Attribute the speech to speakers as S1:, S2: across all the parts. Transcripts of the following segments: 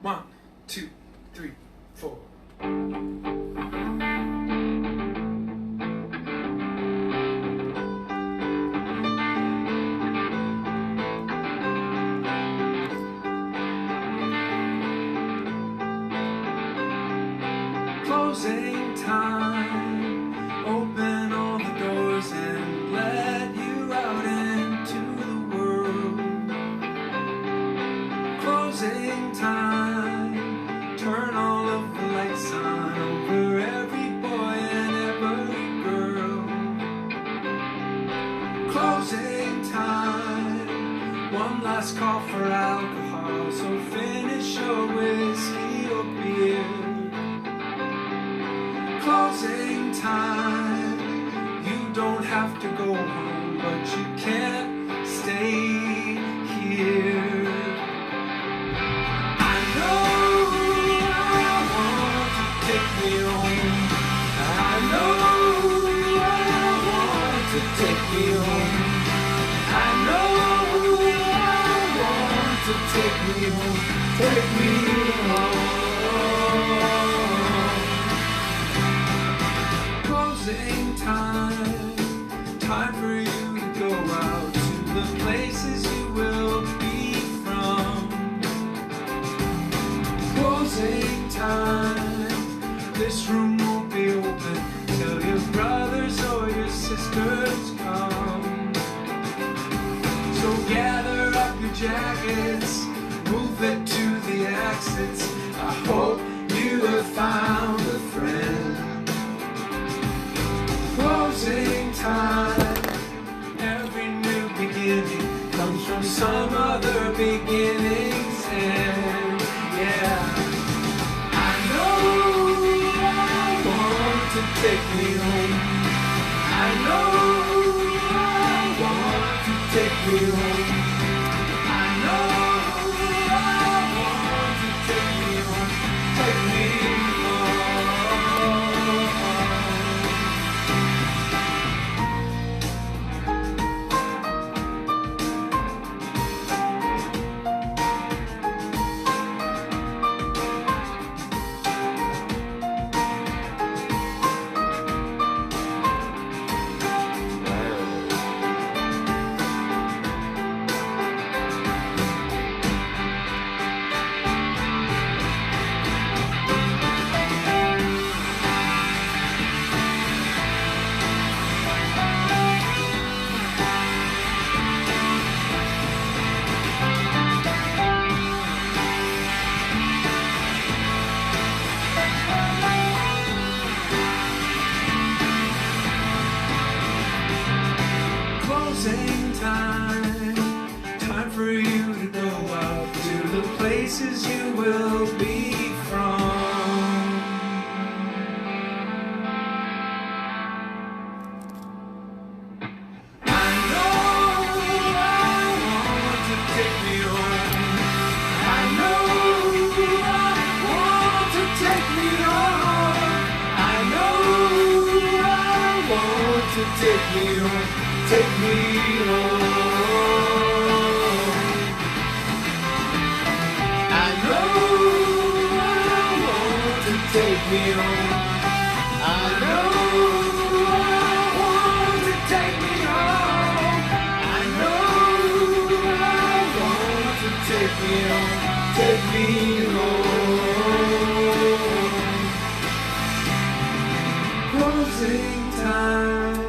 S1: 1, 2, 3, 4. Closing time. Open all the doors and let you out into the world. Closing time. Turn all of the lights on over every boy and every girl. Closing time. One last call for alcohol, so finish your whiskey or beer. Closing time. You don't have to go home, but you can't stay here. I know I want to take me home. I know I want to take me home. I know I want to take me home. Take me home. Closing time. Time for you to go out to the places you will be from. Closing time. This room won't be open till your brothers or your sisters come. So gather up your jackets, move it to the exits. I hope you have found a friend. Closing time. Every new beginning comes from some other beginning's end. Yeah. I know I want to take me home. I know I want to take me home. I know I want to take me home. Take me home. Closing time. Time for you to go out to the places you will be from. I know I want to take me home. I know I want to take me home. I know I want to take me home. Take me home. I know I want to take me home. I know I want to take me home. I know I want to take me home. Take me home. Closing time.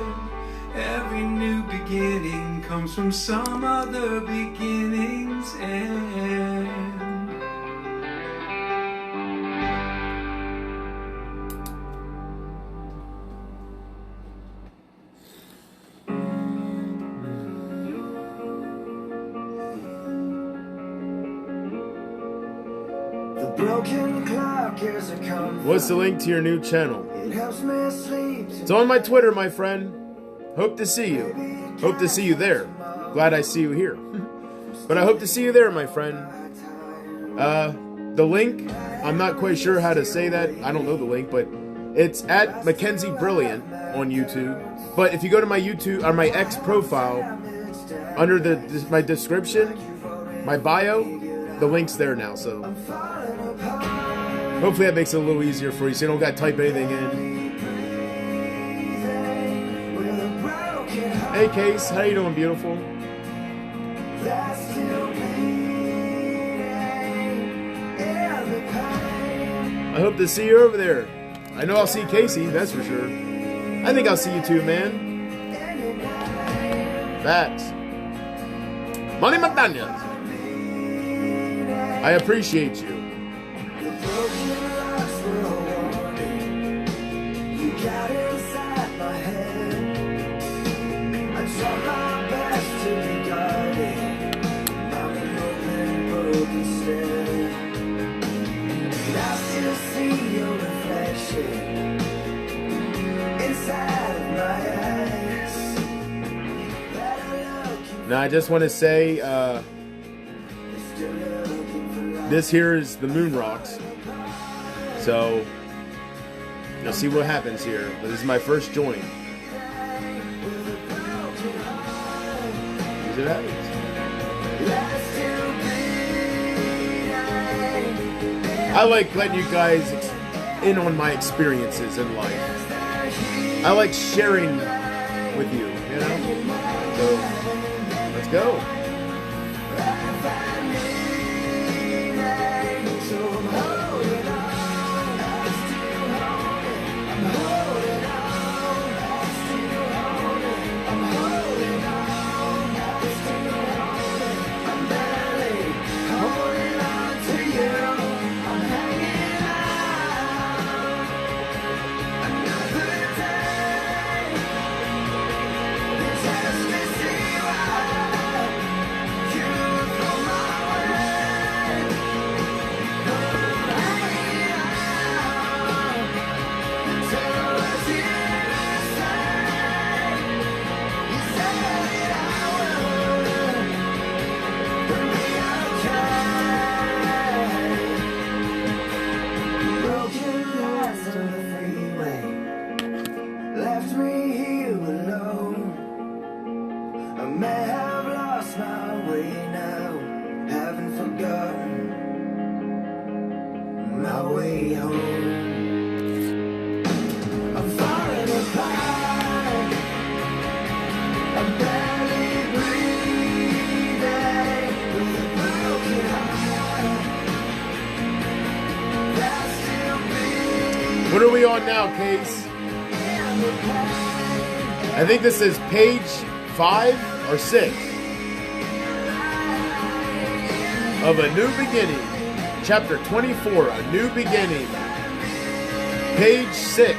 S1: Every new beginning comes from some other beginning's end.
S2: The broken clock is a comfort.
S3: What's the link to your new channel?
S2: It helps me sleep.
S3: It's on my Twitter, my friend. Hope to see you. Hope to see you there. Glad I see you here. But I hope to see you there, my friend. The link, I'm not quite sure how to say that. I don't know the link, but it's at Mackenzie Brilliant on YouTube. But if you go to my YouTube or my X profile, under my description, my bio, the link's there now, so hopefully that makes it a little easier for you, so you don't got to type anything in. Hey, Case, how you doing, beautiful? I hope to see you over there. I know I'll see Casey, that's for sure. I think I'll see you too, man. Facts. Money McDaniels. I appreciate you. Now I just want to say, this here is the Moon Rocks, so you'll see what happens here. But this is my first join. See what happens. I like letting you guys in on my experiences in life. I like sharing with you, you know? So, let's go. What are we on now, Case? I think this is page 5 or 6 of A New Beginning. Chapter 24, A New Beginning. Page 6.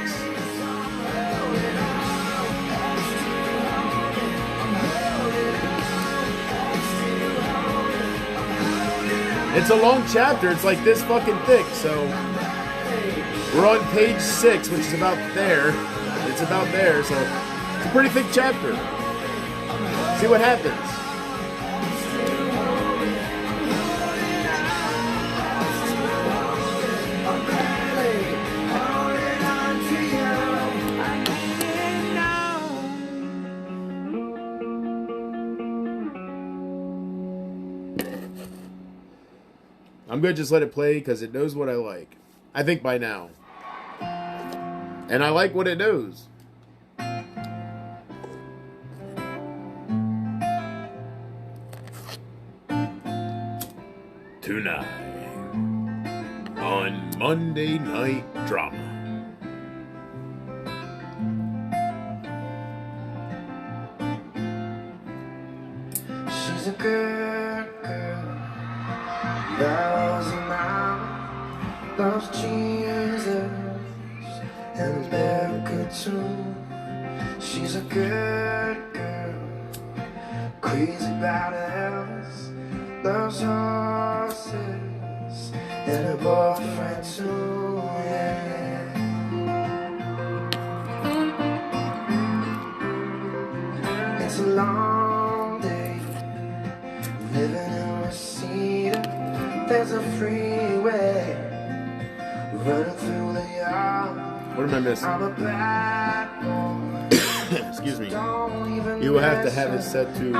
S3: It's a long chapter. It's like this fucking thick, so we're on page 6, which is about there. It's about there, so it's a pretty thick chapter. See what happens. I'm going to just let it play because it knows what I like. I think by now. And I like what it knows. Tonight on Monday Night Drama.
S2: She's a good girl, loves a mom, loves Jesus and America too. She's a good girl, crazy about Elvis, loves horses and her boyfriend too. Yeah. It's a long day living in Reseda. There's a freeway running through the yard.
S3: What am I missing?
S2: I'm a bad boy.
S3: Excuse me. You will have to have it set to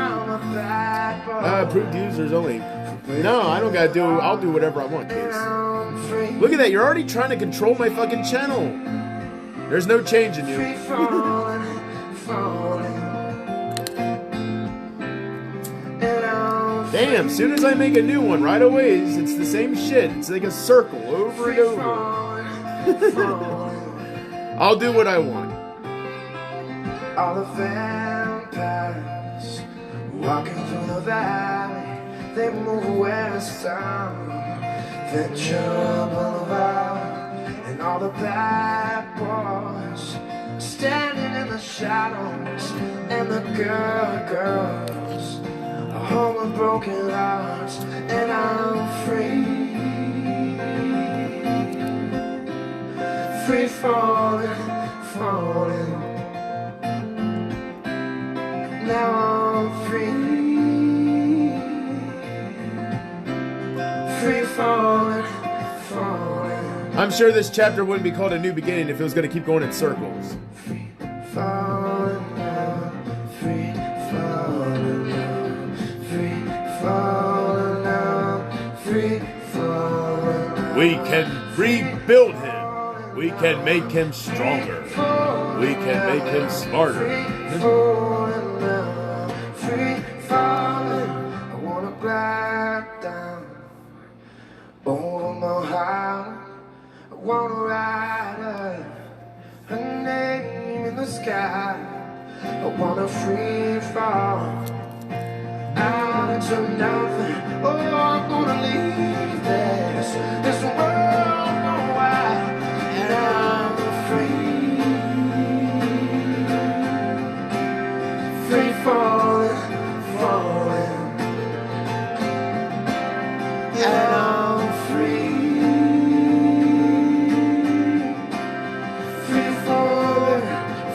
S3: approved users only. No, I don't gotta do. I'll do whatever I want, kids. Look at that. You're already trying to control my fucking channel. There's no change in you. Damn, soon as I make a new one, right away, it's the same shit. It's like a circle over and over. I'll do what I want.
S2: All the vampires walking through the valley, they move west down Ventura Boulevard, and all the bad boys standing in the shadows, and the good girls are home with broken hearts, and I'm free falling, falling. Now I'm free falling, falling.
S3: I'm sure this chapter wouldn't be called A New Beginning if it was going to keep going in circles.
S2: Free falling now, free falling now, free falling now, free falling now.
S3: We can rebuild him. We can make him stronger. We can make him smarter.
S2: Free falling, I wanna glide down over my heart. I wanna write her name in the sky. I wanna free fall out into nothing. Oh, I'm gonna leave this world no wide, and I'm free falling, falling, and I'm free falling,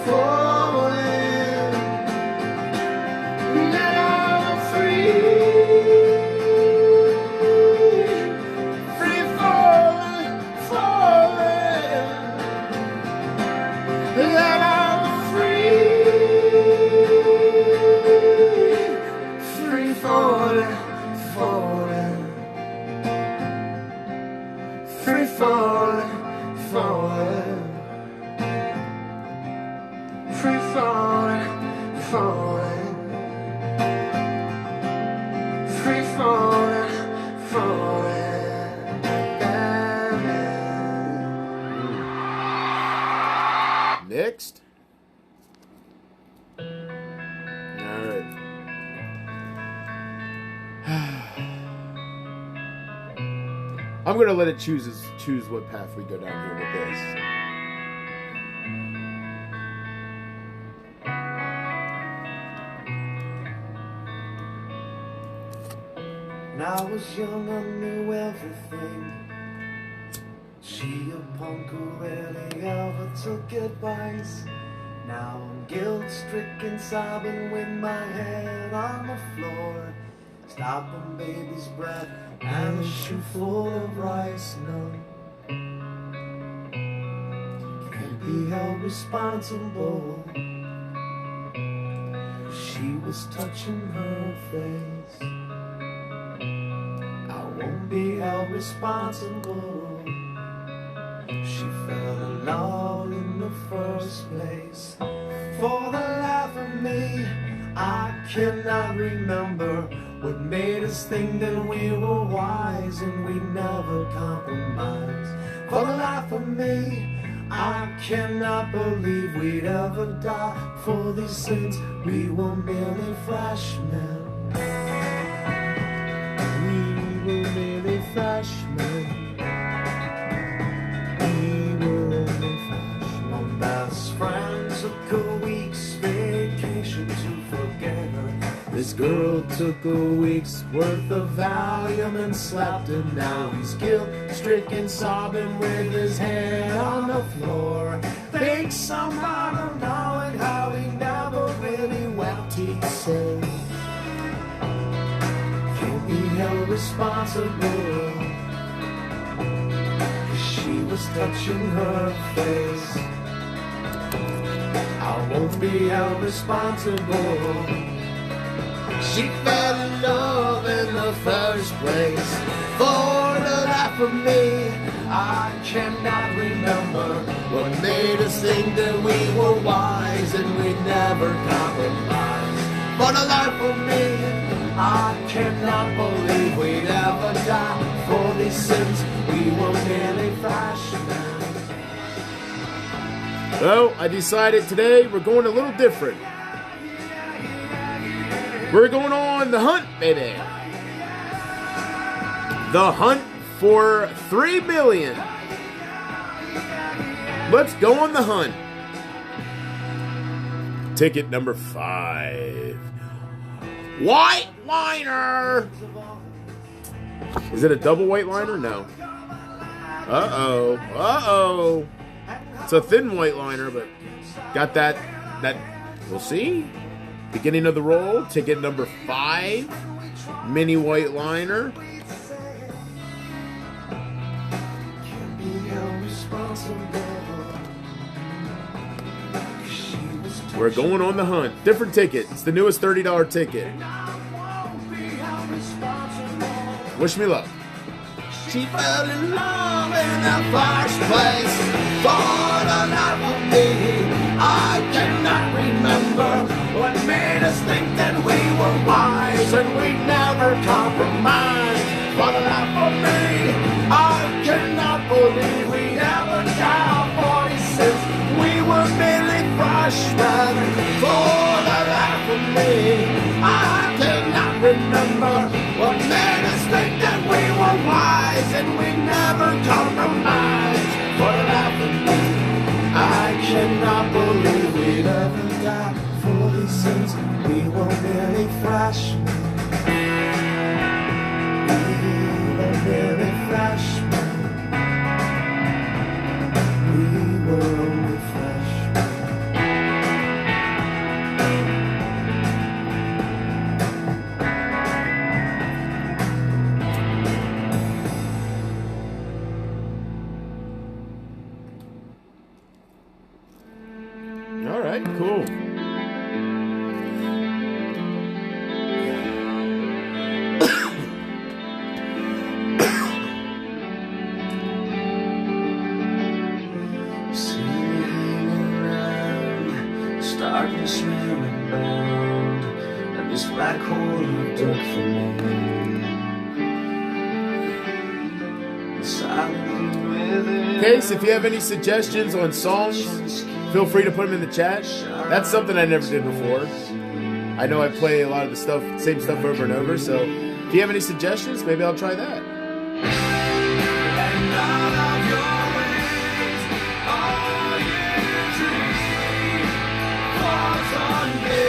S2: falling, and I'm free falling, falling, and I'm free falling, falling, free falling, falling, free falling, falling, free falling, falling.
S3: Next. Alright. I'm gonna let it choose what path we go down here with this.
S2: When I was young, I knew everything. She a punk who rarely ever took advice. Now I'm guilt-stricken, sobbing with my head on the floor, stopping baby's breath and a shoe full of rice. No, can't be held responsible. She was touching her face. I won't be held responsible. She fell in love in the first place. For the life of me, I cannot remember what made us think that we were wise and we never compromised. For the life of me, I cannot believe we'd ever die for these sins. We were merely freshmen. We were merely freshmen. My best friend took a week's vacation to forget her. This girl took a week's worth of Valium and slept, and now he's guilt-stricken, sobbing with his head on the floor. Thinks somehow of knowing how he never really wept, he said. Can't be held responsible. She was touching her face. I won't be held responsible. She fell in love in the first place. For the life of me, I cannot remember what made us think that we were wise and we'd never compromise. For the life of me, I cannot believe we'd ever die for these sins. We were merely freshmen.
S3: Well, I decided today we're going a little different. We're going on the hunt, baby. The hunt for $3 billion. Let's go on the hunt. Ticket number 5. White liner. Is it a double white liner? No. Uh-oh. Uh-oh. It's a thin white liner, but got that, we'll see. Beginning of the roll, ticket number 5, mini white liner. We're going on the hunt. Different ticket. It's the newest $30 ticket. Wish me luck.
S2: She fell in love in the first place. For the life of me, I cannot remember what made us think that we were wise and we never compromised. For the life of me, I cannot believe we ever died for these sins. We were merely freshmen. For the life of me, I cannot remember what made us think that we were wise and we never compromised. For the life of me, I cannot believe we'd ever die for these sins. We were merely freshmen. We were merely freshmen. We were only freshmen.
S3: All right, cool.
S2: Starting to swim and bound, and this black hole looked up for me. Silently with it.
S3: Case, if you have any suggestions on songs, feel free to put them in the chat. That's something I never did before. I know I play a lot of the stuff, same stuff over and over, so if you have any suggestions, maybe I'll try that.
S1: And out of your wings, all you dream falls on me.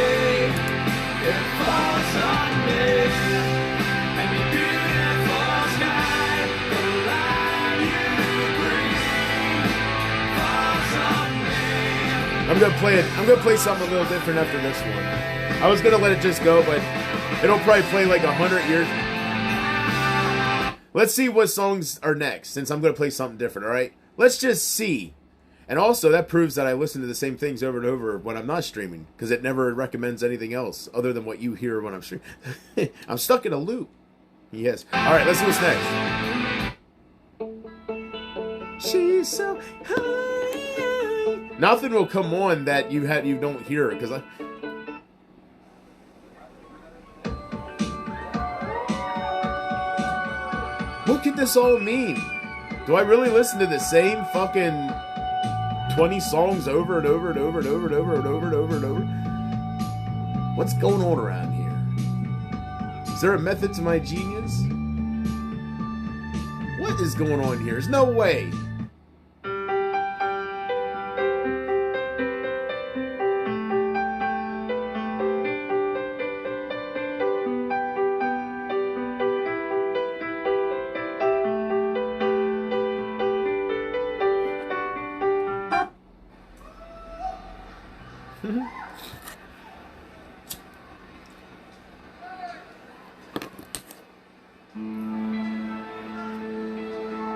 S1: It falls on me. And your beautiful sky, the land you breathe, falls on me.
S3: I'm gonna play something a little different after this one. I was gonna let it just go, but it'll probably play like 100 years. Let's see what songs are next, since I'm gonna play something different, alright? Let's just see. And also, that proves that I listen to the same things over and over when I'm not streaming, because it never recommends anything else other than what you hear when I'm streaming. I'm stuck in a loop. Yes. Alright, let's see what's next. She's so high. Nothing will come on that you don't hear, because I... What could this all mean? Do I really listen to the same fucking 20 songs over and over and over and over and over and over and over and over? What's going on around here? Is there a method to my genius? What is going on here? There's no way.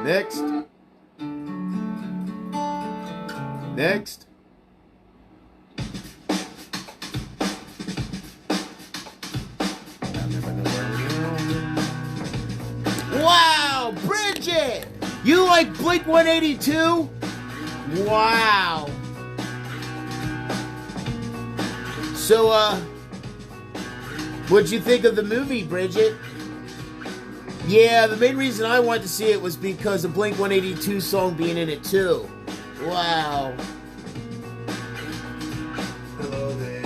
S3: Next. Next. like Blink 182? Wow. So, what'd you think of the movie, Bridget? Yeah, the main reason I wanted to see it was because of Blink 182 song being in it too. Wow.
S2: Hello there,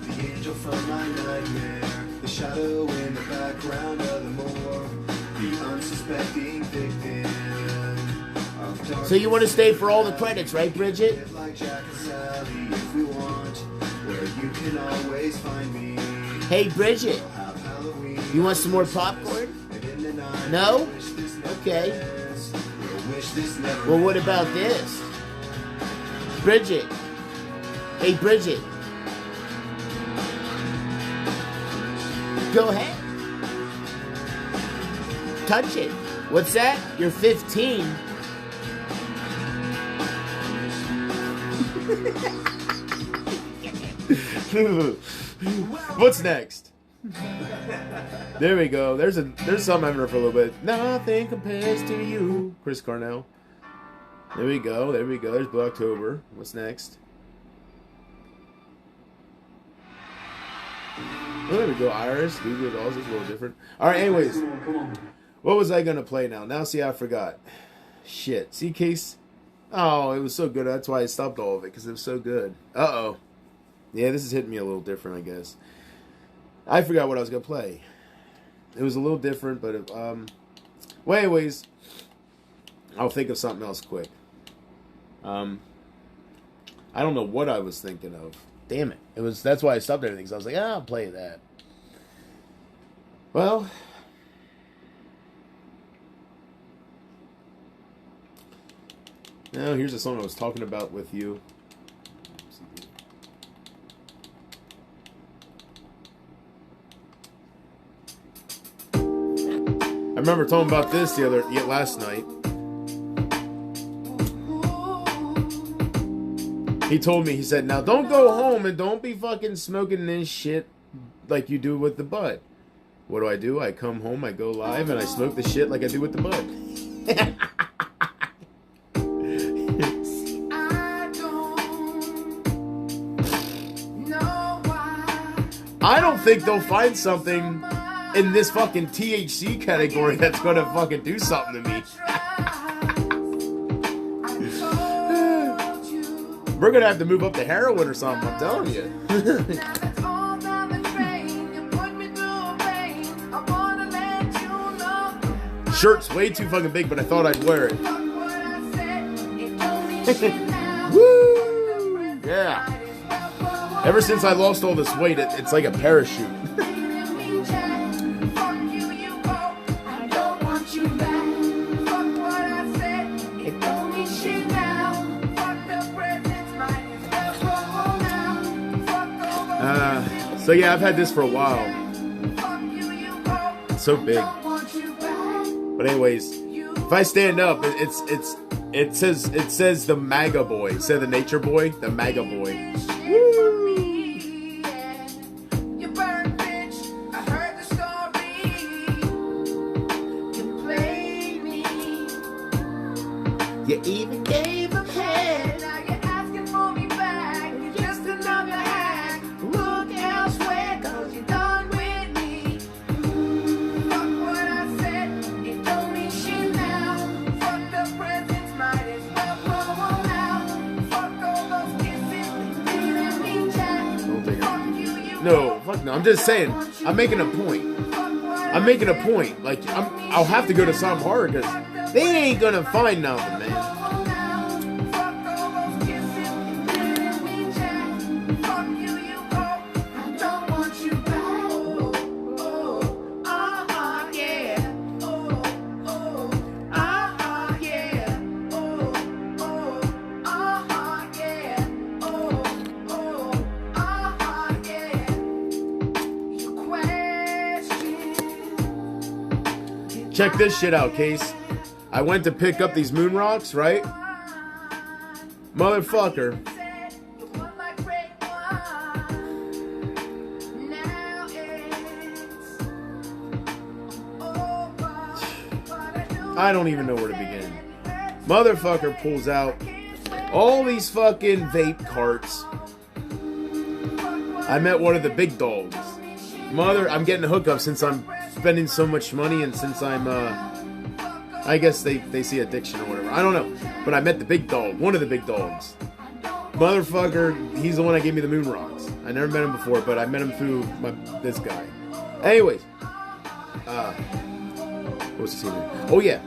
S2: the angel from my nightmare, the shadow in the background of the moor, the unsuspecting victim of darkness.
S3: So you want to stay for all the credits, right, Bridget?
S2: Like Jack and Sally, if we want, where you can always find me.
S3: Hey, Bridget, you want some more popcorn? No? Okay. Well, what about this? Bridget. Hey, Bridget. Go ahead. Touch it. What's that? You're 15. What's next? There we go. There's something I've heard for a little bit. Nothing compares to you, Chris Cornell. There we go. There we go. There's Blue October. What's next? Oh, there we go. Iris. Google Dolls is a little different. All right. Anyways,
S1: Come on.
S3: what was I gonna play now? Now, see, I forgot. Shit. See, Case. Oh, it was so good. That's why I stopped all of it because it was so good. Uh-oh. Yeah, this is hitting me a little different, I guess. I forgot what I was gonna play. It was a little different, but well, anyways, I'll think of something else quick. I don't know what I was thinking of. Damn it! That's why I stopped everything. So I was like, I'll play that. Well, now here's a song I was talking about with you. I remember talking about this last night. He told me, he said, now don't go home and don't be fucking smoking this shit like you do with the bud. What do? I come home, I go live, and I smoke the shit like I do with the bud. I don't think they'll find something in this fucking THC category that's gonna fucking do something to me. We're gonna have to move up to heroin or something, I'm telling you. Shirt's way too fucking big, but I thought I'd wear it. Woo! Yeah. Ever since I lost all this weight, it's like a parachute. So yeah, I've had this for a while. It's so big. But anyways, if I stand up, it says the MAGA boy. Instead of the nature boy, the MAGA boy. Woo! You even gave him head. Now you're asking for me back. You're just another hack. Look elsewhere, cause you're done with me. Fuck what I said, it don't mean shit now. Fuck the presents, might as well throw them out. Fuck all those kisses, didn't mean jack. Fuck you, No, fuck no. I'm just saying, I'm making a point. I'm making a point. Like, I'll have to go to some horror because they ain't gonna find nothing, man. Check this shit out, Case. I went to pick up these moon rocks, right? Motherfucker. I don't even know where to begin. Motherfucker pulls out all these fucking vape carts. I met one of the big dogs. I'm getting a hookup since I'm spending so much money and since I'm, I guess they see addiction or whatever. I don't know. But I met the big dog, one of the big dogs. Motherfucker, he's the one that gave me the moon rocks. I never met him before, but I met him through this guy. Anyways. What's his name? Oh, yeah.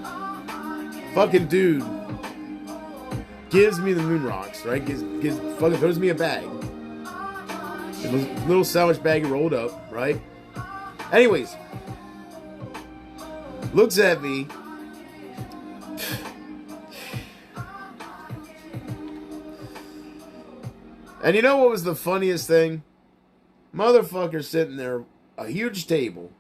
S3: Fucking dude gives me the moon rocks, right? Fucking throws me a bag. A little sandwich bag rolled up, right? Anyways, looks at me. And you know what was the funniest thing? Motherfucker sitting there, a huge table.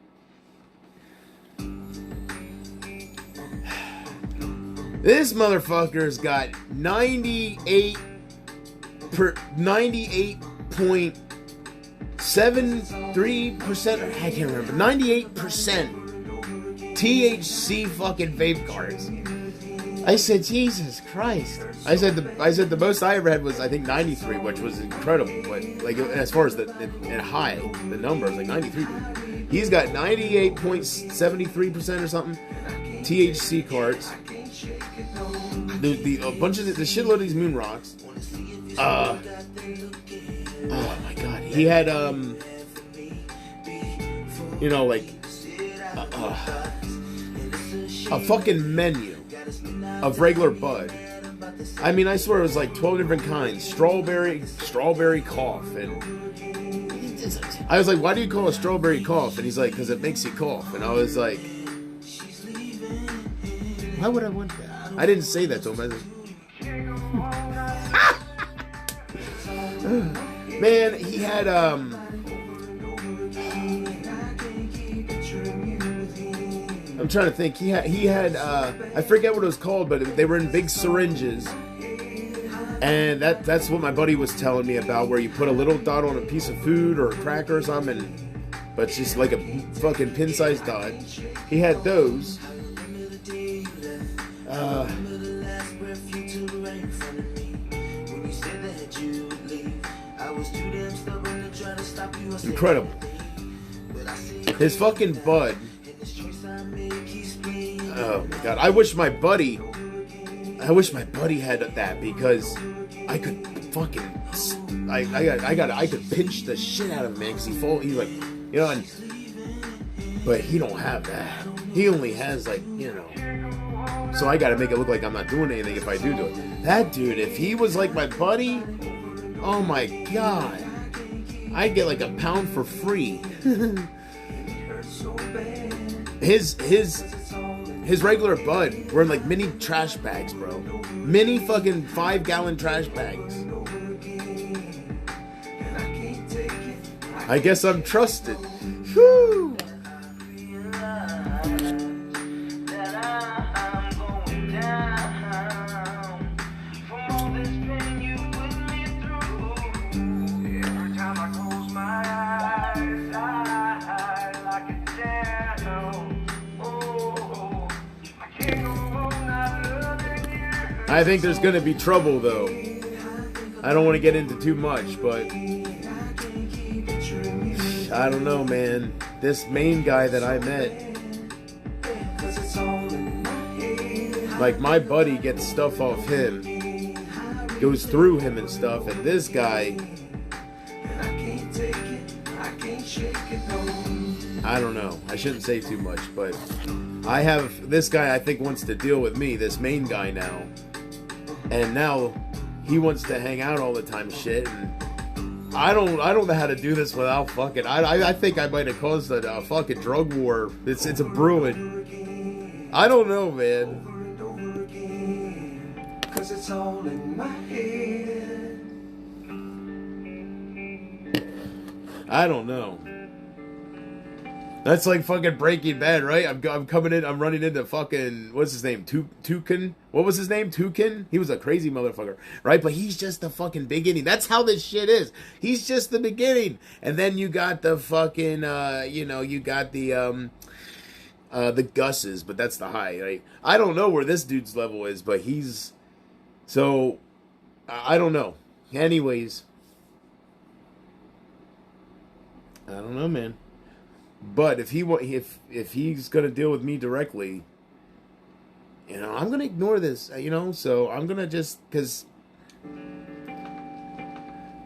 S3: This motherfucker's got 98.73%, I can't remember, 98% THC fucking vape cards. I said, Jesus Christ. I said the most I ever had was, I think, 93, which was incredible. But like, as far as the high, the number was like 93. He's got 98.73% or something THC cards. A bunch of the shitload of these moon rocks. Oh my god. He had you know, like a fucking menu of regular bud. I mean, I swear it was like 12 different kinds. Strawberry cough. And I was like, why do you call it strawberry cough? And he's like, because it makes you cough. And I was like, why would I want that? I didn't say that to him. Man, he had I'm trying to think. He had I forget what it was called, but they were in big syringes. And that's what my buddy was telling me about, where you put a little dot on a piece of food or a cracker or something, but it's just like a fucking pin-sized dot. He had those. Incredible. His fucking bud. Oh my god. I wish my buddy had that, because I could fucking I could pinch the shit out of him, man, because he's like, you know, but he don't have that. He only has, like, you know. So I gotta make it look like I'm not doing anything if I do it. That dude, if he was like my buddy, oh my god, I'd get like a pound for free. His regular bud were in like mini trash bags, bro. Mini fucking 5-gallon trash bags. I guess I'm trusted. Whew. I think there's gonna be trouble, though. I don't want to get into too much, but I don't know, man. This main guy that I met, like, my buddy gets stuff off him, goes through him and stuff, and this guy, I don't know. I shouldn't say too much, but this guy I think wants to deal with me, this main guy now. And now he wants to hang out all the time, shit. And I don't know how to do this without fucking. I think I might have caused a fucking drug war. It's a brewing. I don't know, man. 'Cause it's all in my head. I don't know. That's like fucking Breaking Bad, right? I'm coming in, I'm running into fucking, what's his name? Toucan? What was his name? Toucan? He was a crazy motherfucker, right? But he's just the fucking beginning. That's how this shit is. He's just the beginning. And then you got the fucking, you know, you got the, the Gus's, but that's the high. Right? I don't know where this dude's level is, but he's so I don't know. Anyways, I don't know, man. But if he's gonna deal with me directly, you know, I'm gonna ignore this. You know, so I'm gonna just because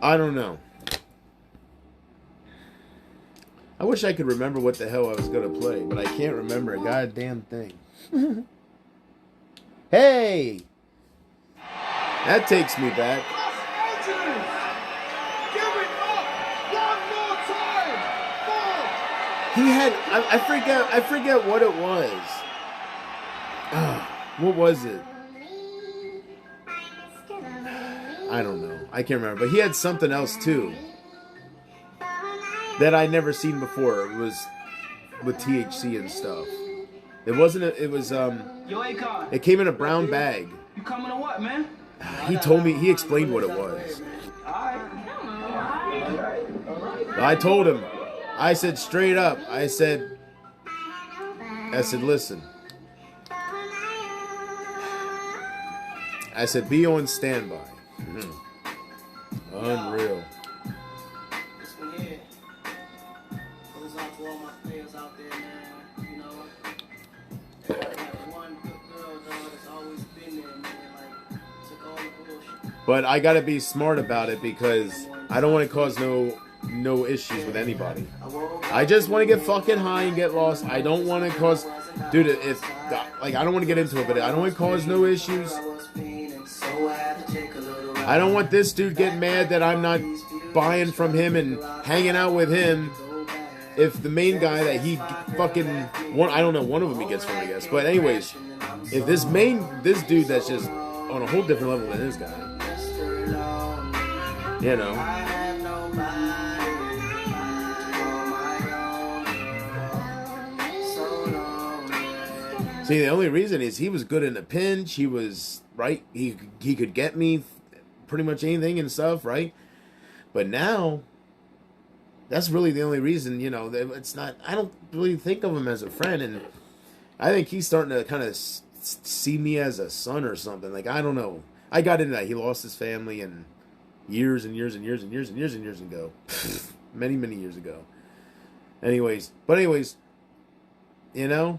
S3: I don't know. I wish I could remember what the hell I was gonna play, but I can't remember a goddamn thing. Hey! That takes me back. He had I forget what it was. What was it? I don't know. I can't remember. But he had something else too that I never seen before. It was with THC and stuff. It wasn't. It was.
S1: Yo, Akon.
S3: It came in a brown bag.
S1: You coming to what, man?
S3: He told me. He explained what it was. I told him. I said straight up. I said, listen. I said, be on standby. Unreal.
S2: This one here goes out to all my players out there, man. You know, I got one good girl, dog, that's always been there, man. Like, took all the bullshit.
S3: But I gotta be smart about it because I don't want to cause no issues with anybody. I just want to get fucking high and get lost. I don't want to cause, dude. If like I don't want to get into it, but I don't want to cause no issues. I don't want this dude getting mad that I'm not buying from him and hanging out with him. If the main guy that he fucking I don't know, one of them he gets from, I guess. But anyways, if this dude that's just on a whole different level than this guy, you know. See, the only reason is he was good in a pinch. He was right. He could get me pretty much anything and stuff, right? But now, that's really the only reason. You know, it's not. I don't really think of him as a friend, and I think he's starting to kind of see me as a son or something. Like I don't know. I got into that. He lost his family and years and years and years and years and years and years ago, many years ago. Anyways, you know.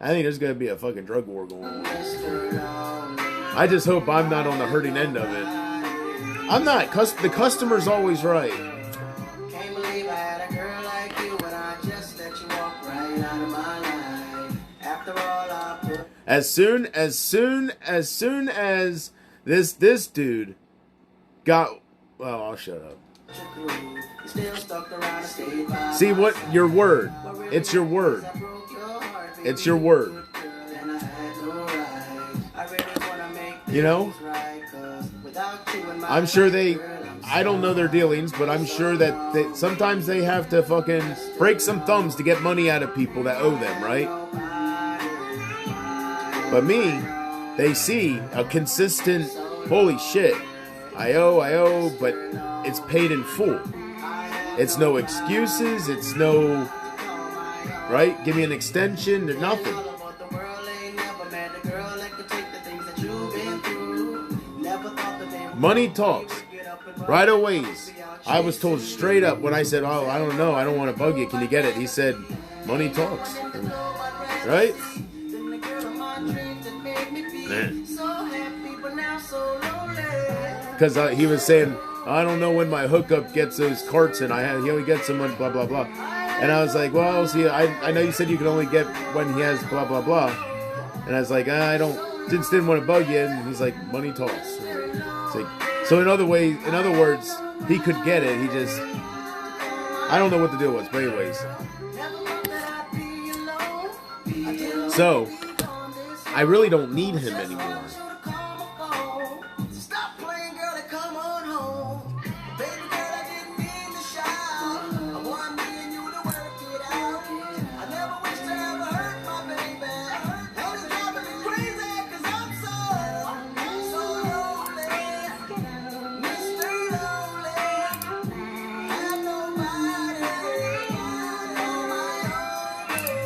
S3: I think there's going to be a fucking drug war going on. I just hope I'm not on the hurting end of it. I'm not. The customer's always right.
S2: Can't believe I had a girl like you when I just let you walk right out of my life. After all I put
S3: As soon as this dude got, well, I'll shut up.
S2: you through, you still stuck around and stayed by
S3: See what your word. It's your word. It's your word. You know? I'm sure I don't know their dealings, but I'm sure that sometimes they have to fucking break some thumbs to get money out of people that owe them, right? But me, they see a consistent, holy shit, I owe, but it's paid in full. It's no excuses, it's no... Right? Give me an extension. There's nothing. Money talks. Right away. I was told straight up when I said, oh, I don't know. I don't want to bug you. Can you get it? He said, money talks. Right? Man. Because he was saying, I don't know when my hookup gets those carts and he only gets them when blah, blah, blah. And I was like, well, see, I know you said you can only get when he has blah, blah, blah. And I was like, I didn't want to bug you. And he's like, money talks. It's like, so in other words, he could get it. He just, I don't know what the deal was. But anyways. So, I really don't need him anymore.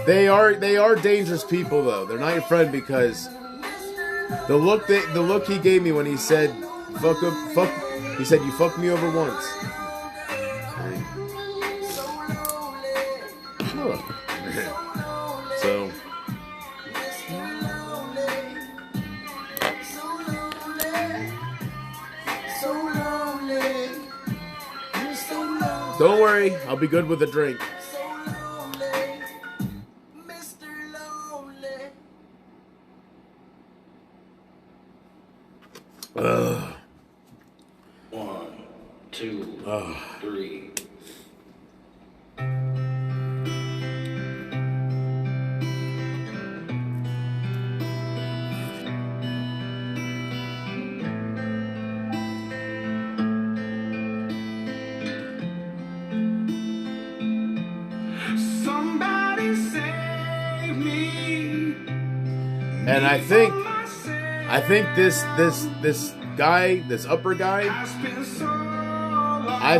S3: They are dangerous people though. They're not your friend because the look he gave me when he said he said you fucked me over once. So don't worry, I'll be good with a drink.
S4: One, two, three.
S1: Somebody save me.
S3: And I think this guy, this upper guy,
S1: I spent so long.
S3: I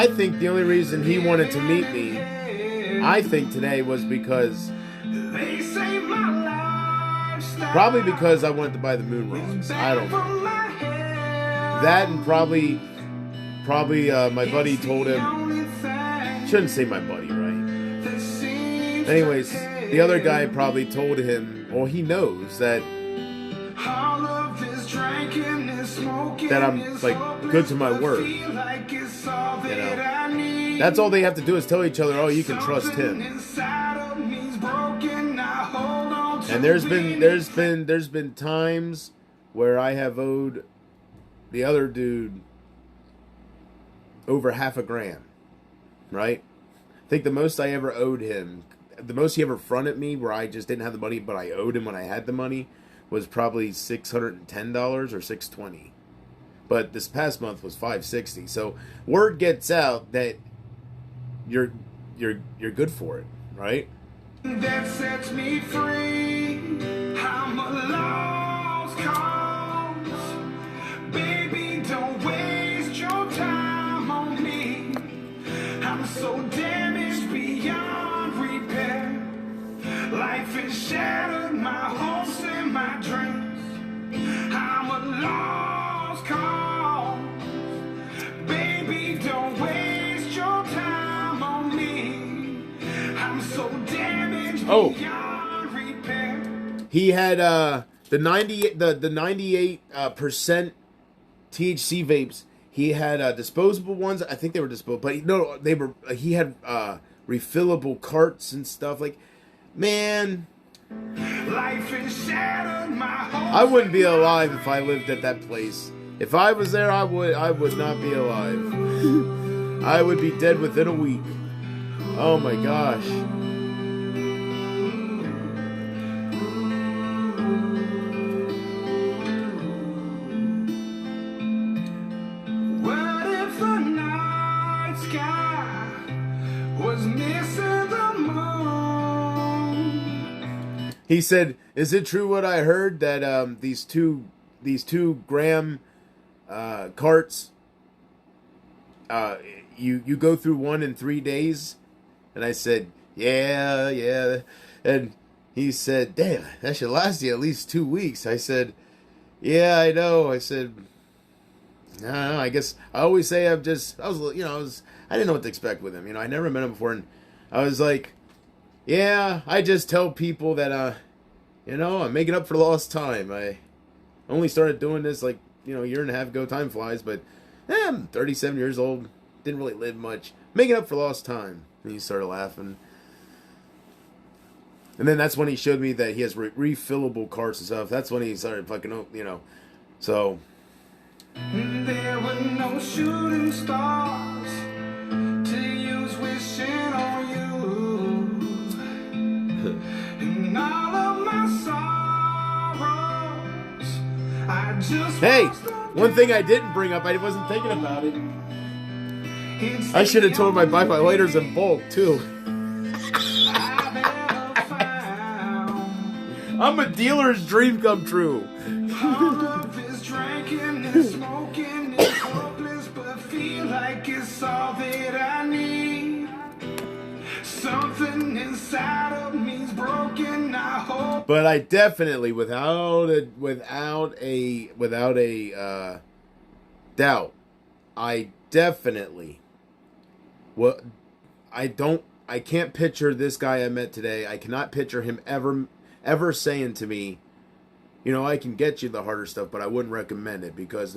S3: think the only reason he wanted to meet me, I think today was because
S1: They saved my lifestyle.
S3: probably because I wanted to buy the moon rocks. I don't know.
S1: From my head.
S3: That and probably my buddy told him.
S1: Only thing
S3: Shouldn't say my buddy, right?
S1: that seems
S3: Anyways,
S1: okay.
S3: the other guy probably told him, or he knows that
S1: All of this drinking and smoking
S3: I'm,
S1: is
S3: like,
S1: hopeless,
S3: good to my
S1: but
S3: word.
S1: feel like it's all
S3: You
S1: that
S3: know.
S1: I need.
S3: that's all they have to do is tell each other, oh, you can trust
S1: Something
S3: him.
S1: inside of me's broken. I hold on to
S3: And there's
S1: it.
S3: been times where I have owed the other dude over $500, right? I think the most I ever owed him, the most he ever fronted me, where I just didn't have the money, but I owed him when I had the money, was probably $610 or $620. But this past month was $560. So word gets out that you're good for it, right?
S1: That sets me free. I'm a lost cause. Baby, don't waste your time on me. I'm so damaged beyond repair. Life has shattered my hopes and my dreams. I'm a lost cause. Baby, don't waste your time on me. I'm so damaged
S3: Oh.
S1: beyond repair.
S3: He had the 98% THC vapes. He had disposable ones. I think they were disposable, but no, they were. He had refillable carts and stuff. Like, man,
S1: Life has shattered my hopes.
S3: I wouldn't be alive if I lived at that place. If I was there, I would not be alive. I would be dead within a week. Oh my gosh.
S1: What if the night sky was missing the moon?
S3: He said, "Is it true what I heard that these two gram carts you go through one in 3 days?" And I said, "Yeah." And he said, "Damn, that should last you at least 2 weeks." I said, "Yeah, I know." I said, "I don't know. I guess I always say I didn't know what to expect with him. I never met him before, and I was like, yeah, I just tell people that, I'm making up for lost time. I only started doing this like, a year and a half ago. Time flies, but I'm 37 years old. Didn't really live much. Making up for lost time." And he started laughing. And then that's when he showed me that he has refillable carts and stuff. That's when he started fucking, so.
S1: There were no shooting stars to use wishing on you. And all of my sorrows, I just
S3: Hey,
S1: lost them
S3: one thing I didn't bring up, I wasn't thinking about it.
S1: It's
S3: I should have
S1: the
S3: told him I'd buy my lighters in bulk, too.
S1: I've ever found.
S3: I'm a dealer's dream come true.
S1: All of this drinking and smoking is hopeless, but feel like it's all that I need. Something inside
S2: inside of me's broken. I hope.
S3: But I definitely, without a doubt, I definitely, well, I can't picture this guy I met today. I cannot picture him ever saying to me, you know, I can get you the harder stuff, but I wouldn't recommend it because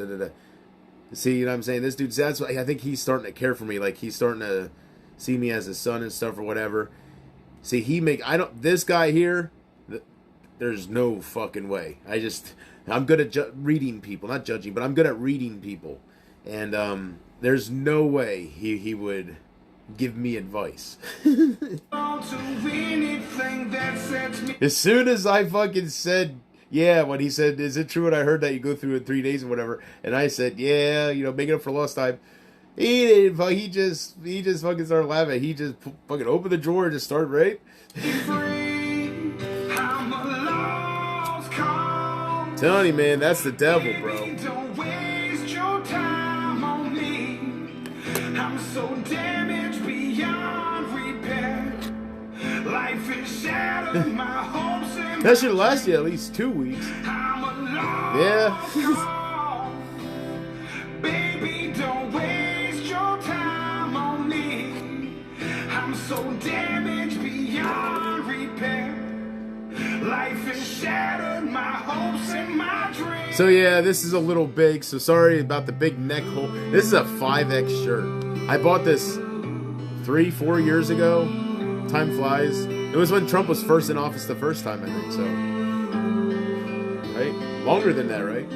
S3: See, you know what I'm saying? This dude, that's why I think he's starting to care for me. Like, he's starting to see me as his son and stuff or whatever. See, this guy here, there's no fucking way. I'm good at reading people. Not judging, but I'm good at reading people. And there's no way he would give me advice. As soon as I fucking said, yeah, when he said, is it true what I heard that you go through it 3 days or whatever? And I said, yeah, you know, making up for lost time. He just fucking started laughing. He just fucking opened the drawer and just started, right? Telling you, man, that's the devil, bro.
S2: Don't waste your time on me. I'm so damaged beyond repair. Life is shattered, my hopes and
S3: That should last you at least 2 weeks.
S2: I'm alone.
S3: Yeah.
S2: Baby, don't waste your time on me. I'm so damaged beyond repair. Life is shattered, my hopes and my dreams.
S3: So yeah, this is a little big, so sorry about the big neck hole. This is a 5X shirt. I bought this 3-4 years ago. Time flies. It was when Trump was first in office the first time, I think, so. Right? Longer than that, right?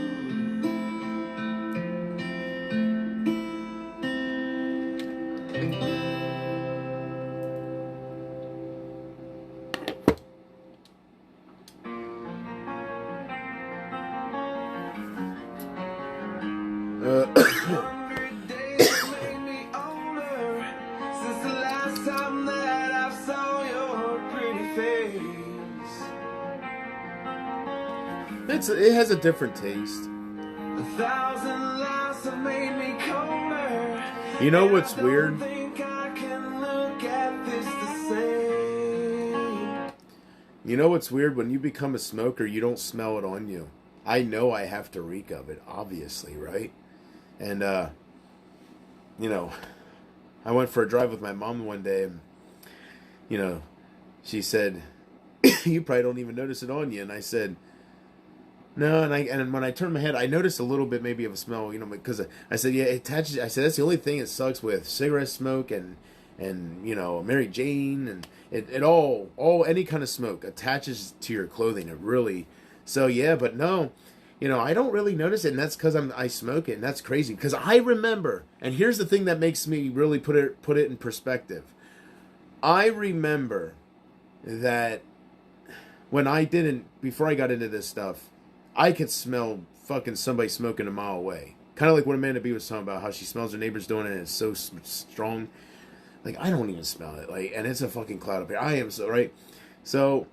S3: It has a different taste. You know what's weird? You know what's weird? When you become a smoker, you don't smell it on you. I know I have to reek of it, obviously, right? And, you know, I went for a drive with my mom one day, and, you know, she said, you probably don't even notice it on you. And I said, no, and when I turned my head, I noticed a little bit maybe of a smell, you know, because I said, yeah, it attaches. I said, that's the only thing that sucks with cigarette smoke and you know, Mary Jane, and it all any kind of smoke attaches to your clothing. It really, so yeah, but no, you know, I don't really notice it, and that's because I smoke it, and that's crazy because I remember, and here's the thing that makes me really put it in perspective. I remember that before I got into this stuff, I could smell fucking somebody smoking a mile away. Kind of like what Amanda B was talking about, how she smells her neighbors doing it and it's so strong. Like, I don't even smell it. Like, and it's a fucking cloud up here. I am so, right? So,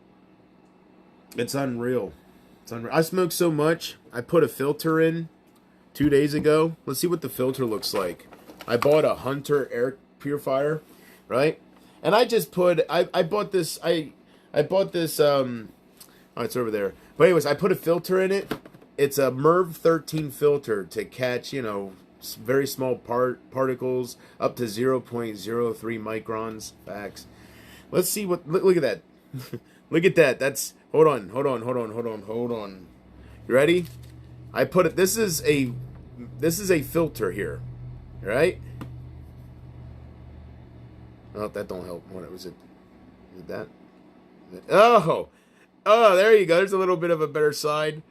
S3: it's unreal. It's unreal. I smoke so much, I put a filter in 2 days ago. Let's see what the filter looks like. I bought a Hunter air purifier, right? And I just put, I bought this, I bought this, oh, it's over there. But anyways, I put a filter in it. It's a MERV 13 filter to catch, you know, very small particles up to 0.03 microns. Facts. Let's see what. Look at that. Look at that. That's. Hold on. You ready? I put it. This is a filter here, right? Oh, that don't help. What was it? Is it that? Oh, there you go. There's a little bit of a better side.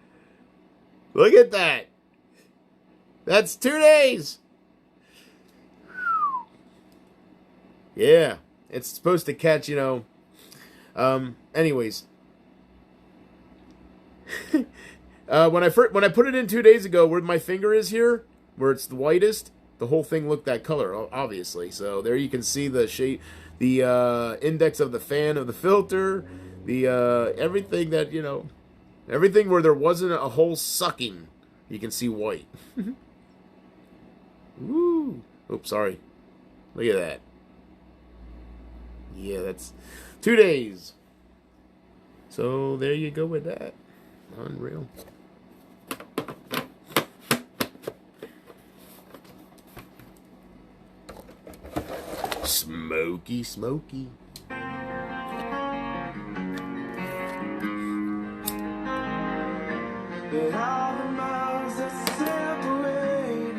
S3: Look at that. That's 2 days. Yeah. It's supposed to catch, you know. Anyways. When I put it in 2 days ago, where my finger is here, where it's the whitest, the whole thing looked that color, obviously. So there you can see the shade, the index of the fan of the filter. The everything that, you know, everything where there wasn't a whole sucking, you can see white. Woo! Oops, sorry. Look at that. Yeah, 2 days. So there you go with that. Unreal. Smoky, smoky.
S2: But all the miles that separate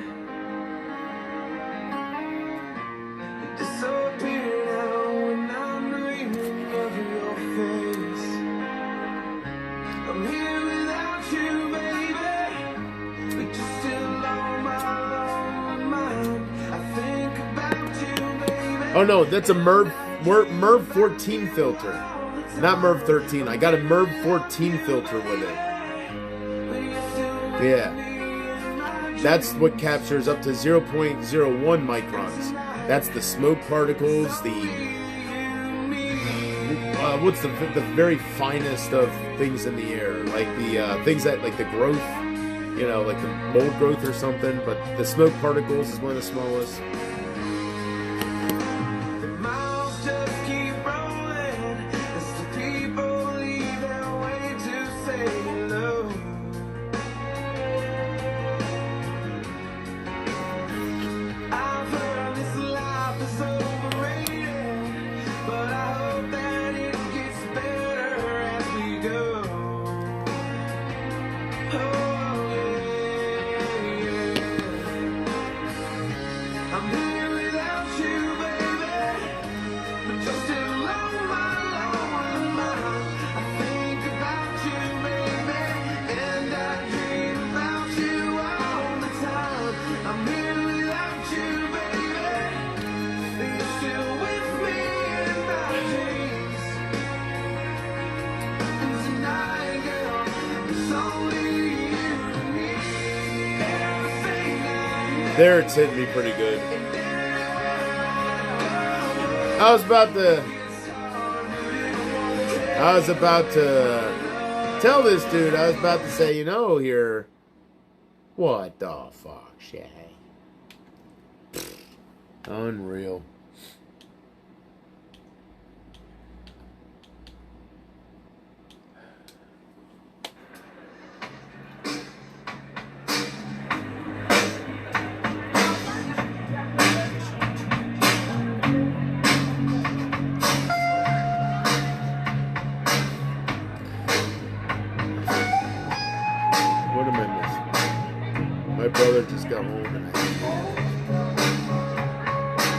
S2: disappear now when I'm dreaming of your face. I'm here without you, baby, but you're still on my lonely mind. I think about you, baby.
S3: Oh no, that's a Merv 14 filter. Not Merv 13. I got a Merv 14 filter with it. Yeah. That's what captures up to 0.01 microns. That's the smoke particles, what's the very finest of things in the air, like the things that, like the growth, you know, like the mold growth or something, but the smoke particles is one of the smallest.
S2: Miles just keep rolling as the people leave their way to say hello. I've heard this life is overrated, but I hope that it gets better as we go. Oh yeah. I'm here without you, baby, but you're still on my lonely mind. I think about you, baby, and I dream about you all the time. I'm here without you, baby, but you're still with me in my dreams. And tonight, girl, it's only you and me. Everything I need.
S3: There, it's hitting me pretty good. I was about to tell this dude, I was about to say, you know, here, what the fuck, Shay? Unreal. What am I missing? My brother just got home and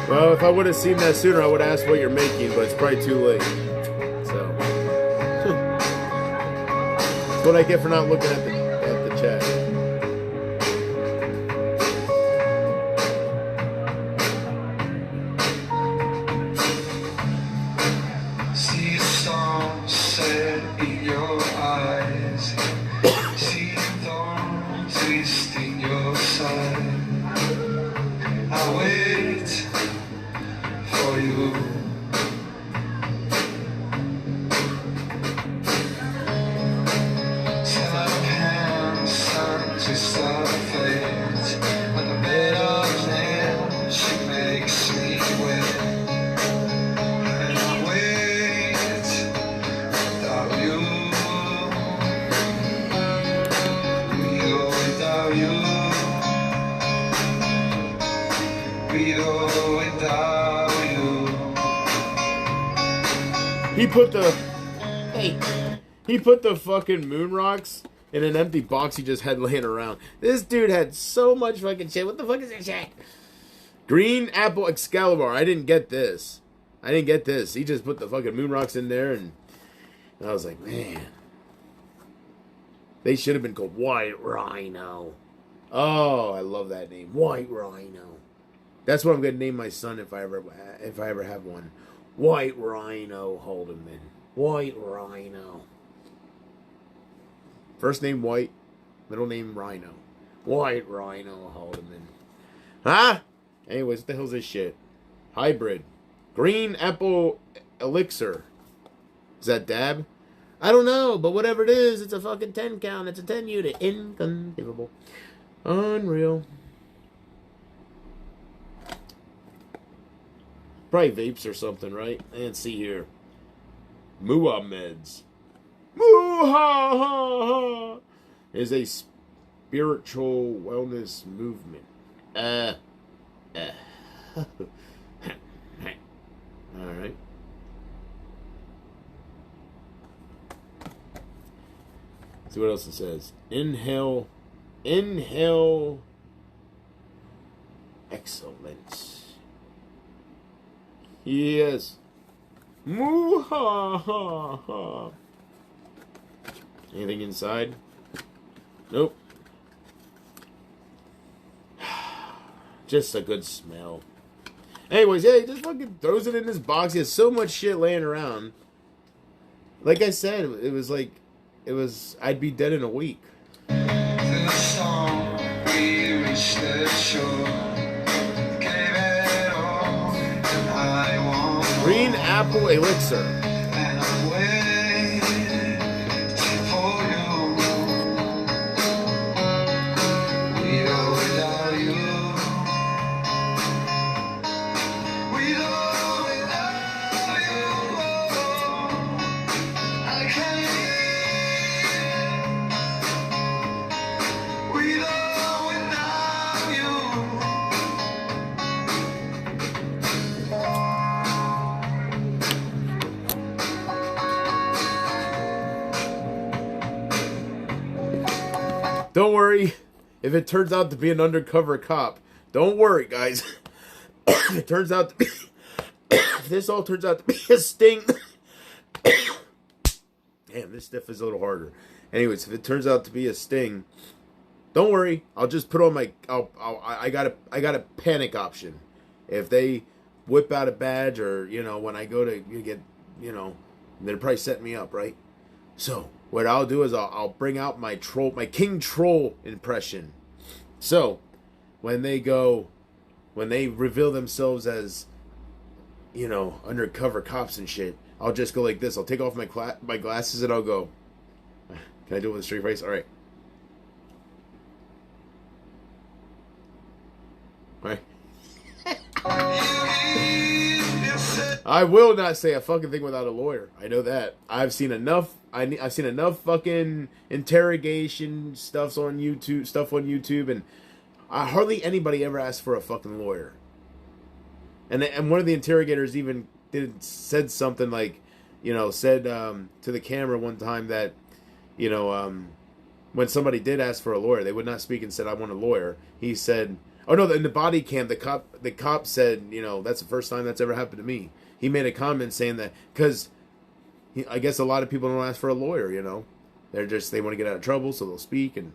S3: well, if I would have seen that sooner, I would have asked what you're making, but it's probably too late. So that's what I get for not looking at the chat.
S2: See a storm set in your eyes. See a thorn twist in your side. I wait for you. Till our hands turn to starflames. On the bed of land, she makes me wet. And I wait without you. We go without you. We go without you.
S3: He put the fucking moon rocks in an empty box he just had laying around. This dude had so much fucking shit. What the fuck is this shit? Green Apple Excalibur. I didn't get this. He just put the fucking moon rocks in there, and I was like, man. They should have been called White Rhino. Oh, I love that name. White Rhino. That's what I'm going to name my son if I ever have one. White Rhino Haldeman. White Rhino. First name White, middle name Rhino. White Rhino Haldeman. Huh? Anyways, what the hell's this shit? Hybrid. Green Apple Elixir. Is that dab? I don't know, but whatever it is, it's a fucking 10 count. It's a 10 unit. Inconceivable. Unreal. Probably vapes or something, right? And see here. Muhammad's Muhaha is a spiritual wellness movement. All right. See what else it says. Inhale. Excellent. Yes. Moo-ha-ha-ha. Anything inside? Nope. Just a good smell. Anyways, yeah, he just fucking throws it in his box. He has so much shit laying around. Like I said, I'd be dead in a week. Green apple elixir. Don't worry if it turns out to be an undercover cop. Don't worry, guys. If it turns out to be... if this all turns out to be a sting... Damn, this stuff is a little harder. Anyways, if it turns out to be a sting, don't worry. I'll just put on my... I got a panic option. If they whip out a badge or, when I go to get, they're probably setting me up, right? So... what I'll do is I'll bring out my King Troll impression. So, when they reveal themselves as, undercover cops and shit, I'll just go like this. I'll take off my glasses and I'll go. Can I do it with a straight face? All right. All right. I will not say a fucking thing without a lawyer. I know that. I've seen enough fucking interrogation stuff on YouTube, and hardly anybody ever asked for a fucking lawyer. And one of the interrogators even said something like, said to the camera one time that, when somebody did ask for a lawyer, they would not speak and said, "I want a lawyer." He said, "Oh no!" In the body cam, the cop said, "That's the first time that's ever happened to me." He made a comment saying that because I guess a lot of people don't ask for a lawyer. They want to get out of trouble, so they'll speak. And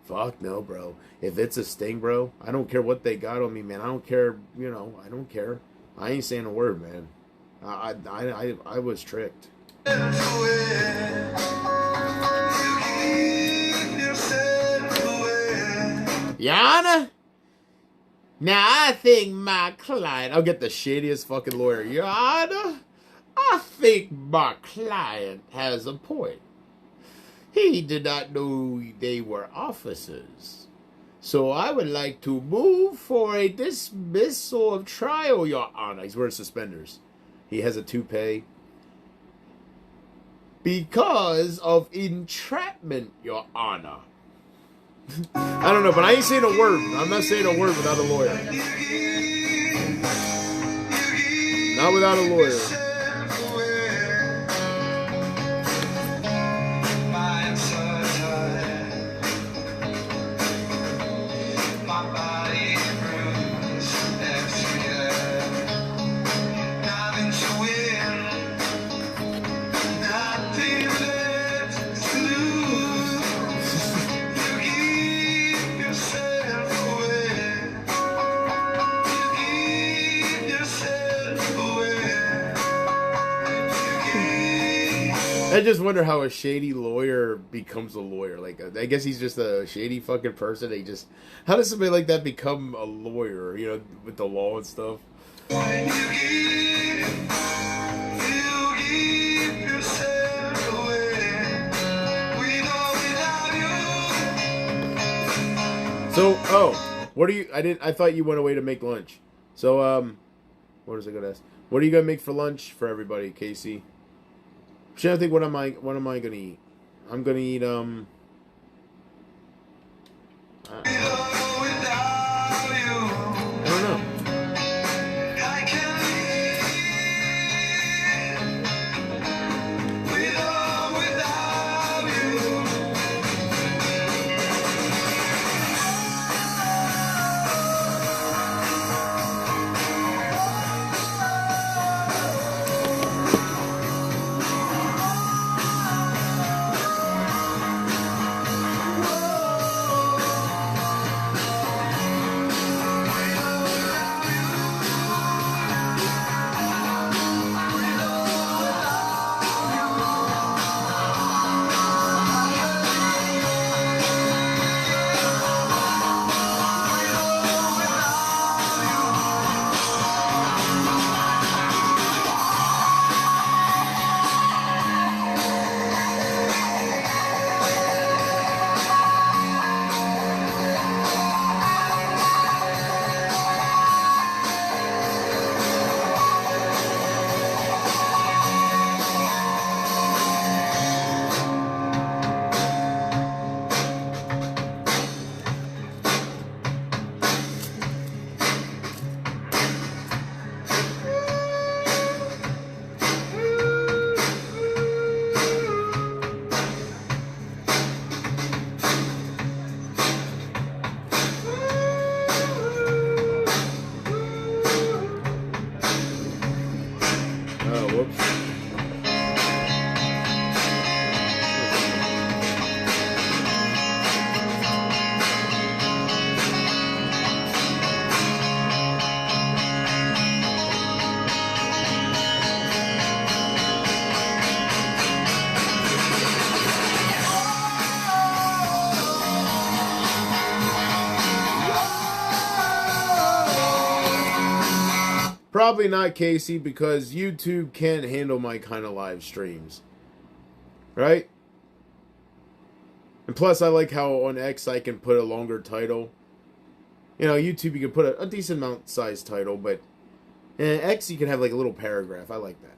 S3: fuck no, bro. If it's a sting, bro, I don't care what they got on me, man. I don't care. I don't care. I ain't saying a word, man. I was tricked. Your Honor? Now, I think my client... I'll get the shadiest fucking lawyer. Your Honor, I think my client has a point. He did not know they were officers. So I would like to move for a dismissal of trial, Your Honor. He's wearing suspenders. He has a toupee. Because of entrapment, Your Honor. I don't know, but I ain't saying a word. I'm not saying a word without a lawyer. Not without a lawyer. I just wonder how a shady lawyer becomes a lawyer. Like, I guess he's just a shady fucking person. How does somebody like that become a lawyer, with the law and stuff? So, I thought you went away to make lunch. So, what was I gonna ask? What are you gonna make for lunch for everybody, Casey? trying to think, what am I gonna eat? I'm gonna eat I don't know. Oh, whoops. Probably not, Casey, because YouTube can't handle my kind of live streams. Right? And plus, I like how on X I can put a longer title. You know, YouTube you can put a decent amount size title, but in X you can have like a little paragraph. I like that.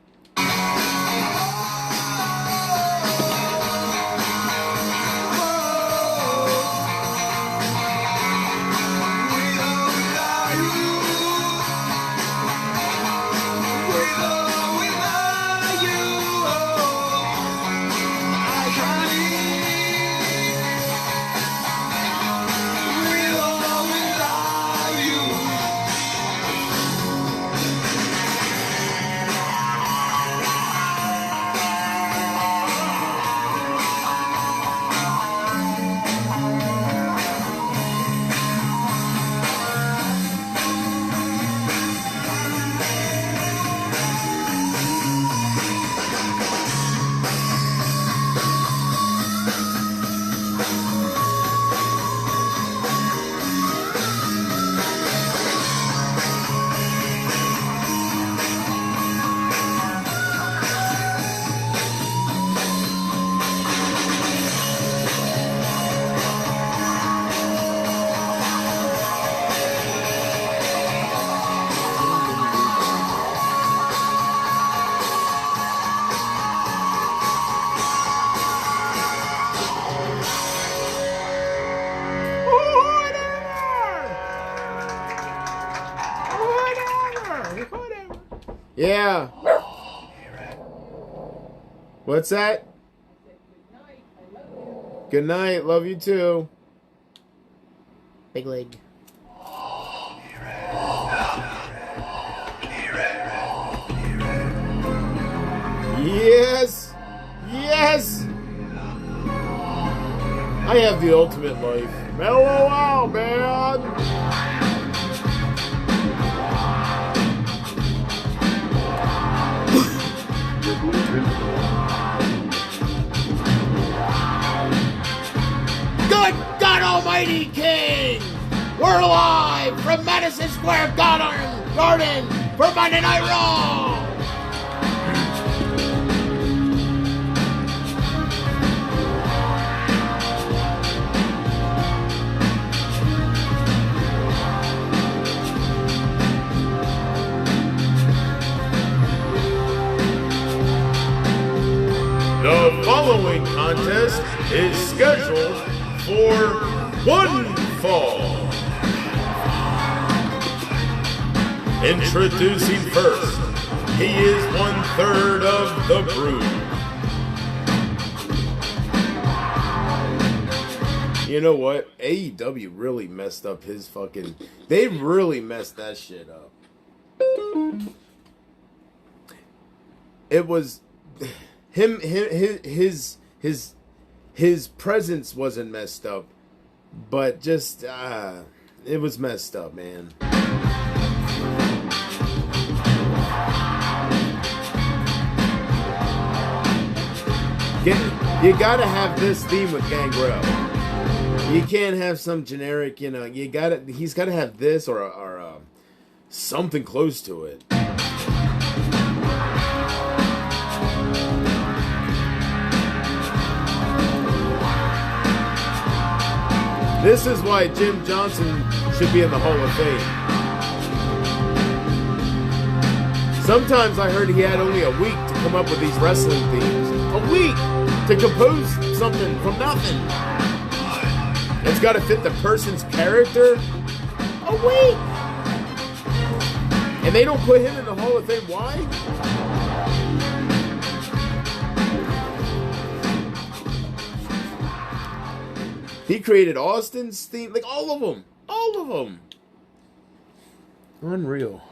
S3: Yeah. What's that? Good night. Love you too. Big leg. Yes. Yes. I have the ultimate life. Mellow out, man. Good God Almighty King! We're live from Madison Square Garden for Monday Night Raw! for One Fall. Introducing first, he is 1/3 of the Brood. You know what? AEW really messed up his fucking... They really messed that shit up. It was... His presence wasn't messed up. But just... it was messed up, man. You gotta have this theme with Gangrel. You can't have some generic, he's gotta have this or something close to it. This is why Jim Johnson should be in the Hall of Fame. Sometimes I heard he had only a week to come up with these wrestling themes. A week to compose something from nothing. It's got to fit the person's character. A week. And they don't put him in the Hall of Fame. Why? He created Austin's theme. Like all of them. All of them. Unreal.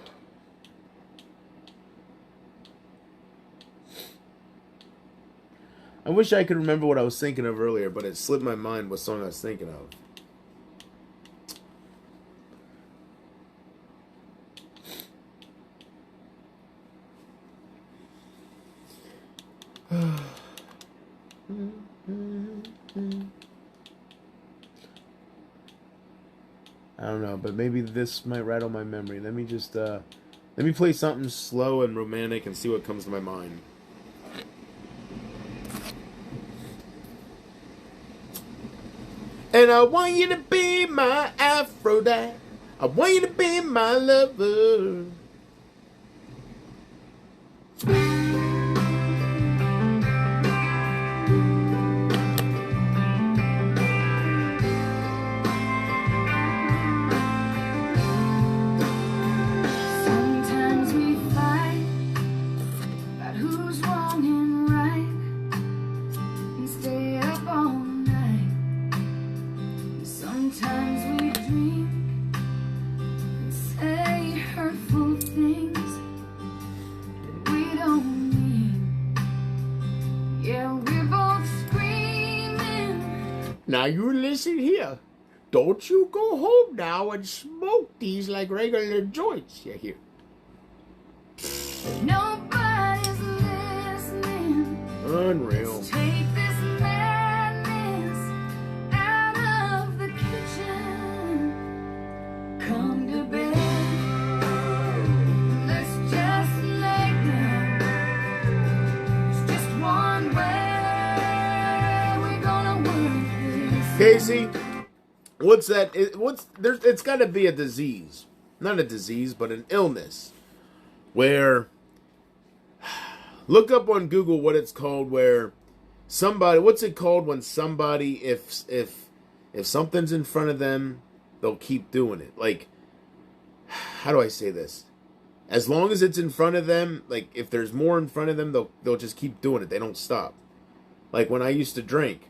S3: I wish I could remember what I was thinking of earlier, but it slipped my mind what song I was thinking of. I don't know, but maybe this might rattle my memory. Let me just, let me play something slow and romantic and see what comes to my mind. And I want you to be my Aphrodite. I want you to be my lover.
S5: Sometimes we fight about who's wrong and right and stay up all night. Sometimes we dream and say hurtful things that we don't mean. Yeah, we're both screaming.
S3: Now you listen here. Don't you go home now and smoke these like regular joints. You hear?
S5: Nobody's listening.
S3: Unreal.
S5: Take this madness out of the kitchen. Come to bed. Let's just lay down. It's just one way we're gonna work this.
S3: Casey, what's that? It's got to be a disease. Not a disease, but an illness. Where, look up on Google what it's called, where somebody, what's it called when somebody, if something's in front of them, they'll keep doing it. Like, how do I say this? As long as it's in front of them, like, if there's more in front of them, they'll just keep doing it. They don't stop. Like, when I used to drink,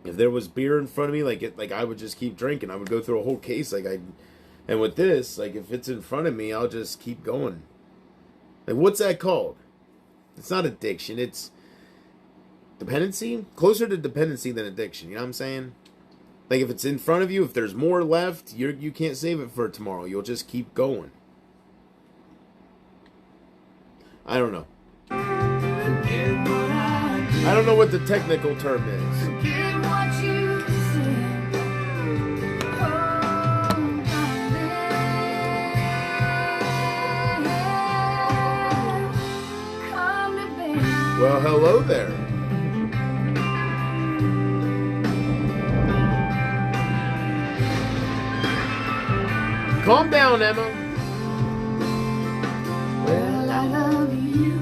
S3: if there was beer in front of me, like I would just keep drinking. I would go through a whole case, and with this, like, if it's in front of me, I'll just keep going. Like, what's that called? It's not addiction. It's dependency? Closer to dependency than addiction. You know what I'm saying? Like, if it's in front of you, if there's more left, you can't save it for tomorrow. You'll just keep going. I don't know. I don't know what the technical term is.
S5: Forget what you said. Oh, darling. Come to bed.
S3: Well, hello there. Calm down, Emma.
S5: Well, I love you.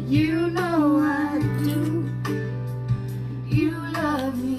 S5: You know I do. You love me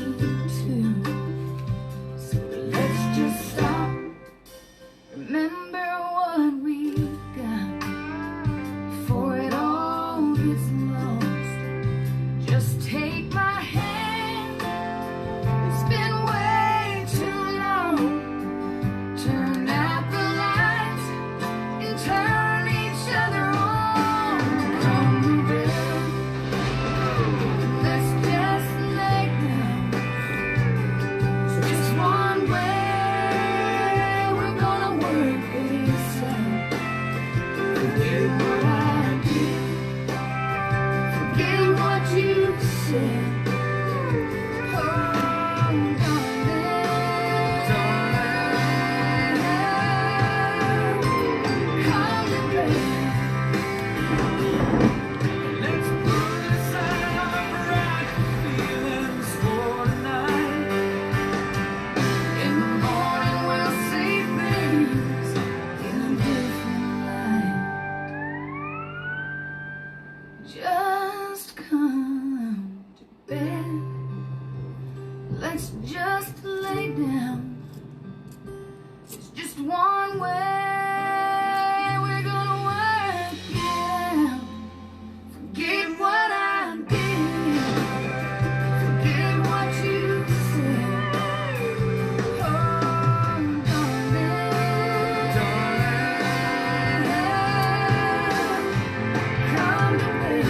S5: let's just lay down. It's just one way we're gonna work it out. Forget what I did, forget what you said. Oh, darling, come to bed.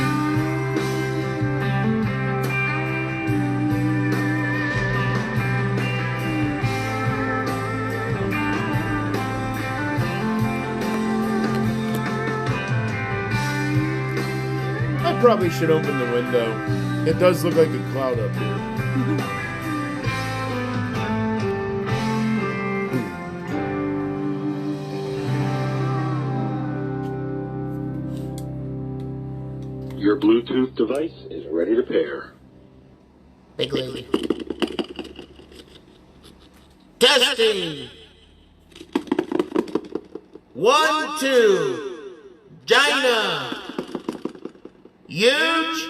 S3: I probably should open the window. It does look like a cloud up here.
S6: Your Bluetooth device is ready to pair.
S7: Big lady. Testing. 1, 2. China. Huge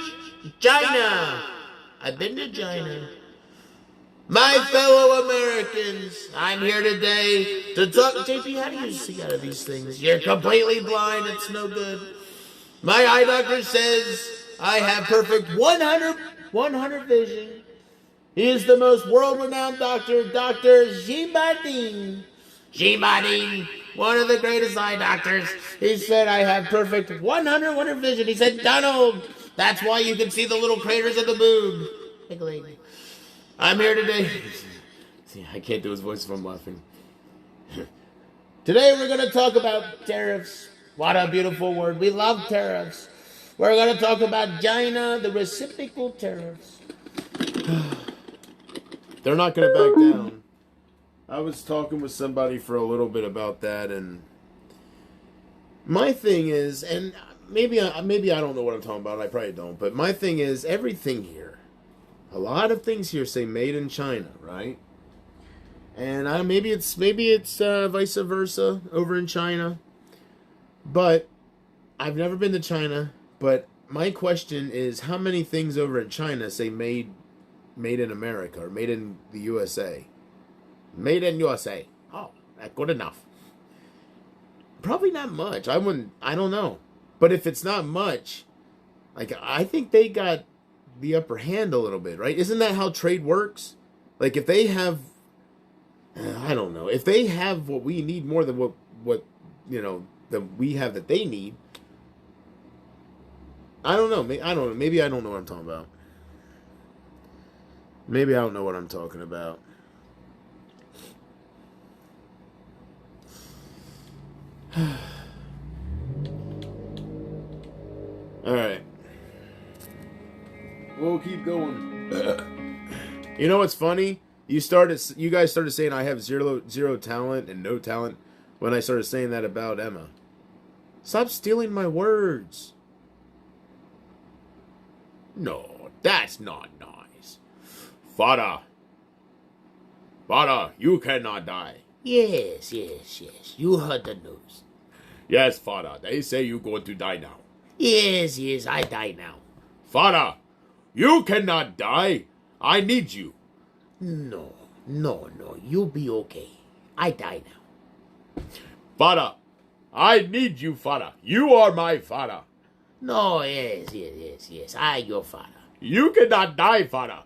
S7: China. I've been to China. My fellow Americans, I'm here today to talk. JP, how do you see out of these things? You're completely blind. It's no good. My eye doctor says I have perfect 100 vision. He is the most world-renowned doctor, Dr. Jibadin. Jibadin, one of the greatest eye doctors. He said I have perfect 100 vision. He said, Donald, that's why you can see the little craters of the moon. Big lady. I'm here today. See, I can't do his voice if I'm laughing. Today we're going to talk about tariffs. What a beautiful word. We love tariffs. We're going to talk about China, the reciprocal tariffs.
S3: They're not going to back down. I was talking with somebody for a little bit about that, and my thing is, and maybe I don't know what I'm talking about. I probably don't, but my thing is, everything here, a lot of things here say made in China, right? And maybe it's vice versa over in China. But I've never been to China. But my question is, how many things over in China say made in America or made in the USA? Made in USA. Oh, that's good enough. Probably not much. I don't know. But if it's not much, like, I think they got the upper hand a little bit, right? Isn't that how trade works? Like, if they have, I don't know, if they have what we need more than what that we have that they need, I don't know. Maybe I don't know what I'm talking about. Maybe I don't know what I'm talking about. All right. We'll keep going. You know what's funny? You guys started saying I have zero talent and no talent when I started saying that about Emma. Stop stealing my words. No, that's not nice. Father, you cannot die.
S7: Yes. You heard the news.
S3: Yes, Father, they say you're going to die now.
S7: Yes, I die now.
S3: Father, you cannot die. I need you.
S7: No, you'll be okay. I die now.
S3: Father, I need you, Father. You are my father.
S7: No, yes, I your father.
S3: You cannot die, Father.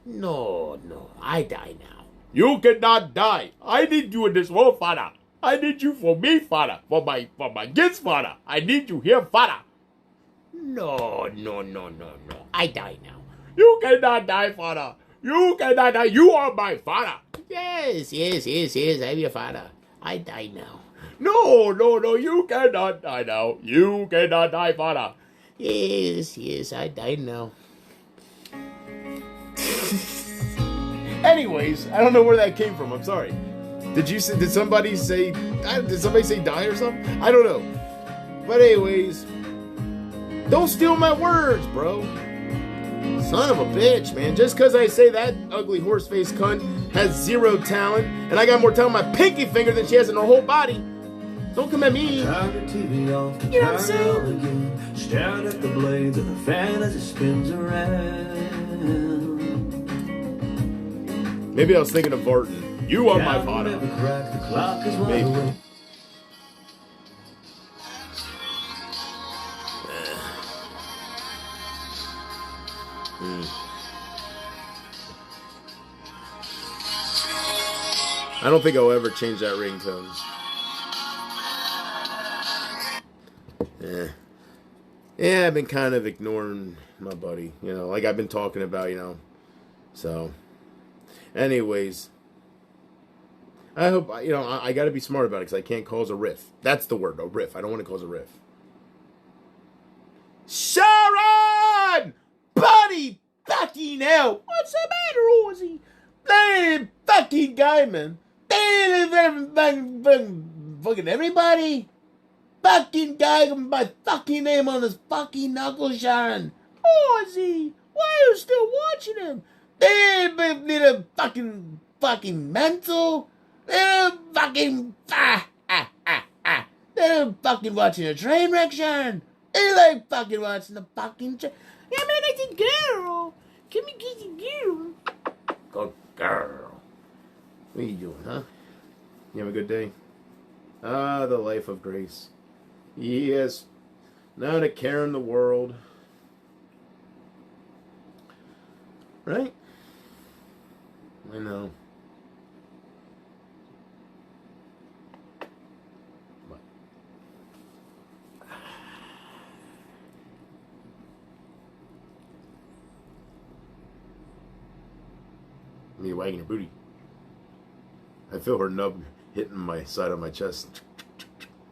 S7: No, I die now.
S3: You cannot die. I need you in this world, Father. I need you for me, Father. For my kids, Father. I need you here, Father.
S7: No. I die now.
S3: You cannot die, Father. You cannot die. You are my father.
S7: Yes, I'm your father. I die now.
S3: No, you cannot die now. You cannot die, Father.
S7: Yes, I die now.
S3: Anyways, I don't know where that came from. I'm sorry. Did somebody say die or something? I don't know. But anyways, don't steal my words, bro. Son of a bitch, man. Just because I say that ugly horse-faced cunt has zero talent, and I got more talent on my pinky finger than she has in her whole body, don't come at me.
S2: Turn the TV off,
S3: You know what I'm
S2: turn it on again. Staring at the blades of the fan as it spins around.
S3: Maybe I was thinking of Vartan. You are my father. Maybe. I don't think I'll ever change that ringtone. Yeah, I've been kind of ignoring my buddy, you know, like I've been talking about, you know. So, anyways, I hope, you know, I got to be smart about it because I can't cause a riff. That's the word, a riff. I don't want to cause a riff. Sharon! Buddy! Fucking hell! What's the matter, Ozzy? That fucking guy, man. Fucking everybody. Fucking guy with my fucking name on his fucking knuckles, Sharon. Ozzy, why are you still watching him? They're fucking mental. They're fucking They're fucking watching a train wreck, Sharon. They like fucking watching the fucking train. Yeah, man, I think girl. Can we get the girl? Good girl. What are you doing, huh? You have a good day? Ah, the life of grace. Yes. Not a care in the world. Right? I know. What? Me wagging your booty. I feel her nub hitting my side of my chest.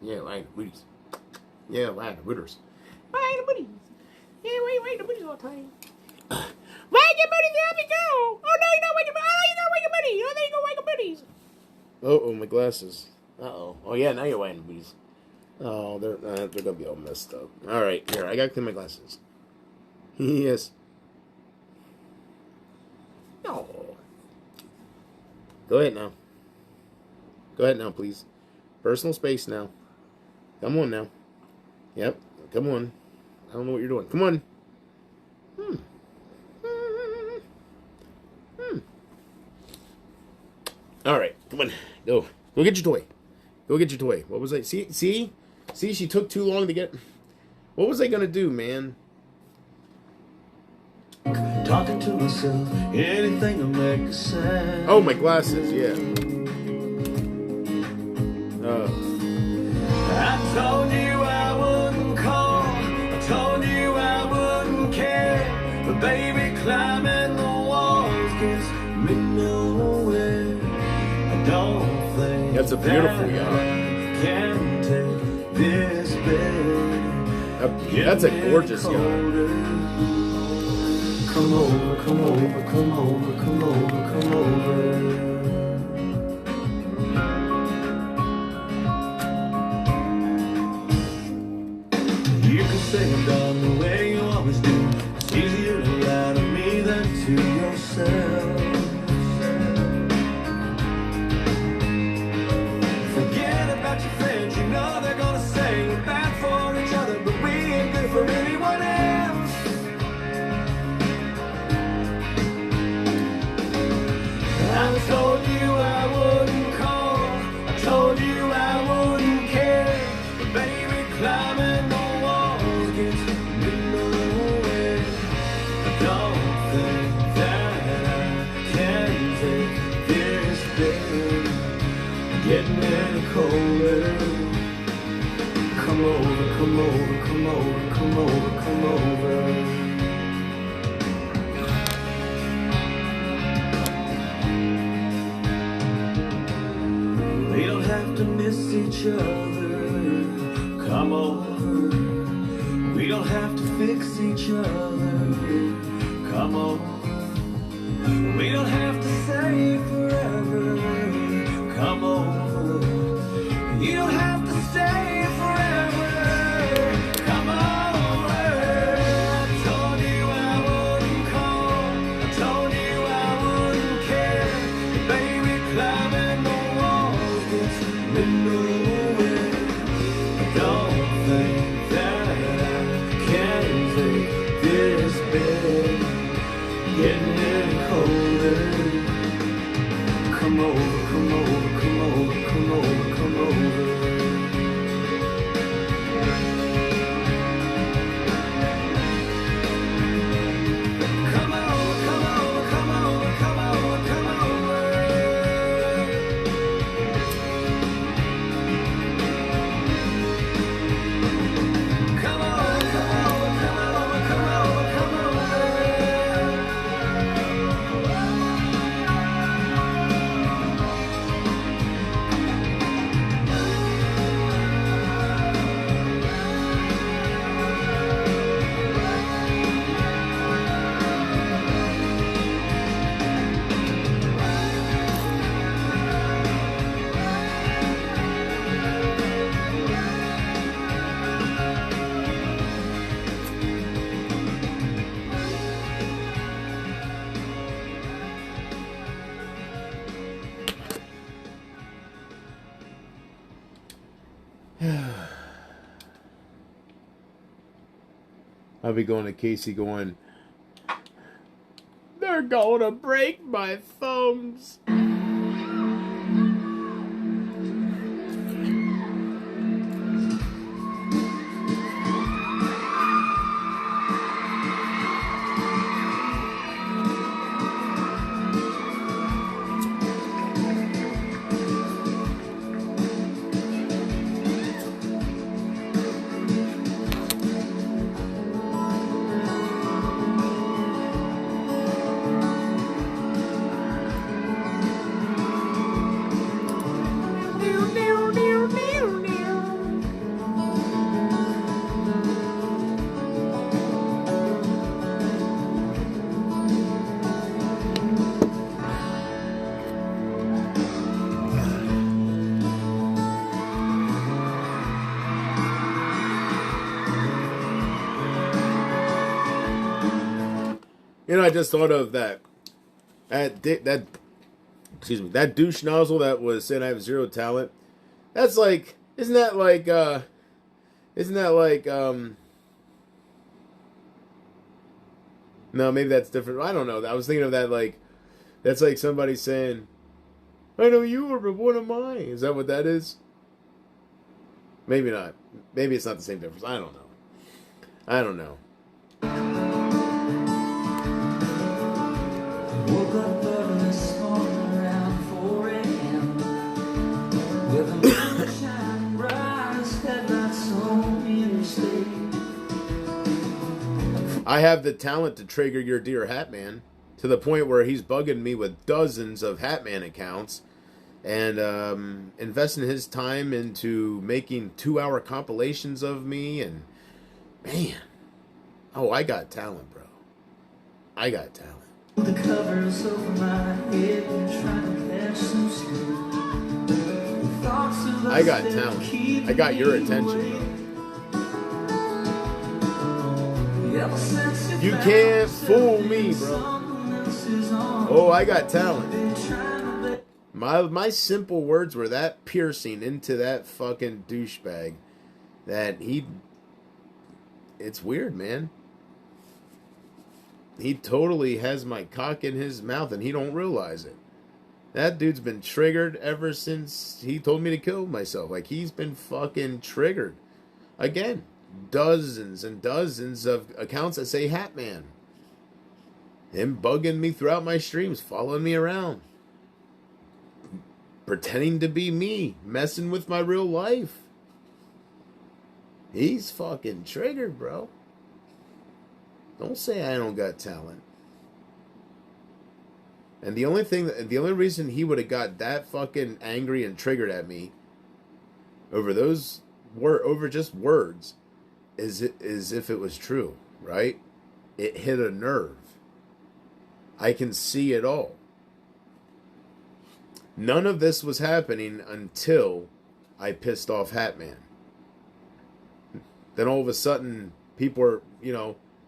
S3: Yeah, wagging the booties. Yeah, wagging the booters. Wagging the booties. Yeah, wagging the booties all the time. Wag your booties, there we go. Oh, no, you're not wagging booties. Oh, you're not wagging booties. Oh, there you go, wagging booties. Oh, my glasses. Uh-oh. Oh, yeah, now you're wagging booties. Oh, they're going to be all messed up. All right, here, I got to clean my glasses. Yes. No. Go ahead now. Go ahead now, please. Personal space now. Come on now. Yep. Come on. I don't know what you're doing. Come on. All right. Come on. Go. Go get your toy. Go get your toy. What was I? See? She took too long to get. What was I going to do, man?
S2: Talking to myself, anything to make a sound.
S3: Oh, my glasses. Yeah.
S2: I told you I wouldn't call. I told you I wouldn't care. But baby, climbing the walls gets me nowhere. I don't think
S3: That's a beautiful
S2: that
S3: yacht.
S2: I can take this bed.
S3: That's a gorgeous yacht.
S2: Come over, come over, come over, come over, come over. You can say I'm done the way you always do. It's easier to lie to me than to yourself. Forget about your friends, you know they're gonna say we're bad for each other, but we ain't good for anyone else. I told you I wouldn't call. I told you I wouldn't care. But baby, climbing the walls gets me nowhere. I don't think that I can take this bed. Getting any colder. Come over, come over, come over, come over, come over. We don't have to miss each other. Come over. We don't have to fix each other. Come over. We don't have to say forever. Come over. You don't have to stay forever. Come over. I told you I wouldn't call. I told you I wouldn't care. Baby, climbing the walls gets me nowhere. I don't think that I can take this bed. Getting any colder.
S3: I'll be going to Casey going, they're going to break my thumbs. You know, I just thought of that douche nozzle that was saying I have zero talent. That's like, isn't that like, no, maybe that's different. I don't know. I was thinking of that like, that's like somebody saying, I know you were, but what am I? Is that what that is? Maybe not. Maybe it's not the same difference. I don't know.
S2: Woke up early this morning around 4 a.m. with a moon shining bright as headlights on the interstate.
S3: I have the talent to trigger your dear Hatman to the point where he's bugging me with dozens of Hatman accounts and investing his time into making 2-hour compilations of me. And man, oh, I got talent, bro. I got talent.
S2: The covers over my head and trying to catch some sleep.
S3: I got talent. I got your attention, bro. You can't fool me, bro. Oh, I got talent. My simple words were that piercing into that fucking douchebag that it's weird, man. He totally has my cock in his mouth and he don't realize it. That dude's been triggered ever since he told me to kill myself. Like, he's been fucking triggered. Again, dozens and dozens of accounts that say Hatman. Him bugging me throughout my streams, following me around. Pretending to be me, messing with my real life. He's fucking triggered, bro. Don't say I don't got talent. And the only reason he would have got that fucking angry and triggered at me over just words is if it was true, right? It hit a nerve. I can see it all. None of this was happening until I pissed off Hatman. Then all of a sudden, people are,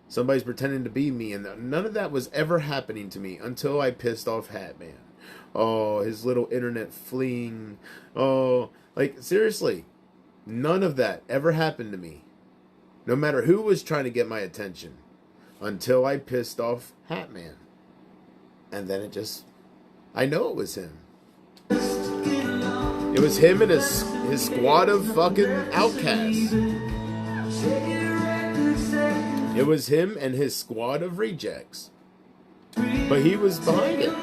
S3: somebody's pretending to be me, and none of that was ever happening to me until I pissed off Hatman. Oh, his little internet fleeing. Oh, like, seriously, none of that ever happened to me. No matter who was trying to get my attention, until I pissed off Hatman. And then I know it was him. It was him and his squad of fucking outcasts. It was him and his squad of rejects. But he was behind it.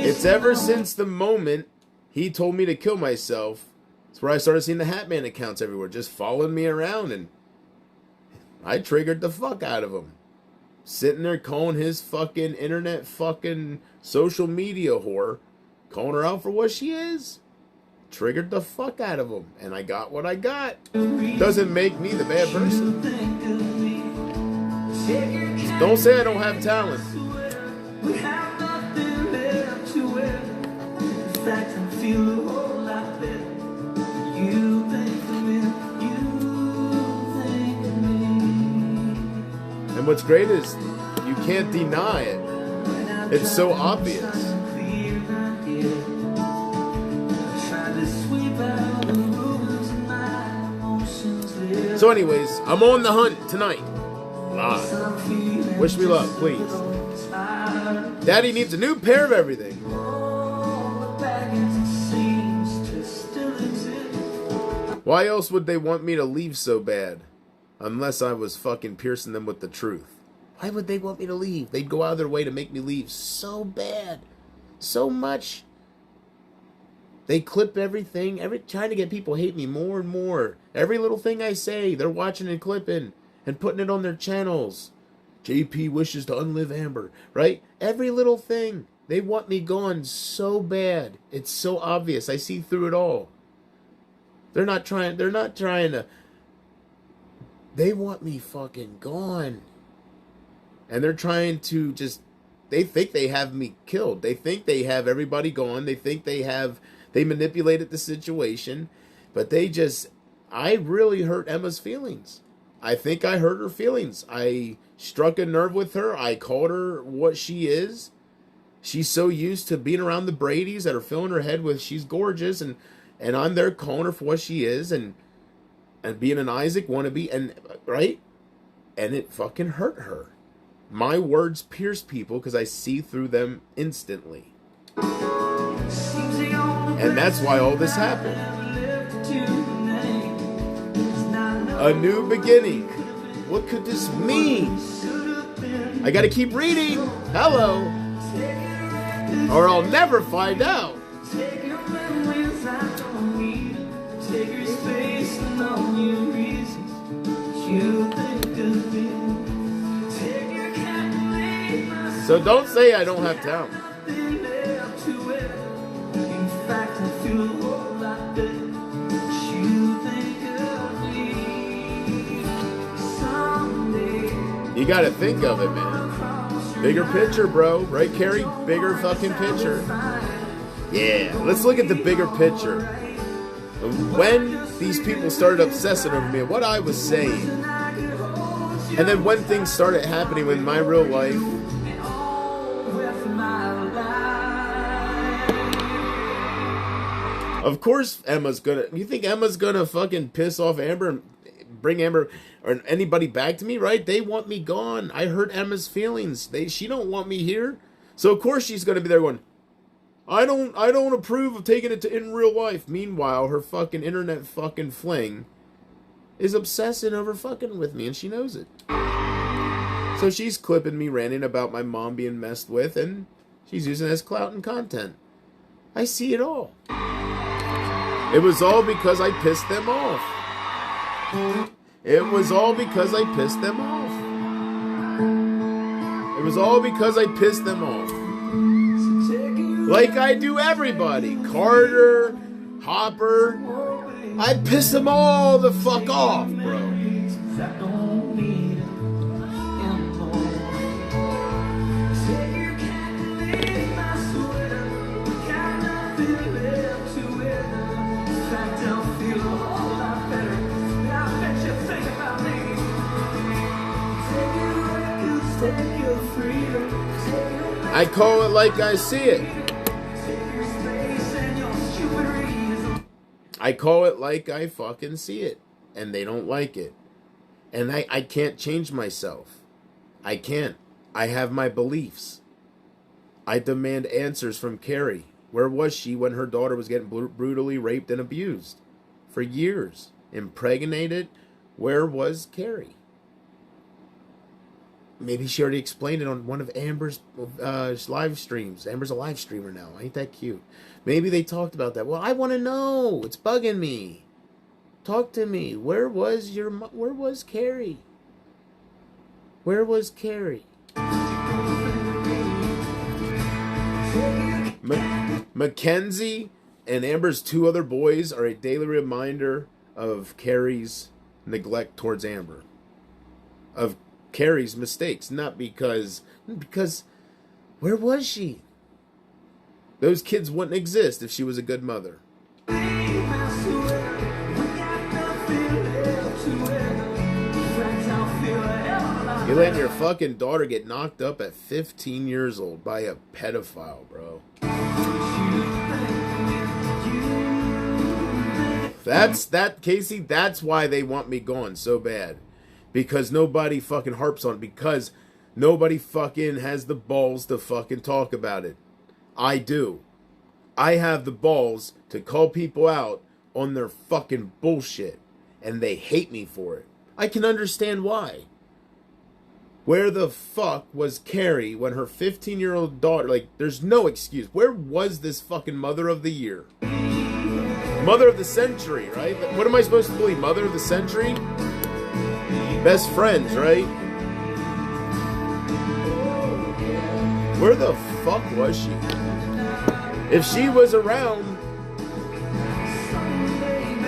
S3: It's ever since the moment he told me to kill myself, it's where I started seeing the Hatman accounts everywhere, just following me around, and I triggered the fuck out of him. Sitting there calling his fucking internet fucking social media whore, calling her out for what she is. Triggered the fuck out of him, and I got what I got. Doesn't make me the bad person. Don't say I don't have talent. And what's great is you can't deny it. It's so obvious. So anyways, I'm on the hunt tonight. Live. Wish me luck, please. Daddy needs a new pair of everything. Why else would they want me to leave so bad? Unless I was fucking piercing them with the truth. Why would they want me to leave? They'd go out of their way to make me leave so bad. So much. They clip everything, trying to get people to hate me more and more. Every little thing I say, they're watching and clipping and putting it on their channels. JP wishes to unlive Amber, right? Every little thing. They want me gone so bad. It's so obvious. I see through it all. They're not trying to. They want me fucking gone. And they're trying to just, they think they have me killed. They think they have everybody gone. They think they manipulated the situation. But I really hurt Emma's feelings. I think I hurt her feelings. I struck a nerve with her. I called her what she is. She's so used to being around the Bradys that are filling her head with she's gorgeous, and I'm there calling her for what she is, and being an Isaac wannabe, and right? And it fucking hurt her. My words pierce people because I see through them instantly. And that's why all this happened. A new beginning. What could this mean? I gotta keep reading. Hello. Or I'll never find out. So don't say I don't have talent. You gotta think of it, man. Bigger picture, bro. Right, Carrie? Bigger fucking picture. Yeah, let's look at the bigger picture. When these people started obsessing over me and what I was saying, and then when things started happening in my real life, of course Emma's gonna, you think Emma's gonna fucking piss off Amber and bring Amber or anybody back to me, right? They want me gone. I hurt Emma's feelings. She don't want me here. So of course she's gonna be there going, I don't approve of taking it to in real life. Meanwhile, her fucking internet fucking fling is obsessing over fucking with me, and she knows it. So she's clipping me ranting about my mom being messed with, and she's using it as clout and content. I see it all. It was all because I pissed them off. It was all because I pissed them off. It was all because I pissed them off. Like I do everybody. Carter, Hopper. I piss them all the fuck off, bro. I call it like I see it. I call it like I fucking see it. And they don't like it. And I can't change myself. I can't. I have my beliefs. I demand answers from Carrie. Where was she when her daughter was getting brutally raped and abused? For years. Impregnated. Where was Carrie? Maybe she already explained it on one of Amber's live streams. Amber's a live streamer now. Ain't that cute? Maybe they talked about that. Well, I want to know. It's bugging me. Talk to me. Where was Carrie? Where was Carrie? Mackenzie and Amber's two other boys are a daily reminder of Carrie's neglect towards Amber. Of Carrie's mistakes. Not because where was she? Those kids wouldn't exist if she was a good mother. You letting your fucking daughter get knocked up at 15 years old by a pedophile, bro. Casey, that's why they want me gone so bad. Because nobody fucking harps on it. Because nobody fucking has the balls to fucking talk about it. I do. I have the balls to call people out on their fucking bullshit. And they hate me for it. I can understand why. Where the fuck was Carrie when her 15-year-old daughter... Like, there's no excuse. Where was this fucking Mother of the Year? Mother of the Century, right? What am I supposed to believe? Mother of the Century? Best friends, right? Where the fuck was she? If she was around,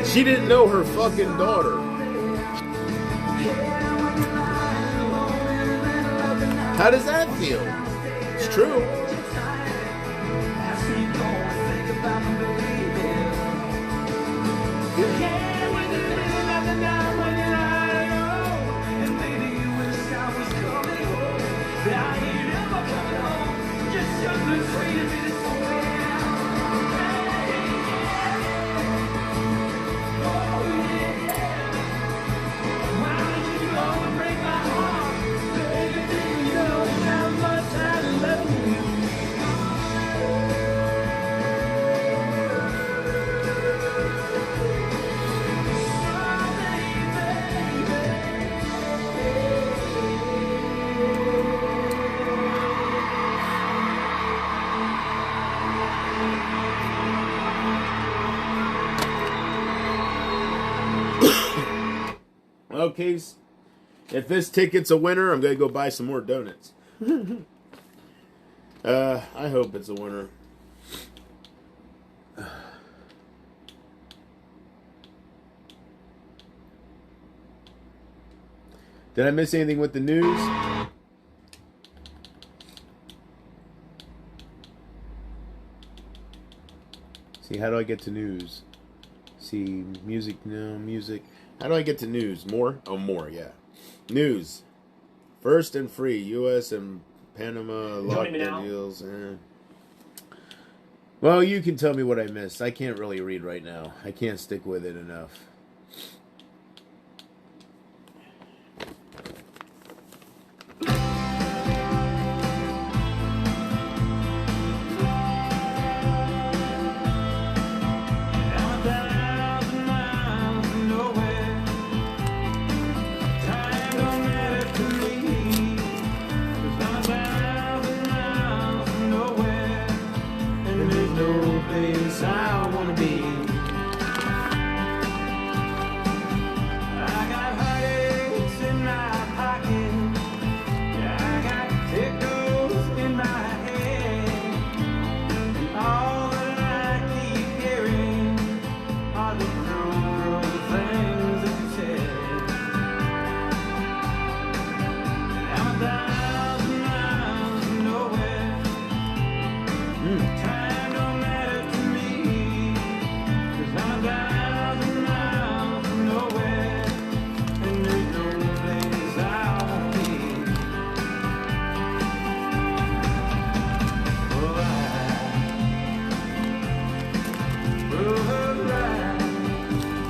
S3: she didn't know her fucking daughter. How does that feel? It's true. Okay, if this ticket's a winner, I'm gonna go buy some more donuts. I hope it's a winner. Did I miss anything with the news? See, how do I get to news? See, music, no, music. How do I get to news? More? Oh, more, yeah. News. First and free. U.S. and Panama lockdown deals. Well, you can tell me what I missed. I can't really read right now. I can't stick with it enough.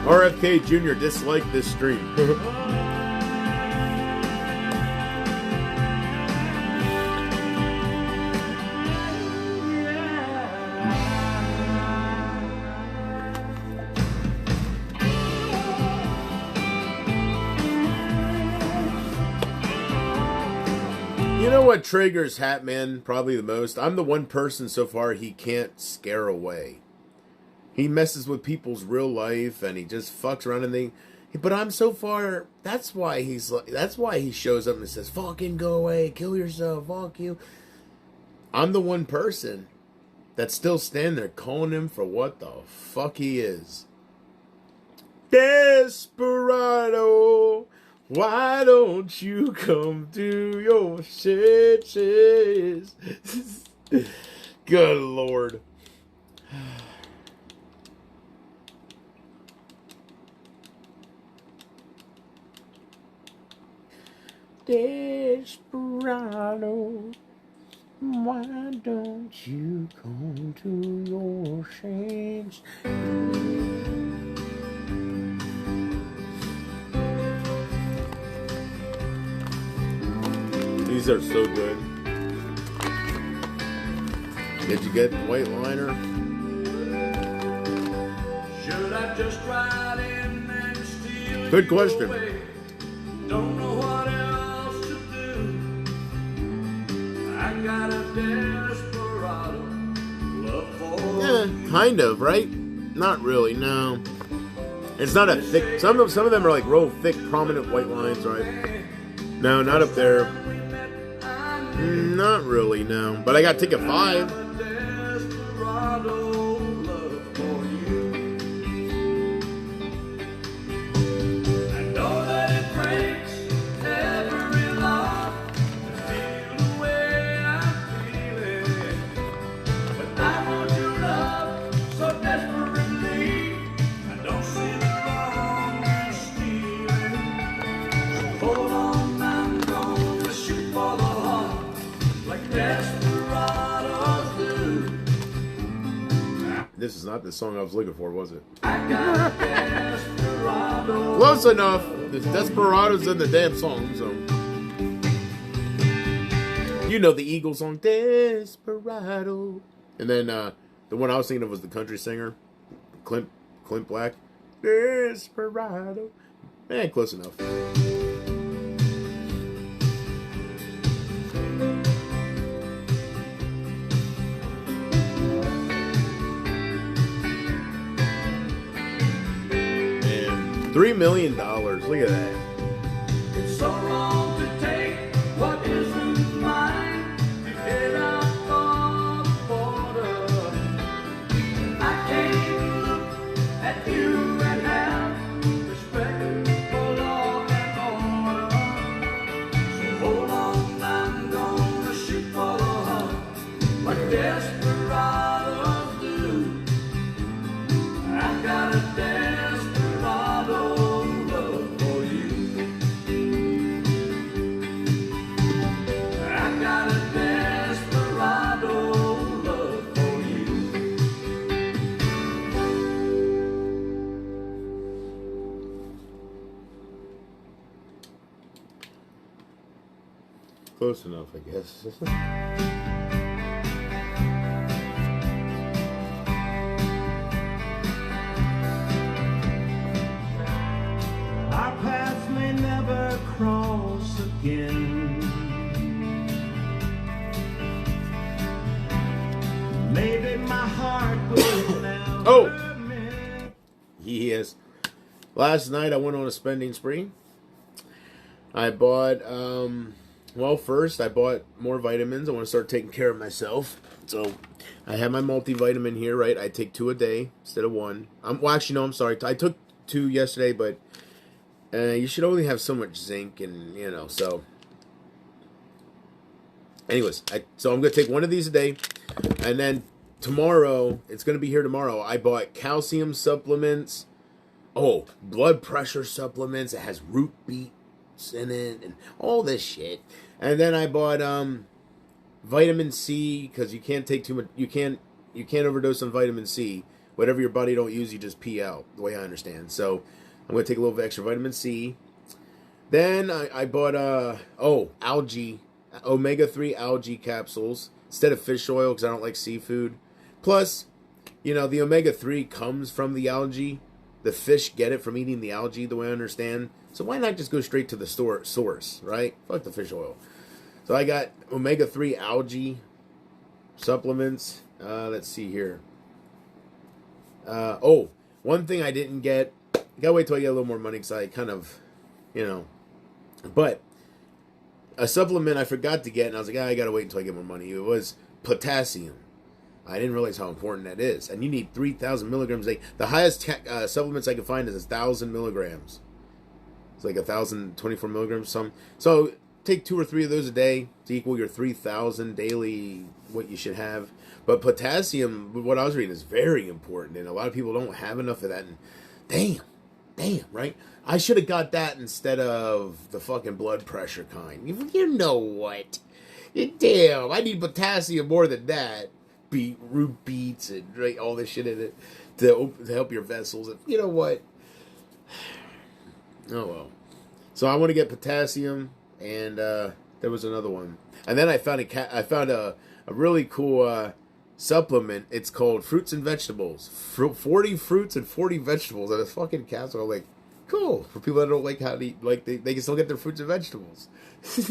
S3: RFK Jr. disliked this stream. You know what triggers Hatman probably the most? I'm the one person so far he can't scare away. He messes with people's real life and he just fucks around and they. But I'm so far. That's why he shows up and says, "Fucking go away, kill yourself, fuck you." I'm the one person that's still standing there calling him for what the fuck he is. Desperado, why don't you come to your senses? Good Lord. Desperado, why don't you come to your senses? These are so good. Did you get white liner?
S1: Should I just ride in and steal
S3: Good
S1: you
S3: question.
S1: away? Don't know what else to do. I got a desperado love for
S3: Yeah, kind of, right? Not really, no. It's not a thick. Some of them are like real thick, prominent white lines, right? No, not up there. Not really, no. But I got ticket 5.
S1: desperado love for you. I know that it breaks every love to feel the way I'm feeling, but I want your love so desperately. I don't see the wrong in stealing. Hold on, I'm gonna shoot for the heart like desperados do.
S3: This is not the song I was looking for, was it?
S1: I got a desperado.
S3: Close enough. The Desperados in the damn song, so. You know the Eagles song, Desperado. And then the one I was thinking of was the country singer, Clint Black. Desperado. Man, close enough. Man, $3 million. Look at that.
S1: It's so wrong to take what isn't mine to head out for the border. I can't look at you and have respect for law and order. So hold on, I'm gonna shoot for the heart like desperados do. I got a desperado love for you. I got a desperado love for you.
S3: Close enough, I guess.
S2: Our paths may never cross again. Maybe my heart will never
S3: Oh.
S2: mend.
S3: Yes. Last night I went on a spending spree. I bought, well, first I bought more vitamins. I want to start taking care of myself. So I have my multivitamin here, right? I take 2 a day instead of 1. Well, actually, no, I'm sorry. I took 2 yesterday, but you should only have so much zinc and, you know, so. Anyways, so I'm going to take 1 of these a day. And then tomorrow, it's going to be here tomorrow. I bought calcium supplements. Oh, blood pressure supplements. It has root beets in it and all this shit. And then I bought vitamin C because you can't take too much. You can't overdose on vitamin C. Whatever your body don't use, you just pee out. The way I understand. So I'm gonna take a little bit extra vitamin C. Then I bought algae, omega-3 algae capsules instead of fish oil because I don't like seafood. Plus, you know, the omega-3 comes from the algae. The fish get it from eating the algae, the way I understand. So why not just go straight to the source, right? Fuck the fish oil. So I got omega-3 algae supplements. Let's see here. One thing I didn't get. I gotta wait till I get a little more money because I kind of, you know. But a supplement I forgot to get, and I was like, I gotta wait until I get more money. It was potassium. I didn't realize how important that is. And you need 3,000 milligrams a day. The highest supplements I can find is 1,000 milligrams. It's like 1,024 milligrams or something. So take 2 or 3 of those a day to equal your 3,000 daily, what you should have. But potassium, what I was reading, is very important. And a lot of people don't have enough of that. And damn, right? I should have got that instead of the fucking blood pressure kind. You know what? Damn, I need potassium more than that. Root beets and right, all this shit in it to help your vessels. You know what? Oh well. So I want to get potassium and There was another one. And then I found a really cool supplement. It's called Fruits and Vegetables. 40 fruits and 40 vegetables and a fucking capsule. I'm like, cool. For people that don't like how to eat, like they can still get their fruits and vegetables. So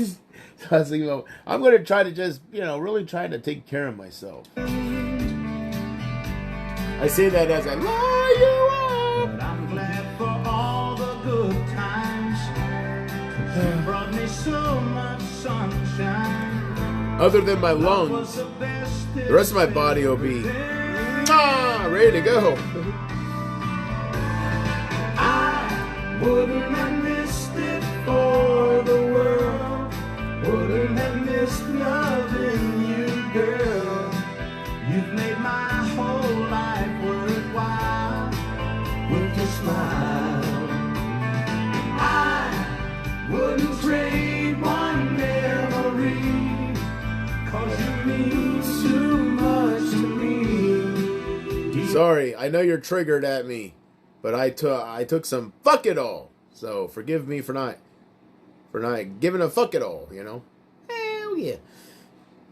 S3: I was thinking, well, I'm going to try to just, really try to take care of myself. I say that as I lie you up.
S2: But I'm glad for all the good times. You brought me so much sunshine.
S3: Other than my lungs, the rest of my body will be ready to go.
S2: I wouldn't have missed it for the world. Wouldn't have missed loving you, girl. You've made my whole life worthwhile with your smile. I wouldn't trade one memory, 'cause you mean too much to me.
S3: Sorry, I know you're triggered at me, but I took some fuck it all. So forgive me for not giving a fuck it all, Hell yeah.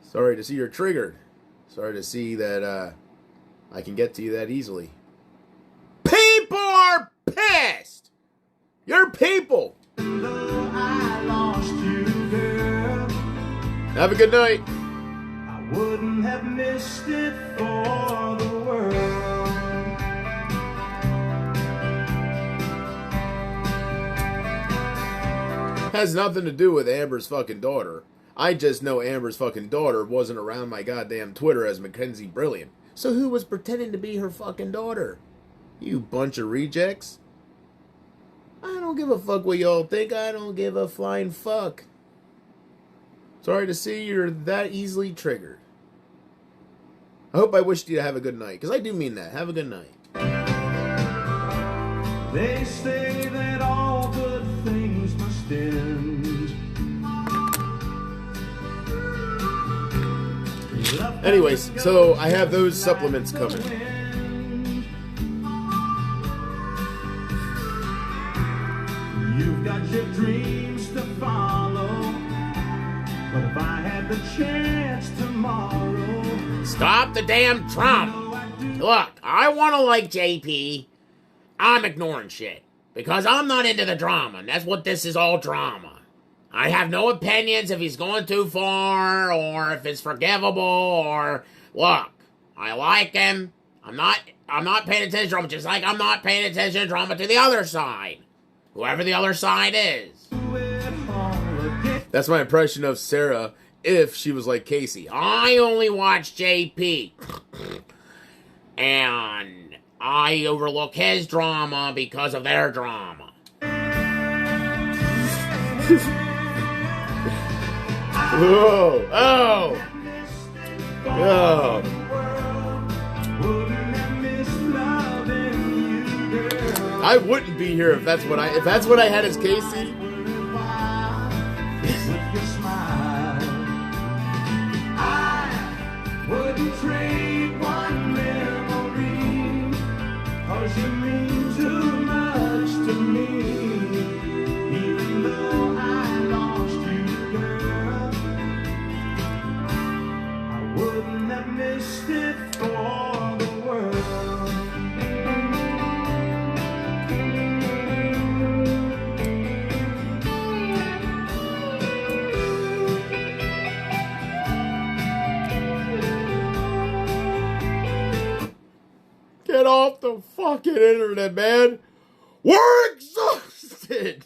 S3: Sorry to see you're triggered. Sorry to see that I can get to you that easily. People are pissed! You're people!
S2: I lost you, girl.
S3: Have a good night.
S2: I wouldn't have missed it for the world.
S3: Has nothing to do with Amber's fucking daughter. I just know Amber's fucking daughter wasn't around my goddamn Twitter as Mackenzie Brilliant. So who was pretending to be her fucking daughter? You bunch of rejects. I don't give a fuck what y'all think. I don't give a flying fuck. Sorry to see you're that easily triggered. I hope I wished you to have a good night, because I do mean that. Have a good night.
S2: They say that all good things must end.
S3: Anyways, so I have those supplements coming.
S2: You've got your dreams to follow, but if I had the chance tomorrow,
S7: Stop the damn Trump. Look, I want to like JP. I'm ignoring shit. Because I'm not into the drama, and that's what this is, all drama. I have no opinions if he's going too far, or if it's forgivable, or... Look, I like him. I'm not paying attention to drama, just like I'm not paying attention to drama to the other side. Whoever the other side is.
S3: That's my impression of Sarah if she was like Casey.
S7: I only watch JP. And I overlook his drama because of their drama.
S3: Whoa! Oh! Oh! I wouldn't be here if that's what I had as Casey.
S2: Wouldn't trade one memory, 'cause you mean too much to me. Even though I lost you, girl, I wouldn't have missed it for the world.
S3: Get off the fucking internet, man. We're exhausted.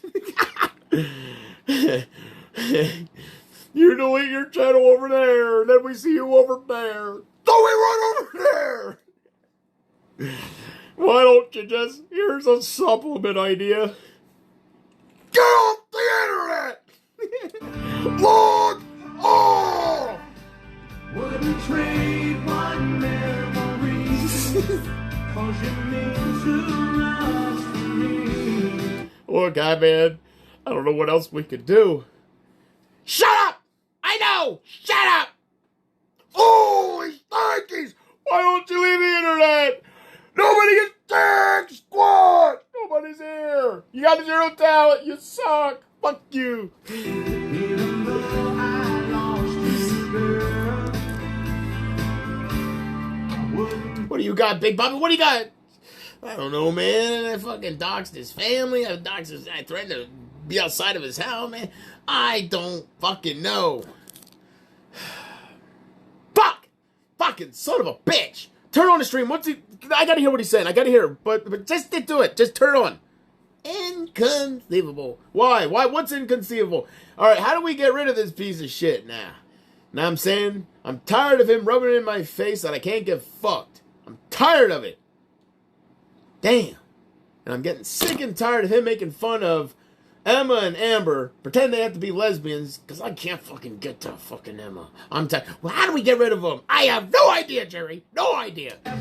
S3: You delete your channel over there, and then we see you over there. So we run over there. Why don't you just, here's a supplement idea. Get off the internet. Log off.
S2: Wouldn't trade one memory, 'cause you mean too much to me.
S3: Look, man, I don't know what else we could do.
S7: Shut up! I know! Shut up!
S3: Holy stonkies! Why don't you leave the internet? Nobody is there! Squad! Nobody's here! You got 0 talent! You suck! Fuck you!
S2: Even though I
S7: What do you got, Big Bobby? What do you got? I don't know, man. I fucking doxed his family. I threatened to be outside of his house, man. I don't fucking know. Fuck! Fucking son of a bitch! Turn on the stream. I gotta hear what he's saying. I gotta hear. But just do it. Just turn it on. Inconceivable. Why? What's inconceivable? Alright, how do we get rid of this piece of shit now? Now I'm saying, I'm tired of him rubbing it in my face that I can't get fucked. I'm tired of it. Damn. And I'm getting sick and tired of him making fun of Emma and Amber, pretend they have to be lesbians, because I can't fucking get to fucking Emma. I'm tired. Well, how do we get rid of them? I have no idea, Jerry. No idea.
S2: I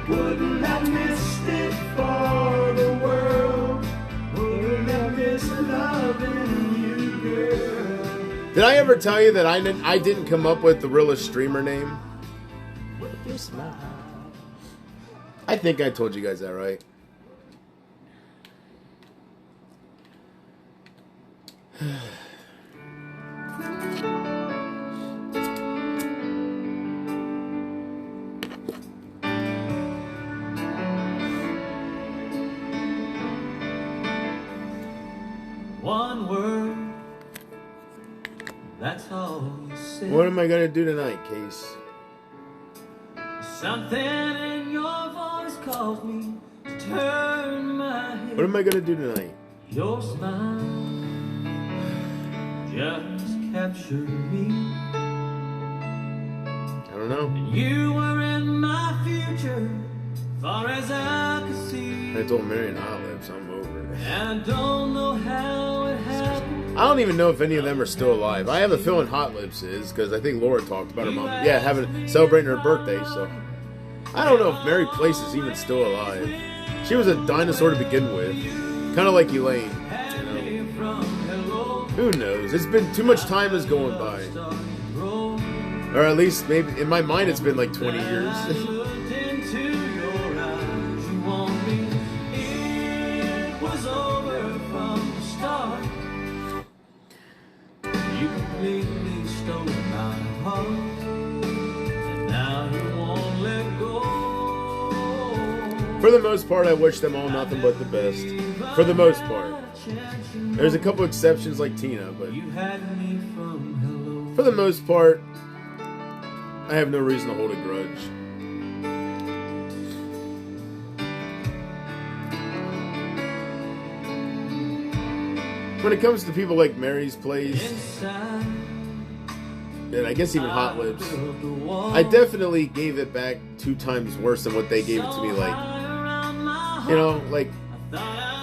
S2: wouldn't have missed it for the world. Wouldn't have missed loving you, girl.
S3: Did I ever tell you that I didn't come up with the realest streamer name? I think I told you guys that, right?
S2: One word, that's all you say.
S3: What am I gonna do tonight, Case?
S2: Something in your voice calls me to turn my head.
S3: What am I gonna do tonight?
S2: Your smile just captured me.
S3: I don't know.
S2: You were in my future, far as I could see.
S3: I told Marion Hot Lips I'm over it.
S2: And I don't know how it happened.
S3: I don't even know if any of them are still alive. I have a feeling Hot Lips is, because I think Laura talked about her mom. Yeah, celebrating her birthday, so. I don't know if Mary Place is even still alive. She was a dinosaur to begin with. Kind of like Elaine. You know? Who knows? It's been too much time is going by. Or at least, maybe, in my mind, it's been like 20 years.
S2: You completely stole my heart, and now you won't let go.
S3: For the most part, I wish them all nothing but the best. For the most part. There's a couple exceptions like Tina, but
S2: You had me from hello.
S3: for the most part, I have no reason to hold a grudge. When it comes to people like Mary's Place,
S2: Inside
S3: and I guess even Hot Lips,
S2: of the wall,
S3: I definitely gave it back 2 times worse than what they gave it to me. Like,
S2: around my
S3: you know, like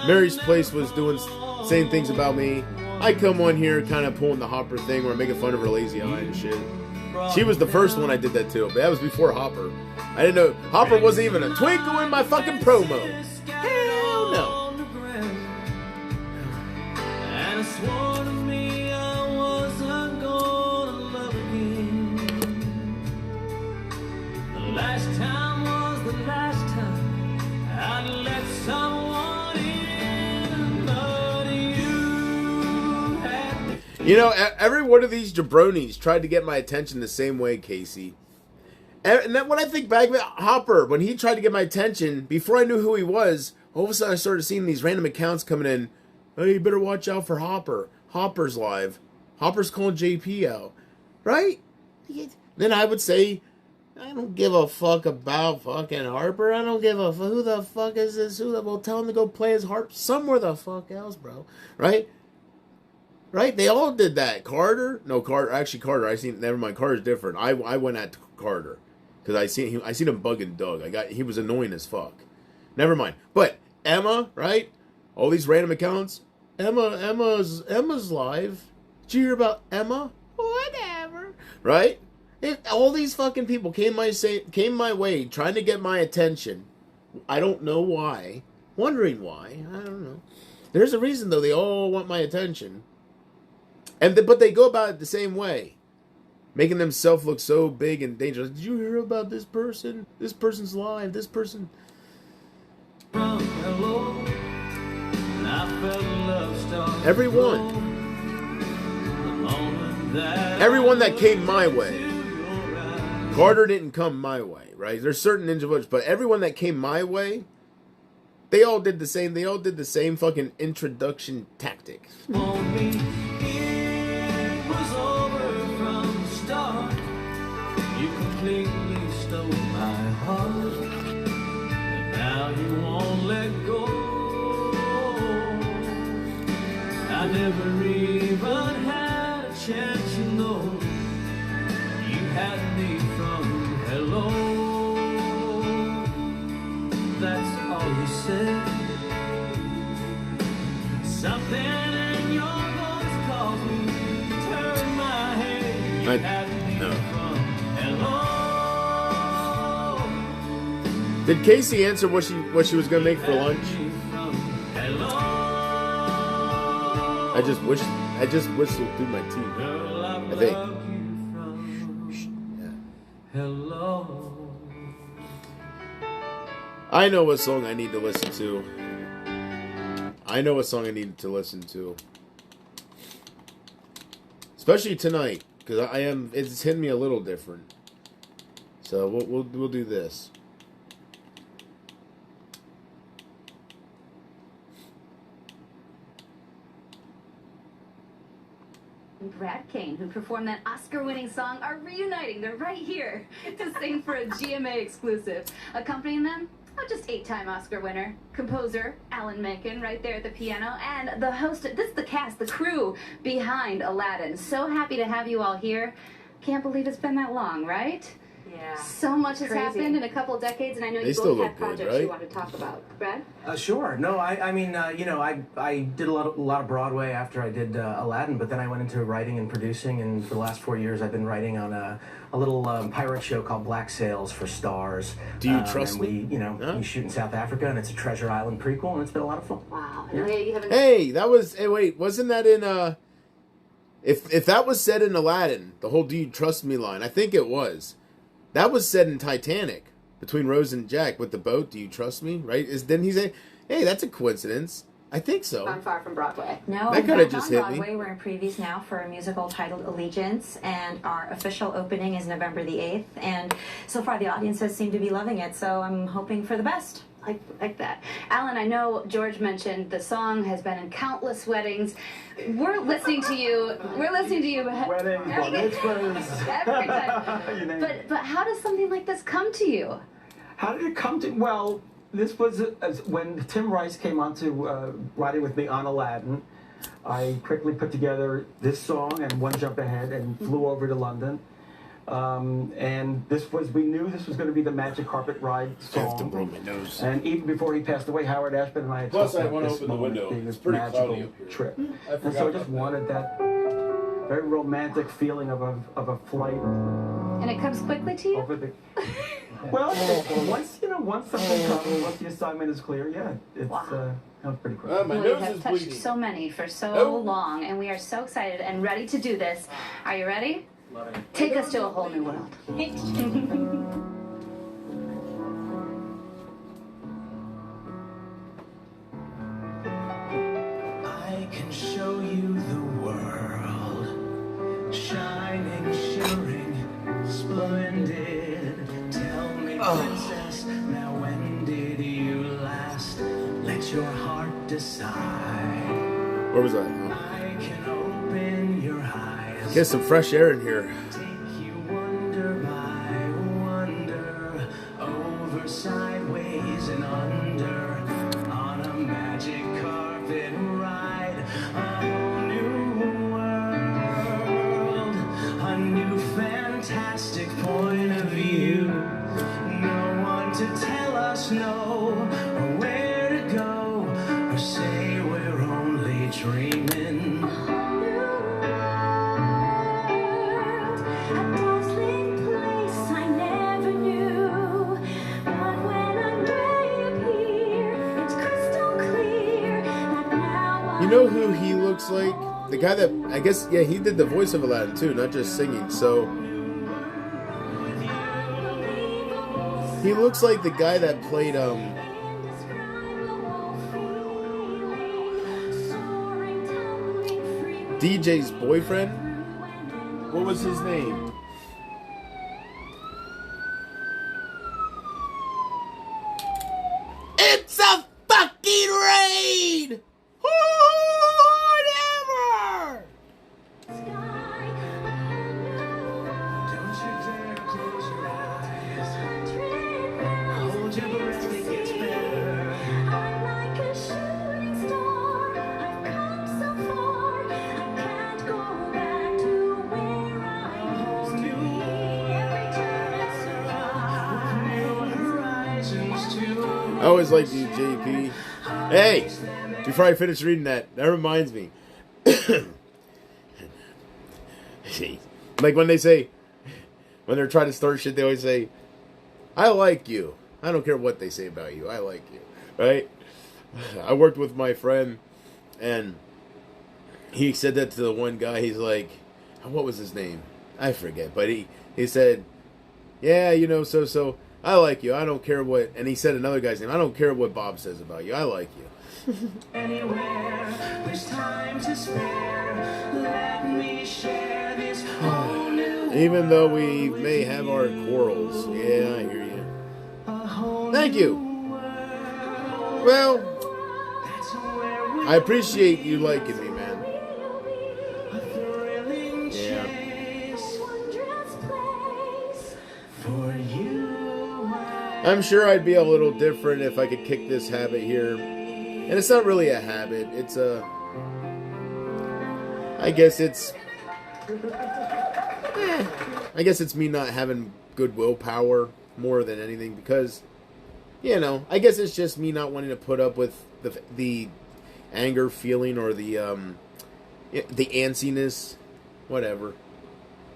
S3: Mary's Place was doing saying things about me. I come on here kind of pulling the Hopper thing where I'm making fun of her lazy eye and shit. She was the first one I did that to, but that was before Hopper. I didn't know Hopper wasn't even a twinkle in my fucking promo. Hell no.
S2: on the ground. And I swore to me I wasn't gonna love again. The last time was the last time I'd let someone in, but you had.
S3: You know, every one of these jabronis tried to get my attention the same way, Casey. And then when I think back about Hopper, when he tried to get my attention, before I knew who he was, all of a sudden I started seeing these random accounts coming in. Hey, you better watch out for Hopper. Hopper's live. Hopper's calling JP out. Right? Then I would say, I don't give a fuck about fucking Harper. I don't give a fuck. Who the fuck is this? Well, tell him to go play his harp somewhere the fuck else, bro. Right? Right? They all did that. Carter? No, Carter. Actually, Carter. Never mind. Carter's different. I went at Carter. Because I seen him bugging Doug. He was annoying as fuck. Never mind. But Emma, right? All these random accounts. Emma's live. Did you hear about Emma? Whatever. Right? All these fucking people came my way trying to get my attention. I don't know why. Wondering why. I don't know. There's a reason though. They all want my attention. But they go about it the same way. Making themselves look so big and dangerous. Did you hear about this person? This person's live. This person.
S2: From hello, and I felt love start to
S3: Everyone.
S2: grow. The moment that
S3: Everyone that came my way.
S2: your eyes
S3: Carter didn't come my way, right? There's certain Ninja Butchers, but everyone that came my way, they all did the same. They all did the same fucking introduction tactic.
S1: Want me? It was over from the start. You completely stole my heart, and now you won't let go. I never even had a chance, you know. You had me from hello. That's all you said. Something in your voice calls me. Turn my head. You had me from hello.
S3: Did Casey answer what she was gonna make for lunch? I just whistled through my teeth. I think.
S1: Hello.
S3: I know what song I need to listen to. I know what song I need to listen to. Especially tonight, because it's hitting me a little different. So we'll do this.
S8: Brad Kane, who performed that Oscar-winning song, are reuniting. They're right here to sing for a GMA exclusive. Accompanying them, just 8-time Oscar winner, composer Alan Menken, right there at the piano, and the host. This is the cast, the crew behind Aladdin. So happy to have you all here. Can't believe it's been that long, right?
S9: Yeah.
S8: So much has
S9: Crazy.
S8: happened in a couple of decades, and I know
S3: They
S8: you
S3: still
S8: both
S3: look
S8: have
S3: good,
S8: projects
S3: right?
S8: you want to talk about. Brad?
S2: Sure. No, I mean, you know, I did a lot of Broadway after I did Aladdin, but then I went into writing and producing, and for the last 4 years I've been writing on a little pirate show called Black Sails for Stars.
S3: Do you trust
S2: and
S3: me?
S2: We shoot in South Africa, and it's a Treasure Island prequel, and it's been a lot of fun.
S8: Wow. Yeah. You haven't...
S3: Hey, that was. Hey, wait, wasn't that in If that was said in Aladdin, the whole "Do you trust me" line, I think it was. That was said in Titanic between Rose and Jack with the boat. Do you trust me? Right? Didn't he say, "Hey, that's a coincidence"? I think so.
S8: I'm far from Broadway.
S9: No,
S3: That
S9: we're
S3: coulda
S9: back
S3: just
S9: on
S3: hit me.
S9: Broadway. We're in previews now for a musical titled Allegiance, and our official opening is November the 8th. And so far, the audiences seem to be loving it, so I'm hoping for the best.
S8: Like that. Alan, I know George mentioned the song has been in countless weddings. We're listening to you.
S10: Weddings, bar mitzvahs.
S8: Every time.
S10: You name it.
S8: But how does something like this come to you?
S10: How did it come to? Well, this was when Tim Rice came on to writing with me on Aladdin. I quickly put together this song and One Jump Ahead and flew over to London. And we knew this was going to be the Magic Carpet Ride
S3: I have to
S10: song.
S3: blow my nose.
S10: And even before he passed away, Howard Ashman and I had
S3: Plus,
S10: talked
S3: I
S10: about
S3: wanna
S10: this
S3: open the
S10: moment
S3: window.
S10: being
S3: It's
S10: this
S3: pretty
S10: magical
S3: cloudy up here.
S10: trip.
S3: I
S10: And
S3: forgot
S10: so I
S3: about
S10: just
S3: that.
S10: wanted that very romantic feeling of a flight
S8: And it comes quickly to you?
S10: over the. Well, once something comes, once the assignment is clear, yeah, it's comes pretty quick.
S3: My
S8: We
S3: nose
S8: have
S3: is
S8: touched
S3: bleeding.
S8: so many for so
S3: Oh.
S8: long, and we are so excited and ready to do this. Are you ready? Take us to a whole new world.
S1: I can show you the world, shining, shimmering, splendid. Tell me, princess, now when did you last let your heart decide?
S3: Where was I?
S1: I can open your eyes,
S3: Get some fresh air in here.
S1: take you wonder by wonder, over, sideways, and under, on a magic carpet ride, a whole new world, a new fantastic point of view. No one to tell us no, or where to go, or say we're only dreaming.
S3: You know who he looks like? The guy that, I guess, yeah, he did the voice of Aladdin too, not just singing. So he looks like the guy that played DJ's boyfriend. What was his name? always like you, JP. Hey, before I finish reading that reminds me. Like when they're trying to start shit, they always say, I like you. I don't care what they say about you. I like you. Right? I worked with my friend, and he said that to the one guy. He's like, what was his name? I forget. But he said, yeah, so I like you. I don't care what. And he said another guy's name. I don't care what Bob says about you. I like you.
S1: Anywhere there's time to spare, let me share this whole new
S3: Even though we may have our quarrels. Yeah, I hear you. Thank you. Well, I appreciate you liking me, man. Yeah. I'm sure I'd be a little different if I could kick this habit here. And it's not really a habit. It's I guess it's me not having good willpower more than anything, because, I guess it's just me not wanting to put up with the anger feeling or the antsiness, whatever.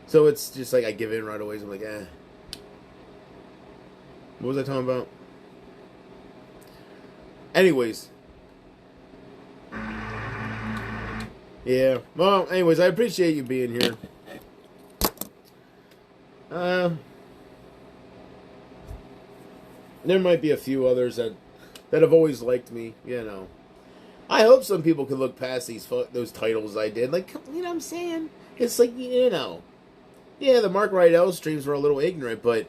S3: So it's just like I give in right away. So I'm like, What was I talking about? Anyways. Yeah. Well, anyways, I appreciate you being here. There might be a few others that have always liked me, I hope some people can look past those titles I did. Like, what I'm saying? It's like, yeah, the Mark Rydell streams were a little ignorant, but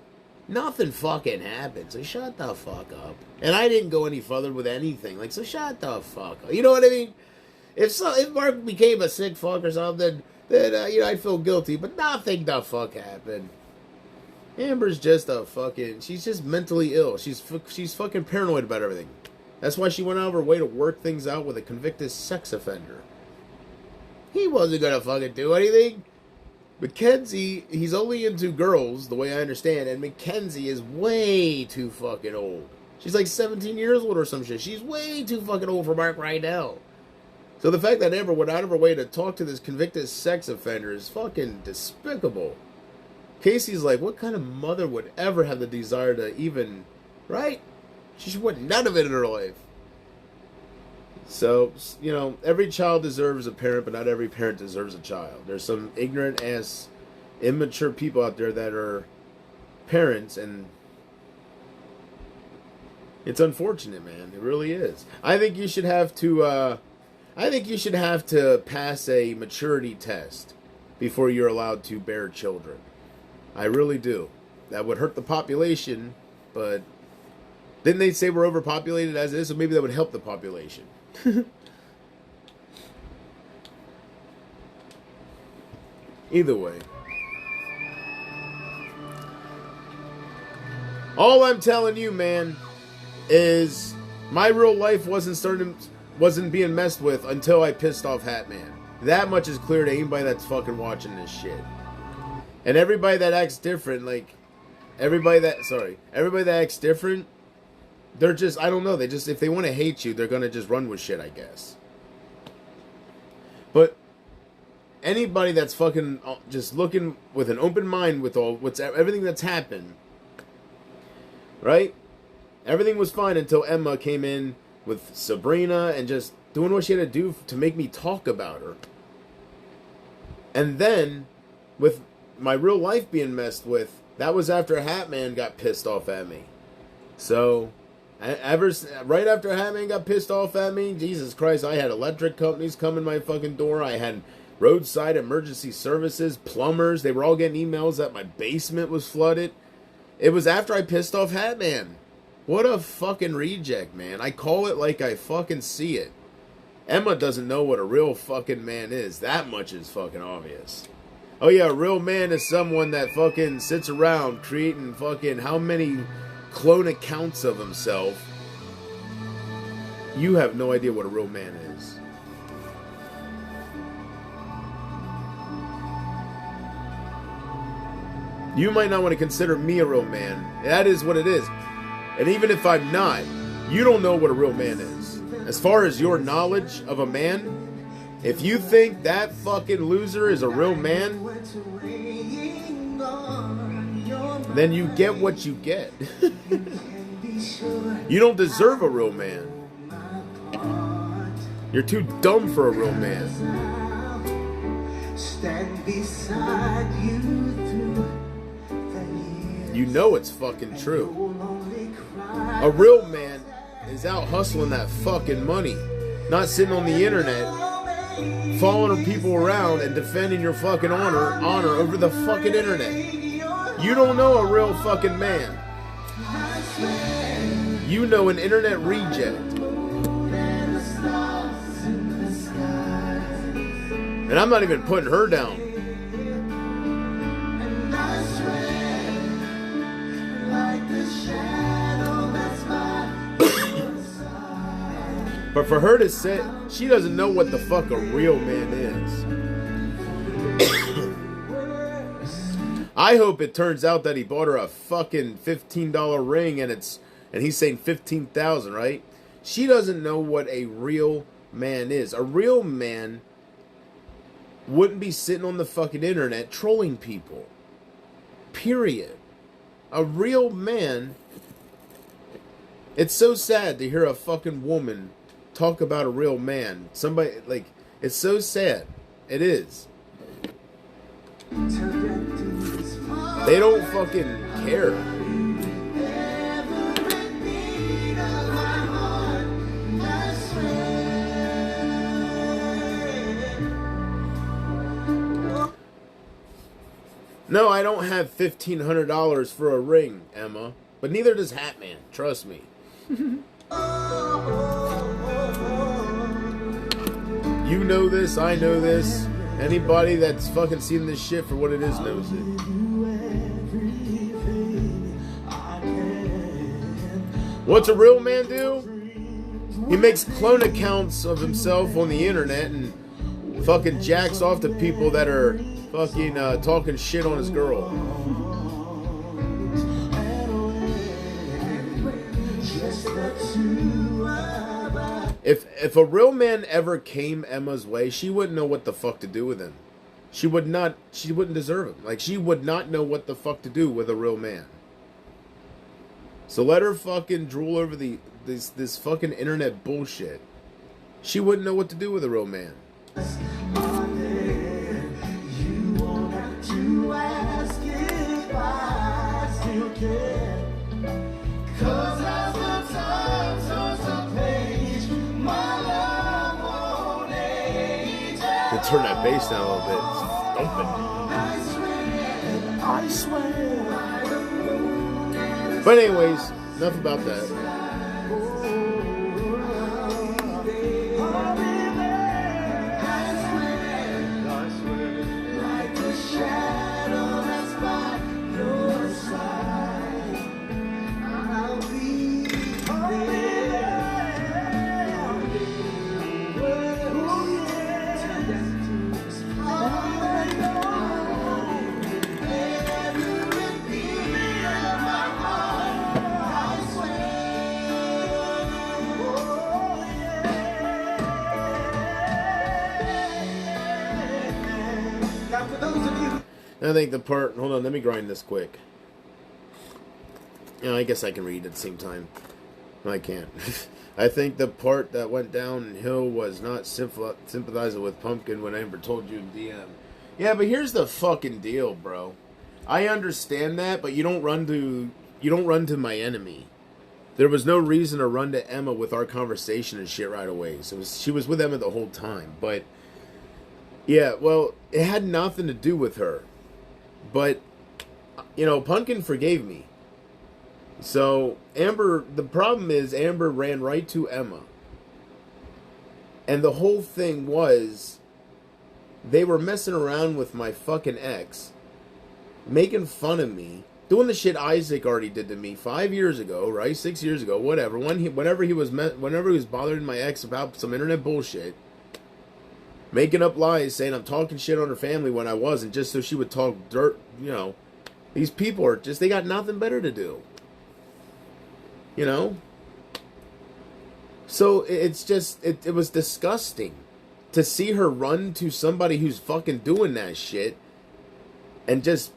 S3: nothing fucking happened, so shut the fuck up. And I didn't go any further with anything, like, so shut the fuck up. You know what I mean? If Mark became a sick fuck or something, then, I'd feel guilty, but nothing the fuck happened. Amber's just she's just mentally ill. She's fucking paranoid about everything. That's why she went out of her way to work things out with a convicted sex offender. He wasn't gonna fucking do anything. Mackenzie, he's only into girls, the way I understand, and Mackenzie is way too fucking old. She's like 17 years old or some shit. She's way too fucking old for Mark Rydell. So the fact that Amber went out of her way to talk to this convicted sex offender is fucking despicable. Casey's like, what kind of mother would ever have the desire to even, right? She should want none of it in her life. So, every child deserves a parent, but not every parent deserves a child. There's some ignorant ass, immature people out there that are parents, and it's unfortunate, man. It really is. I think you should have to pass a maturity test before you're allowed to bear children. I really do. That would hurt the population, but didn't they say we're overpopulated as is? So maybe that would help the population. Either way. All I'm telling you, man, is my real life wasn't being messed with until I pissed off Hat Man. That much is clear to anybody that's fucking watching this shit. And everybody that acts different, everybody that acts different, they're just, I don't know, if they want to hate you, they're going to just run with shit, I guess. But anybody that's fucking just looking with an open mind with everything that's happened, right? Everything was fine until Emma came in with Sabrina and just doing what she had to do to make me talk about her. And then, with my real life being messed with, that was after Hat Man got pissed off at me. So, right after Hat Man got pissed off at me, Jesus Christ, I had electric companies come in my fucking door. I had roadside emergency services, plumbers. They were all getting emails that my basement was flooded. It was after I pissed off Hat Man. What a fucking reject, man. I call it like I fucking see it. Emma doesn't know what a real fucking man is. That much is fucking obvious. Oh yeah, a real man is someone that fucking sits around creating fucking how many clone accounts of himself. You have no idea what a real man is. You might not want to consider me a real man. That is what it is. And even if I'm not, you don't know what a real man is. As far as your knowledge of a man, if you think that fucking loser is a real man, then you get what you get. You don't deserve a real man. You're too dumb for a real man.
S2: Stand beside you through the years.
S3: You know it's fucking true. A real man is out hustling that fucking money, not sitting on the internet, following people around and defending your fucking honor over the fucking internet. You don't know a real fucking man. You know an internet reject. And I'm not even putting her down. But for her to say, she doesn't know what the fuck a real man is. I hope it turns out that he bought her a fucking $15 ring and he's saying 15,000, right? She doesn't know what a real man is. A real man wouldn't be sitting on the fucking internet trolling people. Period. A real man. It's so sad to hear a fucking woman talk about a real man. Somebody, like, it's so sad. It is. They don't fucking care. No, I don't have $1,500 for a ring, Emma. But neither does Hatman. Trust me. You know this, I know this. Anybody that's fucking seen this shit for what it is knows it. What's a real man do? He makes clone accounts of himself on the internet and fucking jacks off to people that are fucking talking shit on his girl. If a real man ever came Emma's way, she wouldn't know what the fuck to do with him. She wouldn't deserve him. Like, she would not know what the fuck to do with a real man. So let her fucking drool over this fucking internet bullshit. She wouldn't know what to do with a real man. Turn that bass down a little bit. It's thumping. I swear. But anyways, enough about that. I think the part... Hold on, let me grind this quick. Yeah, I guess I can read at the same time. I can't. I think the part that went downhill was not sympathizing with Pumpkin when Amber told you in DM. Yeah, but here's the fucking deal, bro. I understand that, but you don't run to my enemy. There was no reason to run to Emma with our conversation and shit right away. So she was with Emma the whole time. But yeah, well, it had nothing to do with her. But, you know, Pumpkin forgave me. So, Amber, the problem is Amber ran right to Emma. And the whole thing was, they were messing around with my fucking ex, making fun of me, doing the shit Isaac already did to me 5 years ago, right? 6 years ago, whatever. Whenever he was bothering my ex about some internet bullshit, making up lies, saying I'm talking shit on her family when I wasn't, just so she would talk dirt, you know. These people are just, they got nothing better to do. You know? So it's just, it was disgusting to see her run to somebody who's fucking doing that shit and just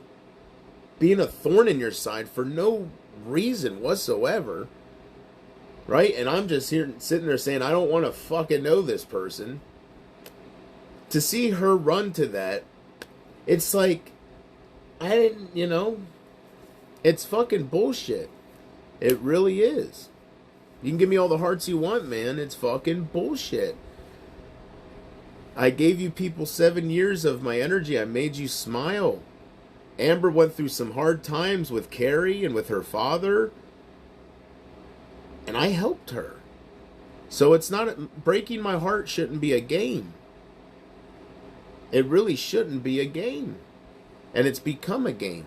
S3: being a thorn in your side for no reason whatsoever. Right? And I'm just here sitting there saying, I don't want to fucking know this person. To see her run to that, it's like, I didn't, you know, it's fucking bullshit. It really is. You can give me all the hearts you want, man. It's fucking bullshit. I gave you people 7 years of my energy. I made you smile. Amber went through some hard times with Carrie and with her father. And I helped her. So it's not, breaking my heart shouldn't be a game. It really shouldn't be a game. And it's become a game.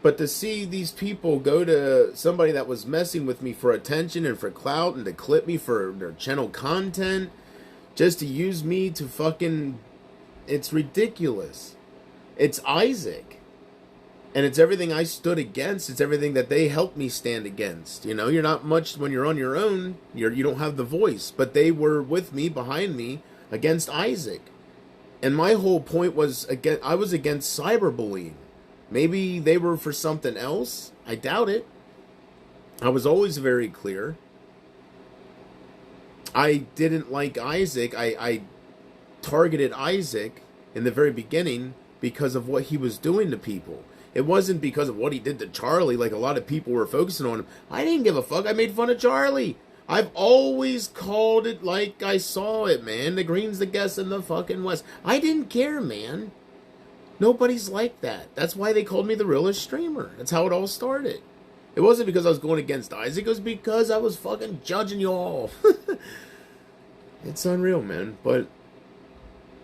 S3: But to see these people go to somebody that was messing with me for attention and for clout and to clip me for their channel content, just to use me to fucking, it's ridiculous. It's Isaac. And it's everything I stood against. It's everything that they helped me stand against. You know, you're not much when you're on your own. You don't have the voice. But they were with me, behind me, against Isaac. And my whole point was, I was against cyberbullying. Maybe they were for something else. I doubt it. I was always very clear. I didn't like Isaac. I targeted Isaac in the very beginning because of what he was doing to people. It wasn't because of what he did to Charlie, like a lot of people were focusing on him. I didn't give a fuck. I made fun of Charlie. I've always called it like I saw it, man. The green's the guess in the fucking west. I didn't care, man. Nobody's like that. That's why they called me the realest streamer. That's how it all started. It wasn't because I was going against Isaac. It was because I was fucking judging you all. It's unreal, man. But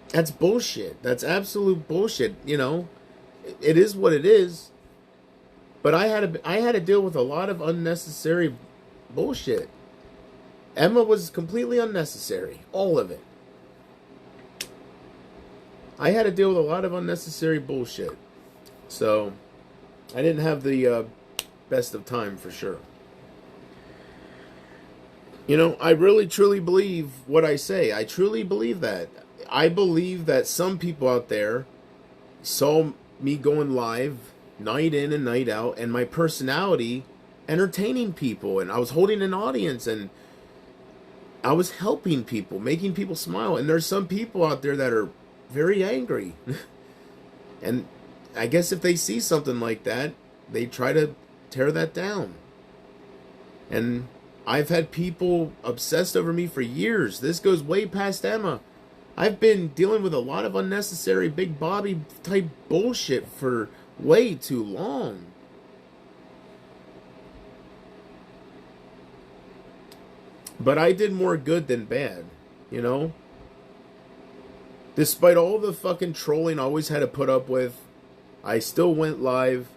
S3: that's bullshit. That's absolute bullshit, you know. It is what it is. But I had to deal with a lot of unnecessary bullshit. Emma was completely unnecessary. All of it. I had to deal with a lot of unnecessary bullshit. So, I didn't have the best of time for sure. You know, I really truly believe what I say. I truly believe that. I believe that some people out there saw me going live night in and night out, and my personality entertaining people, and I was holding an audience, and I was helping people, making people smile. And there's some people out there that are very angry. And I guess if they see something like that, they try to tear that down. And I've had people obsessed over me for years. This goes way past Emma. I've been dealing with a lot of unnecessary Big Bobby type bullshit for way too long. But I did more good than bad, you know? Despite all the fucking trolling I always had to put up with, I still went live,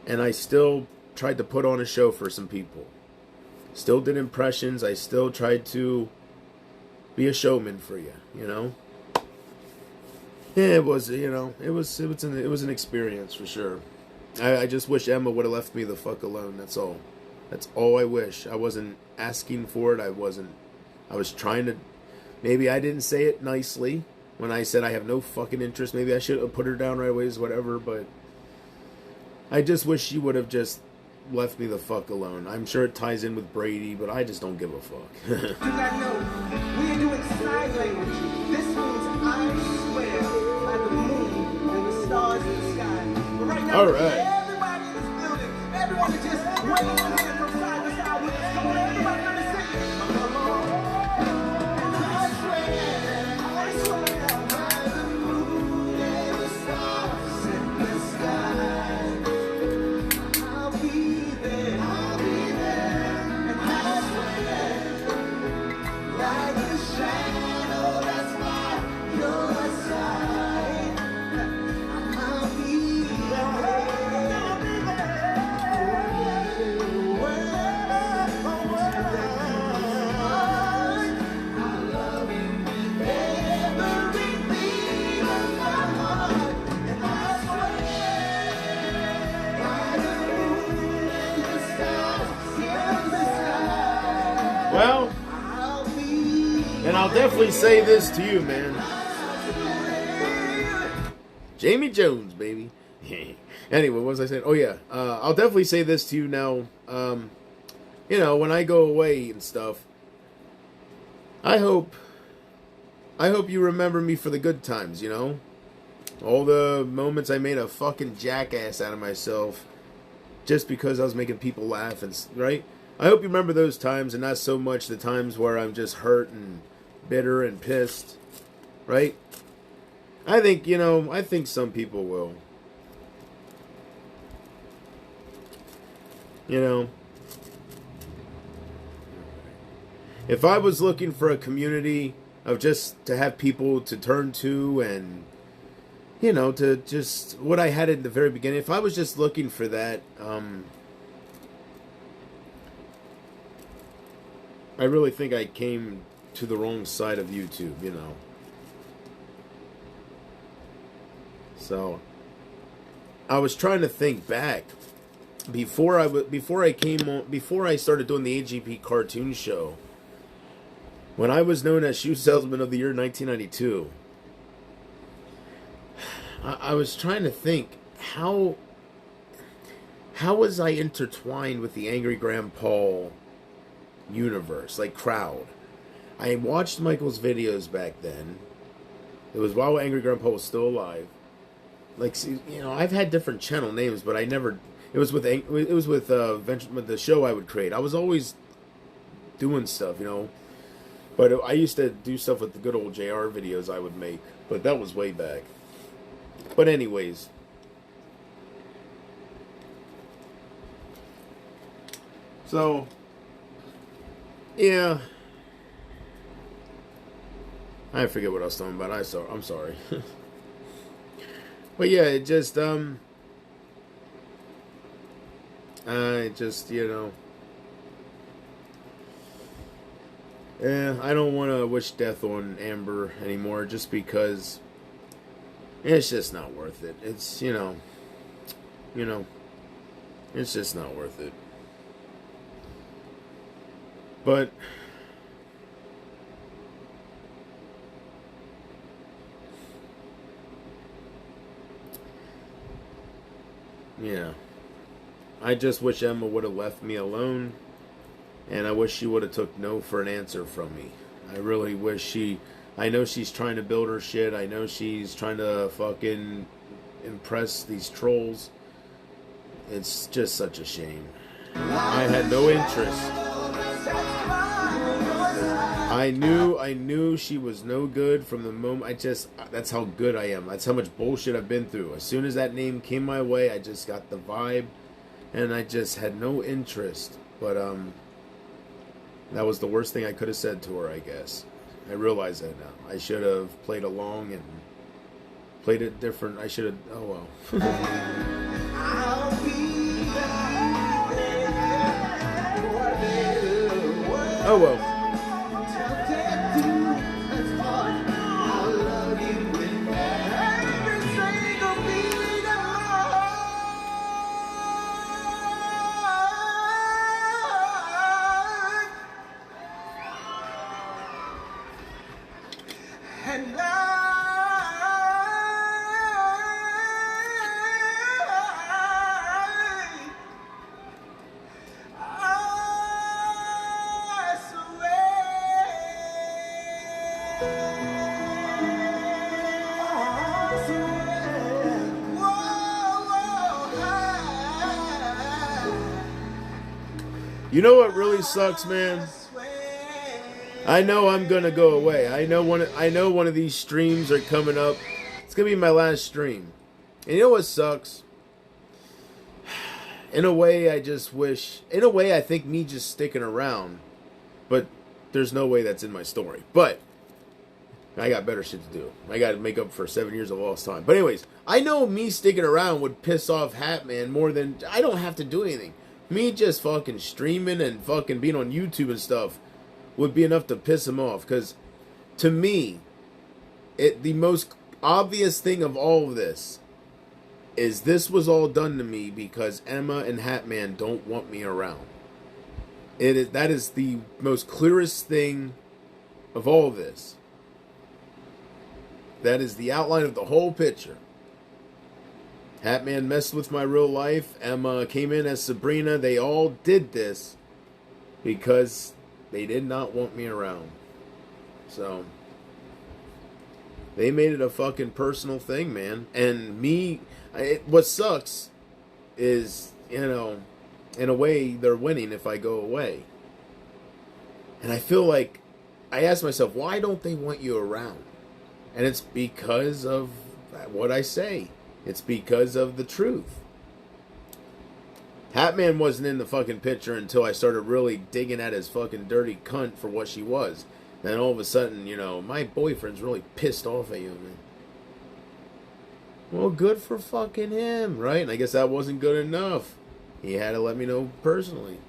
S3: and I still tried to put on a show for some people. Still did impressions. I still tried to be a showman for you, you know? Yeah, it was, you know, it was an experience for sure. I just wish Emma would have left me the fuck alone. That's all. That's all I wish. I wasn't asking for it. I was trying to, maybe I didn't say it nicely when I said I have no fucking interest. Maybe I should have put her down right away, whatever, but I just wish she would have just left me the fuck alone. I'm sure it ties in with Brady, but I just don't give a fuck.
S2: Do not know, we are doing sign language. This means I swear by the moon and the stars in the sky. But right now,
S3: all right.
S2: Everybody in this building, everyone is just waving their hand from side to side with us. Come on, everybody, let me see. Come on. I swear by the moon and the stars in the sky. I'll be there. And I swear, like a shadow that's by your side, I'll be there.
S3: I'll definitely say this to you, man. Jamie Jones, baby. Anyway, what was I saying? Oh, yeah. I'll definitely say this to you now. You know, when I go away and stuff, I hope you remember me for the good times, you know? All the moments I made a fucking jackass out of myself just because I was making people laugh, and right? I hope you remember those times and not so much the times where I'm just hurt and bitter and pissed, right? I think, you know, I think some people will. You know, if I was looking for a community of just to have people to turn to and, you know, to just what I had in the very beginning, if I was just looking for that, I really think I came to the wrong side of YouTube, you know. So I was trying to think back before I started doing the AGP cartoon show. When I was known as Shoe Salesman of the Year 1992, I was trying to think how was I intertwined with the Angry Grandpa universe, like crowd. I watched Michael's videos back then. It was while Angry Grandpa was still alive. Like, you know, I've had different channel names, but I never. It was with the show I would create. I was always doing stuff, you know. But I used to do stuff with the good old JR videos I would make, but that was way back. But anyways, so yeah, I forget what I was talking about. I'm sorry. But yeah, it just you know. I don't want to wish death on Amber anymore just because it's just not worth it. It's, you know, it's just not worth it. But yeah, I just wish Emma would have left me alone. And I wish she would have took no for an answer from me. I really wish I know she's trying to build her shit. I know she's trying to fucking impress these trolls. It's just such a shame. I had no interest. I knew she was no good from the moment. That's how good I am. That's how much bullshit I've been through. As soon as that name came my way, I just got the vibe. And I just had no interest. But, that was the worst thing I could have said to her, I guess. I realize that now. I should have played along and played it different. I should have... Oh, well. Oh, well. You know what really sucks, man? I know I'm gonna go away. I know one of these streams are coming up. It's gonna be my last stream. And you know what sucks? In a way, I think me just sticking around, but there's no way that's in my story. But I got better shit to do. I got to make up for 7 years of lost time. But anyways, I know me sticking around would piss off Hatman more than... I don't have to do anything. Me just fucking streaming and fucking being on YouTube and stuff would be enough to piss him off. Because to me, the most obvious thing of all of this is this was all done to me because Emma and Hatman don't want me around. That is the most clearest thing of all this. That is the outline of the whole picture. Hatman messed with my real life. Emma came in as Sabrina. They all did this because they did not want me around. So, they made it a fucking personal thing, man. And me, what sucks is, you know, in a way, they're winning if I go away. And I feel like, I ask myself, why don't they want you around? And it's because of what I say. It's because of the truth. Hatman wasn't in the fucking picture until I started really digging at his fucking dirty cunt for what she was. Then all of a sudden, you know, my boyfriend's really pissed off at you, man. Well, good for fucking him, right? And I guess that wasn't good enough. He had to let me know personally.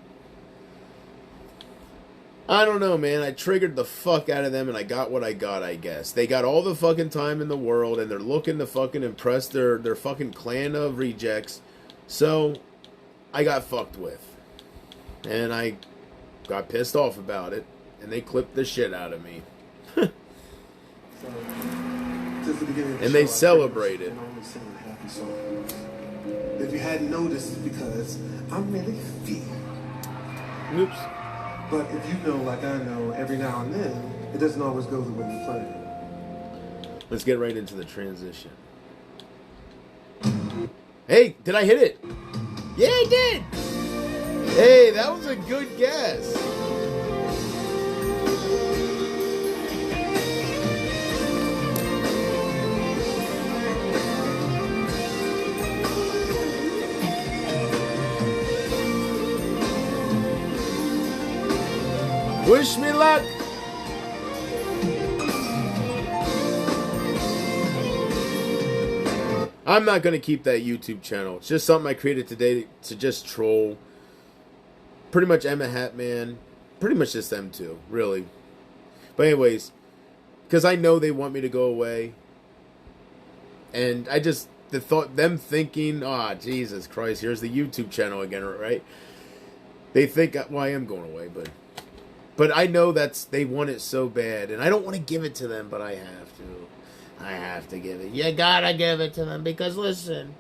S3: I don't know, man. I triggered the fuck out of them and I got what I got, I guess. They got all the fucking time in the world and they're looking to fucking impress their fucking clan of rejects. So, I got fucked with. And I got pissed off about it. And they clipped the shit out of me. And they celebrated.
S2: If you hadn't noticed, it's because I'm really fit.
S3: Oops.
S2: But if you know, like I know, every now and then, it doesn't always go the way you plan.
S3: Let's get right into the transition. Hey, did I hit it? Yeah, I did! Hey, that was a good guess. Wish me luck. I'm not going to keep that YouTube channel. It's just something I created today to just troll. Pretty much Emma Hatman. Pretty much just them two, really. But anyways, because I know they want me to go away. And I just, them thinking, Jesus Christ, here's the YouTube channel again, right? They think, well, I am going away, but I know they want it so bad, and I don't want to give it to them, but I have to. I have to give it. You gotta give it to them, because listen,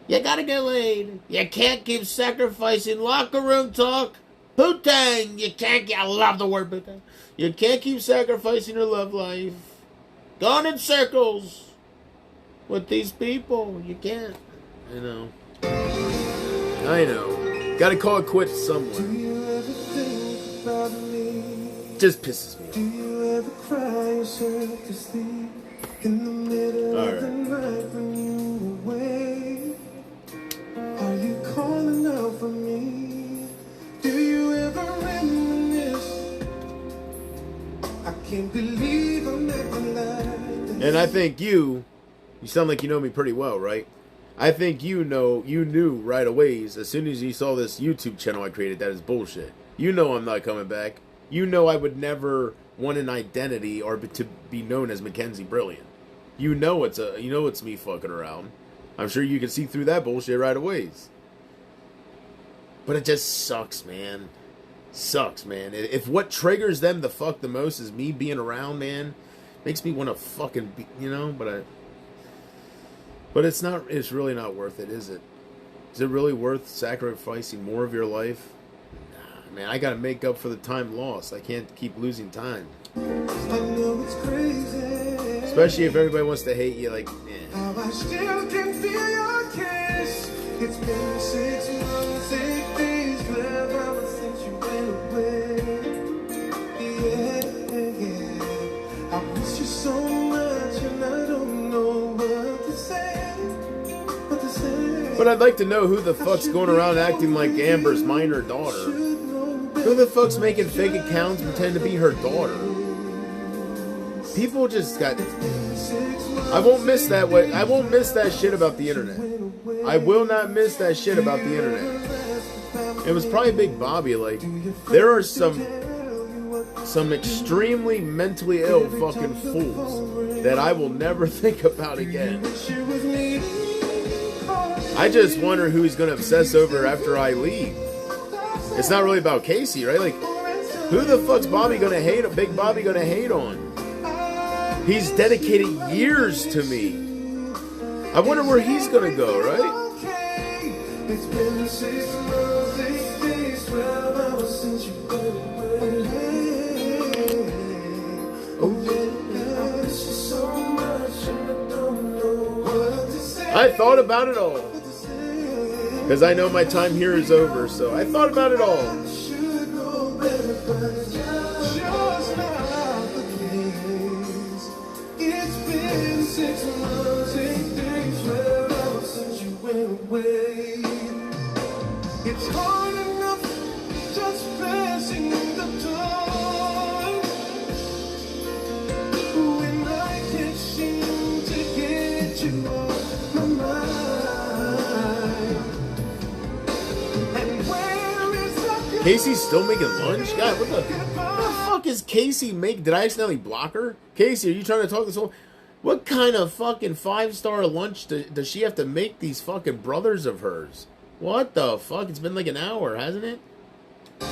S3: you gotta get laid. You can't keep sacrificing locker room talk. Putang! You can't, I love the word putang. You can't keep sacrificing your love life. Going in circles with these people. You can't. I know. I know. Gotta call it quits somewhere. Just pisses me off.
S2: Do you ever cry yourself to sleep in the middle of the night when you awake? Are you calling out for me? Do you ever reminisce? I can't believe I'm never like this.
S3: And I think you sound like you know me pretty well, right? I think you knew right away as soon as you saw this YouTube channel I created that is bullshit. You know I'm not coming back. You know I would never want an identity or to be known as Mackenzie Brilliant. You know it's me fucking around. I'm sure you can see through that bullshit right away. But it just sucks, man. Sucks, man. If what triggers them the fuck the most is me being around, man, makes me want to fucking be, but it's really not worth it, is it? Is it really worth sacrificing more of your life? Man, I gotta make up for the time lost. I can't keep losing time.
S2: I know it's crazy.
S3: Especially if everybody wants to hate you, like,
S2: How I still can feel your kiss. It's been 6 months, 8 days, love, ever since you went away. Yeah. I miss you so much, and I don't know what to say.
S3: But I'd like to know who the fuck's going around acting like Amber's minor daughter. Who the fuck's making fake accounts and pretend to be her daughter? People just got... I won't miss that way. I won't miss that shit about the internet. I will not miss that shit about the internet. It was probably Big Bobby. Like, there are some extremely mentally ill fucking fools that I will never think about again. I just wonder who he's gonna obsess over after I leave. It's not really about Casey, right? Like, Who the fuck's Bobby gonna hate on? Big Bobby gonna hate on? He's dedicated years to me. I wonder where he's gonna go, right?
S2: It's been 6 months, 8 days, 12 hours since you went away. Oh yeah, I miss you so much and I don't know what to say.
S3: I thought about it all. Because I know my time here is over, so I thought about it all.
S2: I should know better, but it's just not the case. It's been 6 months, 8 days, 12 hours since you went away. It's hard enough just passing the time when I can't seem to get you off my mind. And where is the
S3: Casey's still making lunch? God, what the fuck is Casey make? Did I accidentally block her? Casey, are you trying to talk this whole... What kind of fucking 5-star lunch does she have to make these fucking brothers of hers? What the fuck? It's been like an hour, hasn't it? The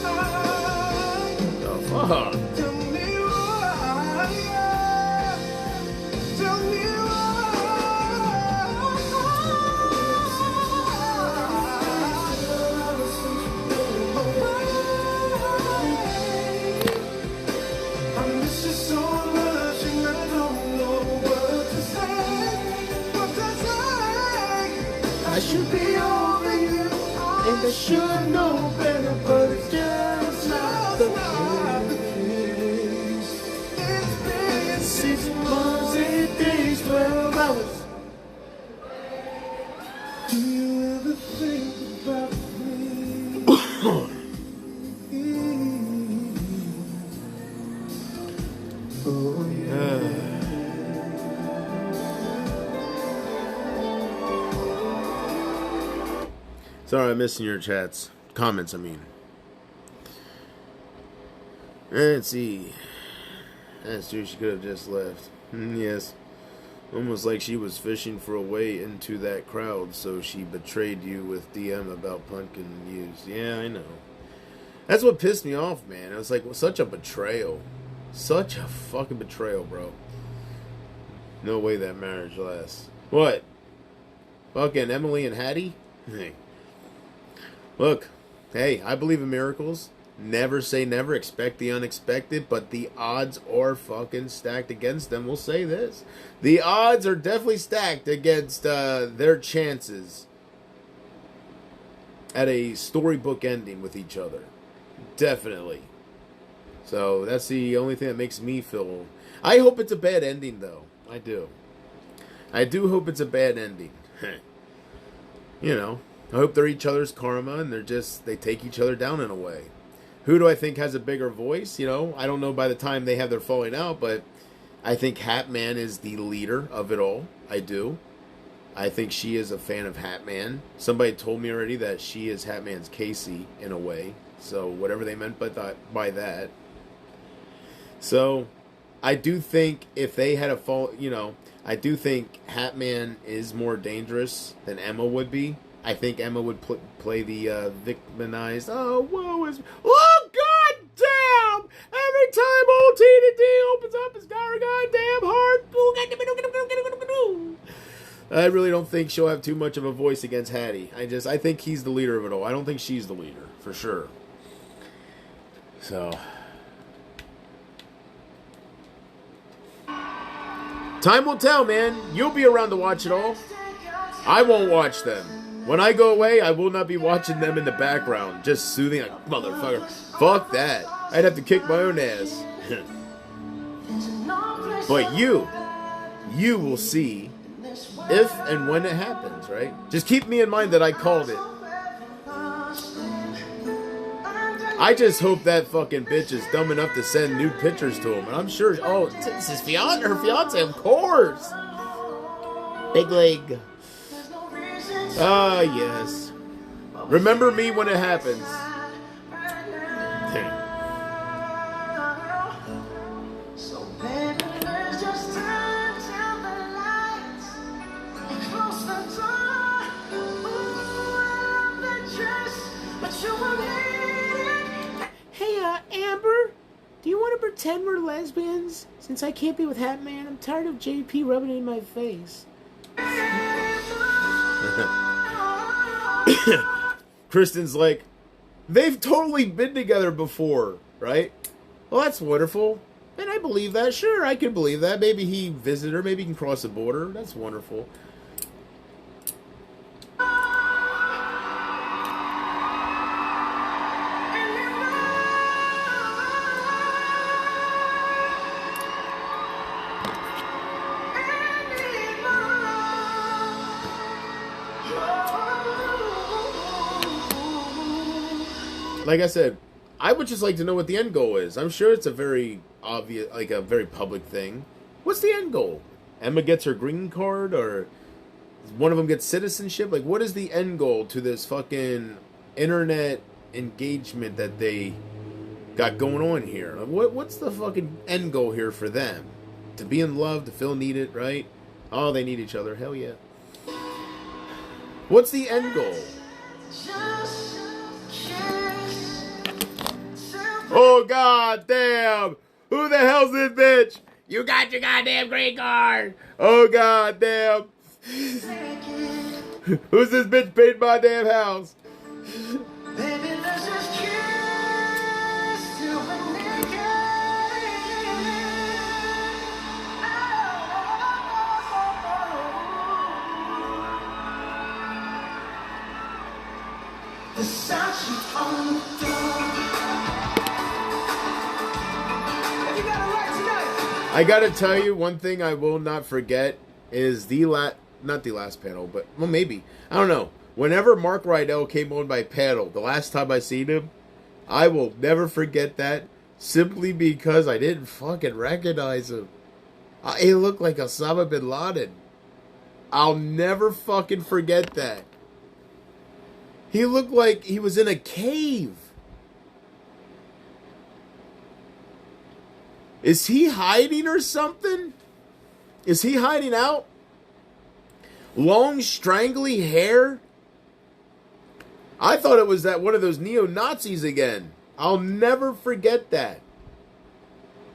S3: fuck?
S2: Tell me why. Tell me why. I miss you so much and I don't know what to say. What to say. I should be over you. And I should know better, but it's just not the case. It's been 6 months, 8 days, 12 hours. Do you ever think about me? Oh yeah.
S3: Sorry, I'm missing your chats. Comments, I mean. Let's see. That's true, she could have just left. Yes. Almost like she was fishing for a way into that crowd, so she betrayed you with DM about pumpkin use. Yeah, I know. That's what pissed me off, man. It was like such a betrayal. Such a fucking betrayal, bro. No way that marriage lasts. What? Fucking Emily and Hattie? Hey. Look, hey, I believe in miracles. Never say never, expect the unexpected, but the odds are fucking stacked against them. We'll say this. The odds are definitely stacked against their chances at a storybook ending with each other. Definitely. So that's the only thing that makes me feel... I hope it's a bad ending, though. I do. I do hope it's a bad ending. You know, I hope they're each other's karma and they take each other down in a way. Who do I think has a bigger voice? You know, I don't know by the time they have their falling out, but I think Hatman is the leader of it all. I do. I think she is a fan of Hatman. Somebody told me already that she is Hatman's Casey in a way. So whatever they meant by that. So I do think if they had a fall, you know, I do think Hatman is more dangerous than Emma would be. I think Emma would play the victimized. Oh, whoa! Oh, god damn! Every time old Tina D opens up his goddamn heart. I really don't think she'll have too much of a voice against Hattie. I think he's the leader of it all. I don't think she's the leader for sure. So, time will tell, man. You'll be around to watch it all. I won't watch them. When I go away, I will not be watching them in the background, just soothing like, motherfucker. Fuck that. I'd have to kick my own ass. But you will see if and when it happens, right? Just keep me in mind that I called it. I just hope that fucking bitch is dumb enough to send nude pictures to him. And I'm sure, oh, it's his fiance, her fiance, of course. Big leg. Ah, yes. Remember me when it happens. Hey, Amber.
S7: pretend we're lesbians? Since I can't be with Hat Man, I'm tired of JP rubbing it in my face. Kristen's like, they've totally been together before, right? Well, that's wonderful. And I believe that. Sure, I can believe that. Maybe he visited her. Maybe he can cross the border. That's wonderful. Like I said, I would just like to know what the end goal is. I'm sure it's a very obvious, like a very public thing. What's the end goal? Emma gets her green card, or one of them gets citizenship? Like, what is the end goal to this fucking internet engagement that they got going on here? Like, what's the fucking end goal here for them? To be in love, to feel needed, right? Oh, they need each other. Hell yeah. What's the end goal? Oh, god damn! Who the hell's this bitch? You got your goddamn green card! Oh, god damn! Who's this bitch paid my damn house?
S2: Baby, let's just kiss till we're naked. Versace on the floor.
S3: I gotta tell you, one thing I will not forget is not the last panel, but, well, maybe. I don't know. Whenever Mark Rydell came on my panel, the last time I seen him, I will never forget that, simply because I didn't fucking recognize him. He looked like Osama bin Laden. I'll never fucking forget that. He looked like he was in a cave. Is he hiding or something? Is he hiding out? Long, strangly hair? I thought it was that one of those neo-Nazis again. I'll never forget that.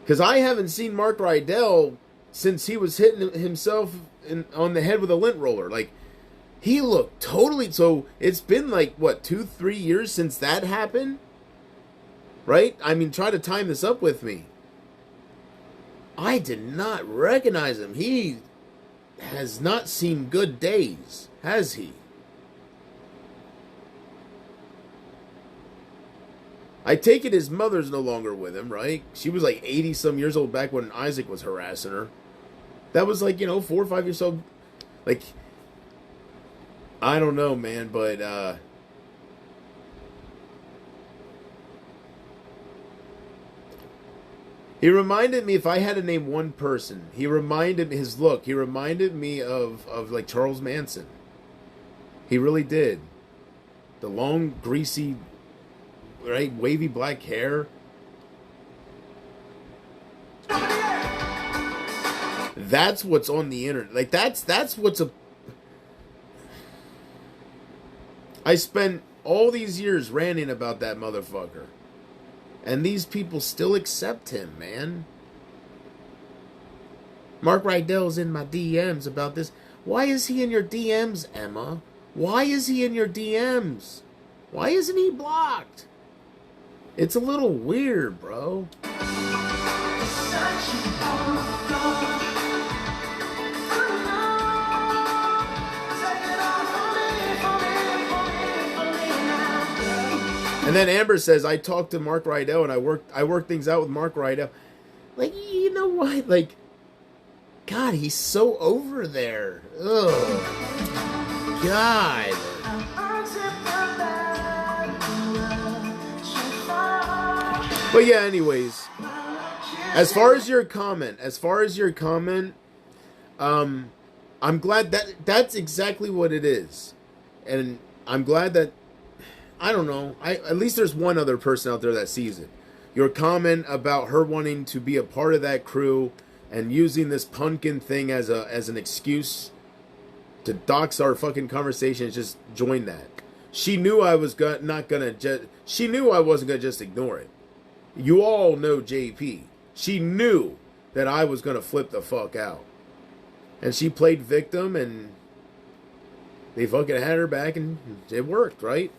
S3: Because I haven't seen Mark Rydell since he was hitting himself on the head with a lint roller. Like, he looked totally... So, it's been like, what, 2-3 years since that happened? Right? I mean, try to time this up with me. I did not recognize him. He has not seen good days, has he? I take it his mother's no longer with him, right? She was like 80-some years old back when Isaac was harassing her. That was like, 4 or 5 years old. Like, I don't know, man, but, he reminded me, if I had to name one person, he reminded me of like Charles Manson. He really did. The long, greasy, right, wavy black hair. That's what's on the internet. Like, that's what's I spent all these years ranting about that motherfucker. And these people still accept him, man. Mark Rydell's in my DMs about this. Why is he in your DMs, Emma? Why is he in your DMs? Why isn't he blocked? It's a little weird, bro. And then Amber says, I talked to Mark Rydell and I worked things out with Mark Rydell. Like, you know what? Like, God, he's so over there. Ugh. God. But yeah, anyways. As far as your comment, I'm glad that's exactly what it is. And I'm glad that, I don't know, at least there's one other person out there that sees it. Your comment about her wanting to be a part of that crew and using this pumpkin thing as an excuse to dox our fucking conversation, just join that. She knew I was she knew I wasn't gonna just ignore it. You all know JP. She knew that I was going to flip the fuck out. And she played victim, and they fucking had her back, and it worked, right?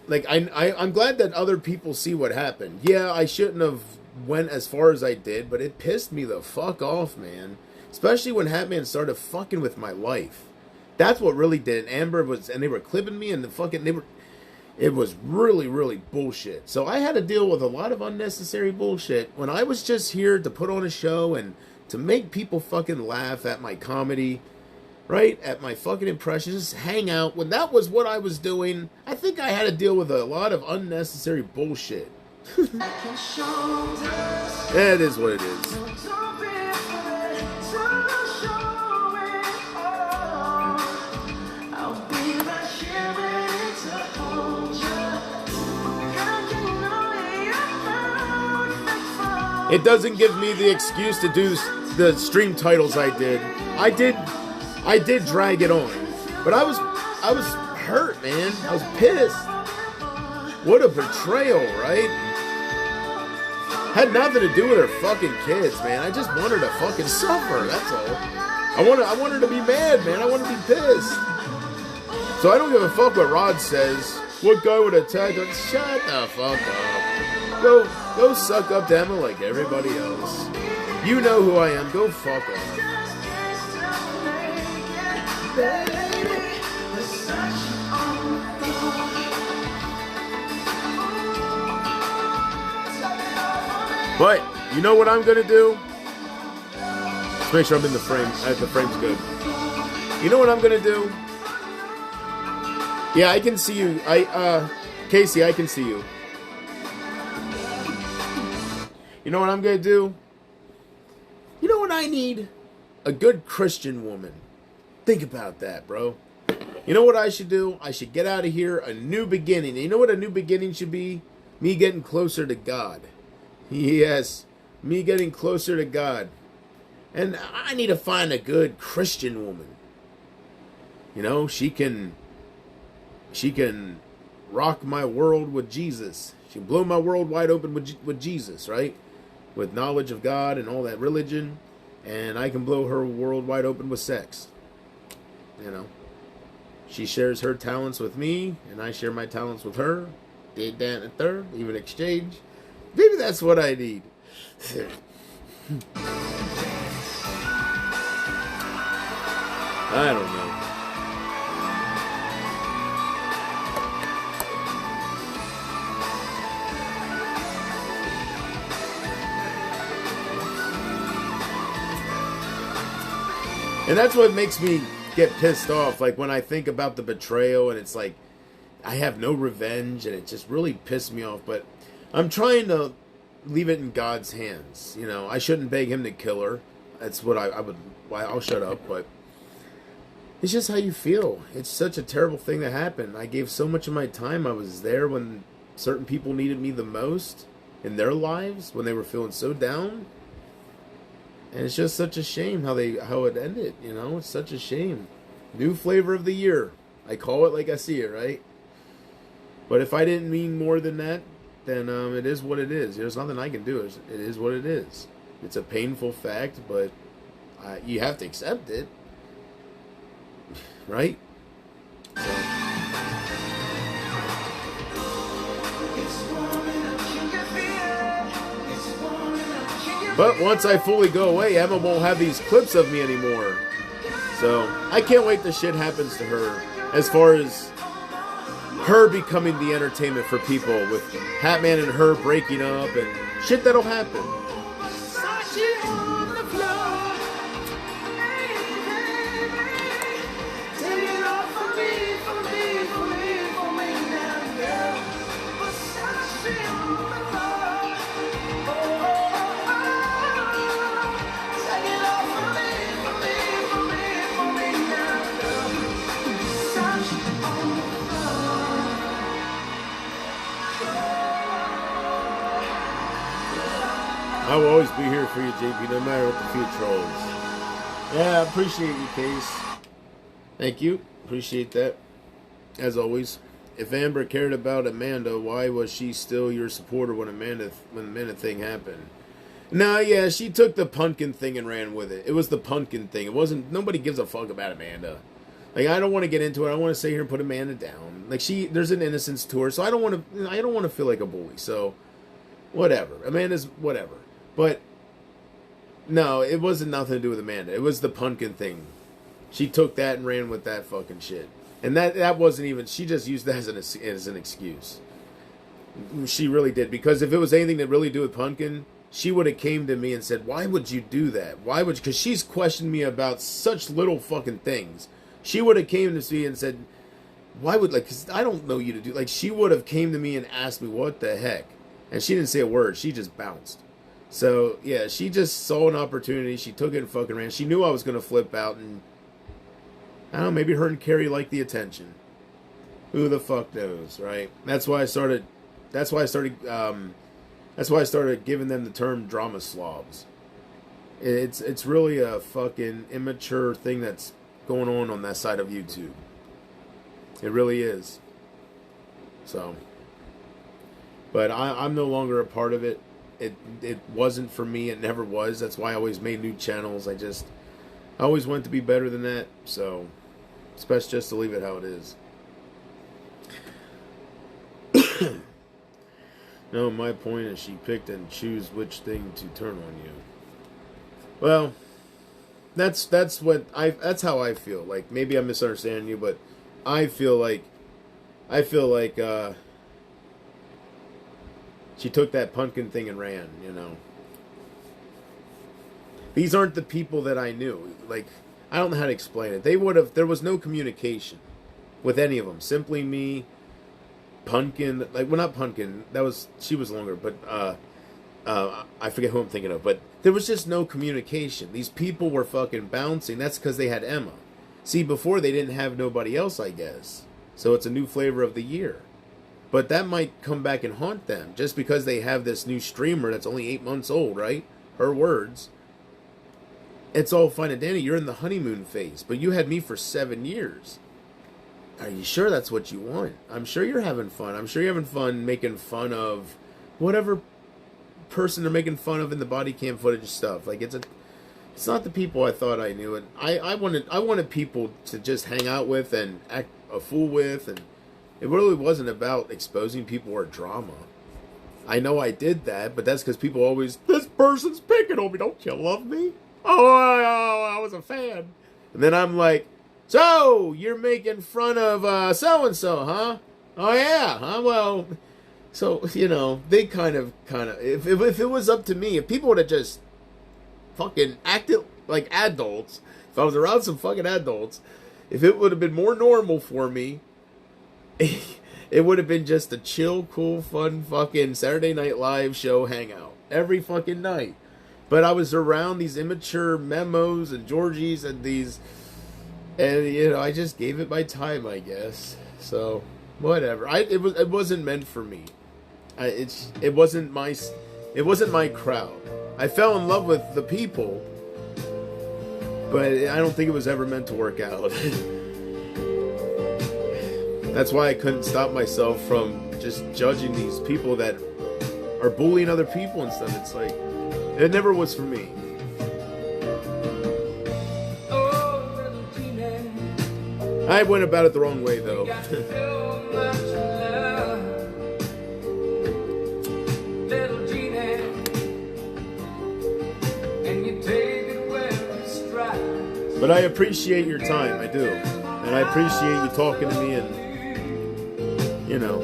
S3: Like, I'm glad that other people see what happened. Yeah, I shouldn't have went as far as I did, but it pissed me the fuck off, man. Especially when Hatman started fucking with my life. That's what really did. Amber was, and they were clipping me, and it was really, really bullshit. So I had to deal with a lot of unnecessary bullshit when I was just here to put on a show and to make people fucking laugh at my comedy, right? At my fucking impressions, hang out. When that was what I was doing, I think I had to deal with a lot of unnecessary bullshit. It is what it is. It doesn't give me the excuse to do the stream titles I did. I did drag it on, but I was hurt, man. I was pissed. What a betrayal, right? Had nothing to do with her fucking kids, man. I just want her to fucking suffer. That's all. I want her to be mad, man. I want her to be pissed. So I don't give a fuck what Rod says. What guy would attack her? Shut the fuck up. Go suck up to Emma like everybody else. You know who I am. Go fuck off. But you know what I'm gonna do? Let's make sure I'm in the frame. The frame's good. You know what I'm gonna do? Yeah, I can see you. Casey, I can see you. You know what I'm gonna do? You know what I need? A good Christian woman. Think about that, bro. You know what I should do? I should get out of here, a new beginning. You know what a new beginning should be? Me getting closer to God. Yes, me getting closer to God. And I need to find a good Christian woman. You know, she can rock my world with Jesus. She can blow my world wide open with Jesus, right? With knowledge of God and all that religion. And I can blow her world wide open with sex. You know. She shares her talents with me, and I share my talents with her. Did that and a third, even exchange. Maybe that's what I need. I don't know. And that's what makes me get pissed off. Like when I think about the betrayal and it's like I have no revenge and it just really pissed me off. But I'm trying to leave it in God's hands. You know, I shouldn't beg him to kill her. That's what I would. I'll shut up. But it's just how you feel. It's such a terrible thing that happened. I gave so much of my time. I was there when certain people needed me the most in their lives, when they were feeling so down. And it's just such a shame how it ended, you know? It's such a shame. New flavor of the year. I call it like I see it, right? But if I didn't mean more than that, then it is what it is. There's nothing I can do. It is what it is. It's a painful fact, but you have to accept it. Right? So. But once I fully go away, Emma won't have these clips of me anymore. So, I can't wait till shit happens to her. As far as her becoming the entertainment for people, with Hatman and her breaking up and shit that'll happen. I will always be here for you, JP, no matter what the future holds. Yeah, I appreciate you, Case. Thank you. Appreciate that. As always. If Amber cared about Amanda, why was she still your supporter when the Amanda thing happened? No, yeah, she took the pumpkin thing and ran with it. It was the pumpkin thing. It wasn't. Nobody gives a fuck about Amanda. Like, I don't want to get into it. I want to sit here and put Amanda down. Like, there's an innocence to her, so I don't want to. I don't want to feel like a bully. So, whatever. Amanda's whatever. But no, it wasn't nothing to do with Amanda. It was the pumpkin thing. She took that and ran with that fucking shit. And that wasn't even. She just used that as an excuse. She really did, because if it was anything that really do with pumpkin, she would have came to me and said, "Why would you do that? Why would you?" Because she's questioned me about such little fucking things. She would have came to me and said, "Why would, like, because I don't know you to do," like, she would have came to me and asked me, "What the heck?" And she didn't say a word. She just bounced. So, yeah, she just saw an opportunity. She took it and fucking ran. She knew I was going to flip out, and I don't know, maybe her and Carrie liked the attention. Who the fuck knows, right? That's why I started giving them the term drama slobs. It's really a fucking immature thing that's going on that side of YouTube. It really is. So, but I'm no longer a part of it. It wasn't for me. It never was. That's why I always made new channels. I always wanted to be better than that. So, it's best just to leave it how it is. No, my point is she picked and choose which thing to turn on you. Well, that's how I feel. Like, maybe I'm misunderstanding you, but I feel like she took that pumpkin thing and ran, you know. These aren't the people that I knew. Like, I don't know how to explain it. There was no communication with any of them. Simply me, Pumpkin, like, well, not Pumpkin, she was longer, but I forget who I'm thinking of, but there was just no communication. These people were fucking bouncing. That's because they had Emma. See, before they didn't have nobody else, I guess. So it's a new flavor of the year. But that might come back and haunt them, just because they have this new streamer that's only 8 months old, right? Her words. It's all fine and dandy. You're in the honeymoon phase, but you had me for 7 years. Are you sure that's what you want? I'm sure you're having fun. I'm sure you're having fun making fun of whatever person they're making fun of in the body cam footage stuff. Like, it's not the people I thought I knew. And I wanted people to just hang out with and act a fool with, and it really wasn't about exposing people or drama. I know I did that, but that's because people always, this person's picking on me. Don't you love me? Oh, I was a fan. And then I'm like, so, you're making fun of so-and-so, huh? Oh, yeah, huh? Well, so, you know, they kind of, if it was up to me, if people would have just fucking acted like adults, if I was around some fucking adults, if it would have been more normal for me, it would have been just a chill, cool, fun fucking Saturday Night Live show hangout every fucking night. But I was around these immature Memos and Georgies and these... And, you know, I just gave it my time, I guess. So, whatever. It wasn't meant for me. It wasn't my crowd. I fell in love with the people, but I don't think it was ever meant to work out. That's why I couldn't stop myself from just judging these people that are bullying other people and stuff. It's like, it never was for me. I went about it the wrong way, though. But I appreciate your time, I do. And I appreciate you talking to me and, you know.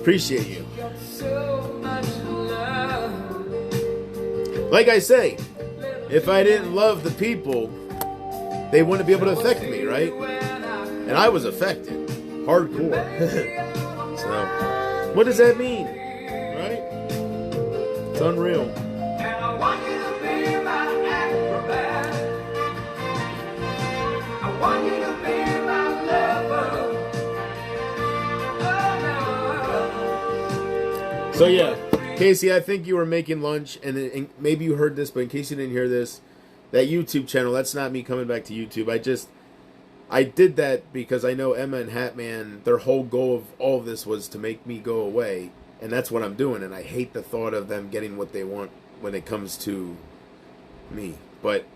S3: Appreciate you. Like I say, if I didn't love the people, they wouldn't be able to affect me, right? And I was affected. Hardcore. So, what does that mean? Right? It's unreal. So yeah, Casey, I think you were making lunch, and maybe you heard this, but in case you didn't hear this, that YouTube channel, that's not me coming back to YouTube. I did that because I know Emma and Hatman, their whole goal of all of this was to make me go away, and that's what I'm doing, and I hate the thought of them getting what they want when it comes to me. But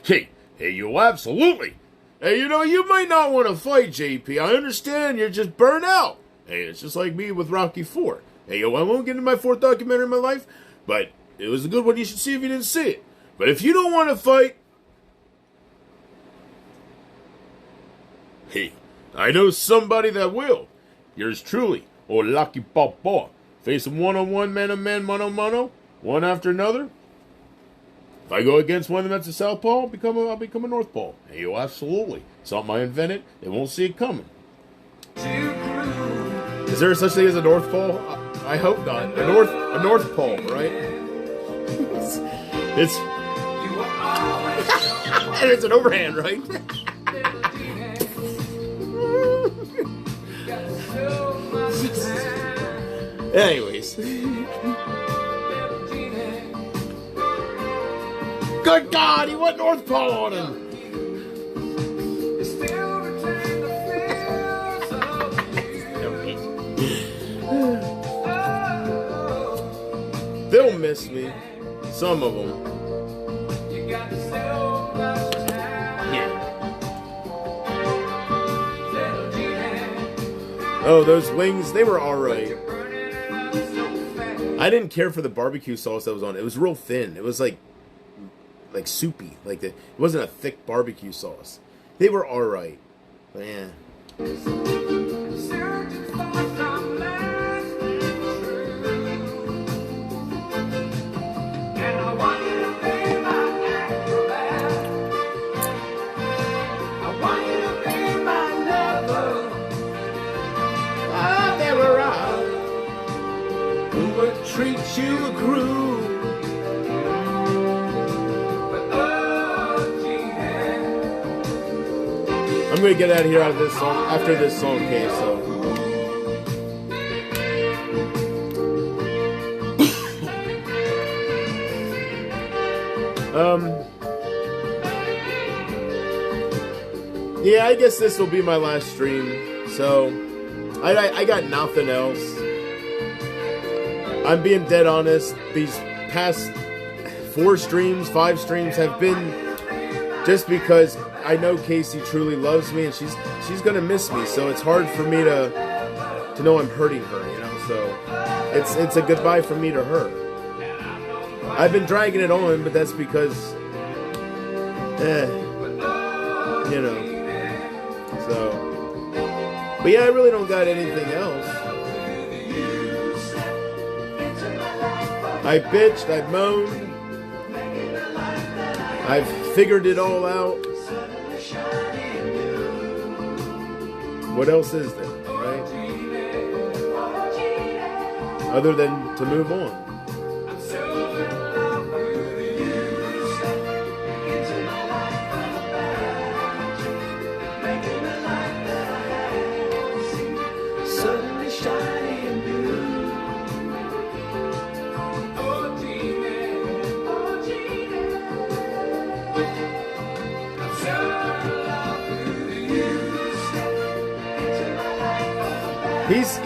S3: hey, you absolutely. Hey, you know, you might not want to fight, JP. I understand you're just burnt out. Hey, it's just like me with Rocky IV. Hey, yo, I won't get into my 4th documentary in my life, but it was a good one. You should see if you didn't see it. But if you don't want to fight, hey, I know somebody that will. Yours truly, Lucky Papa. Face him one-on-one, man-on-man, mano-mano, one after another. If I go against one of them that's a southpaw, I'll become a northpaw. Hey, yo, absolutely. Something I invented, they won't see it coming. Is there such thing as a north pole? I hope not. A north pole, right? It's and it's an overhand, right? Anyways. Good God, he went North Pole on him. They'll miss me. Some of them. Yeah. Oh, those wings, they were alright. I didn't care for the barbecue sauce that was on it. It was real thin. It was like soupy. It wasn't a thick barbecue sauce. They were alright. But yeah. Treat you a groove. I'm gonna get out of here out of this song after this song, okay, so. Yeah, I guess this will be my last stream. So I got nothing else. I'm being dead honest. These past 5 streams have been just because I know Casey truly loves me and she's gonna miss me. So it's hard for me to know I'm hurting her, you know. So it's a goodbye from me to her. I've been dragging it on, but that's because, you know. So, but yeah, I really don't got anything else. I bitched, I moaned, I've figured it all out. What else is there, right? Other than to move on.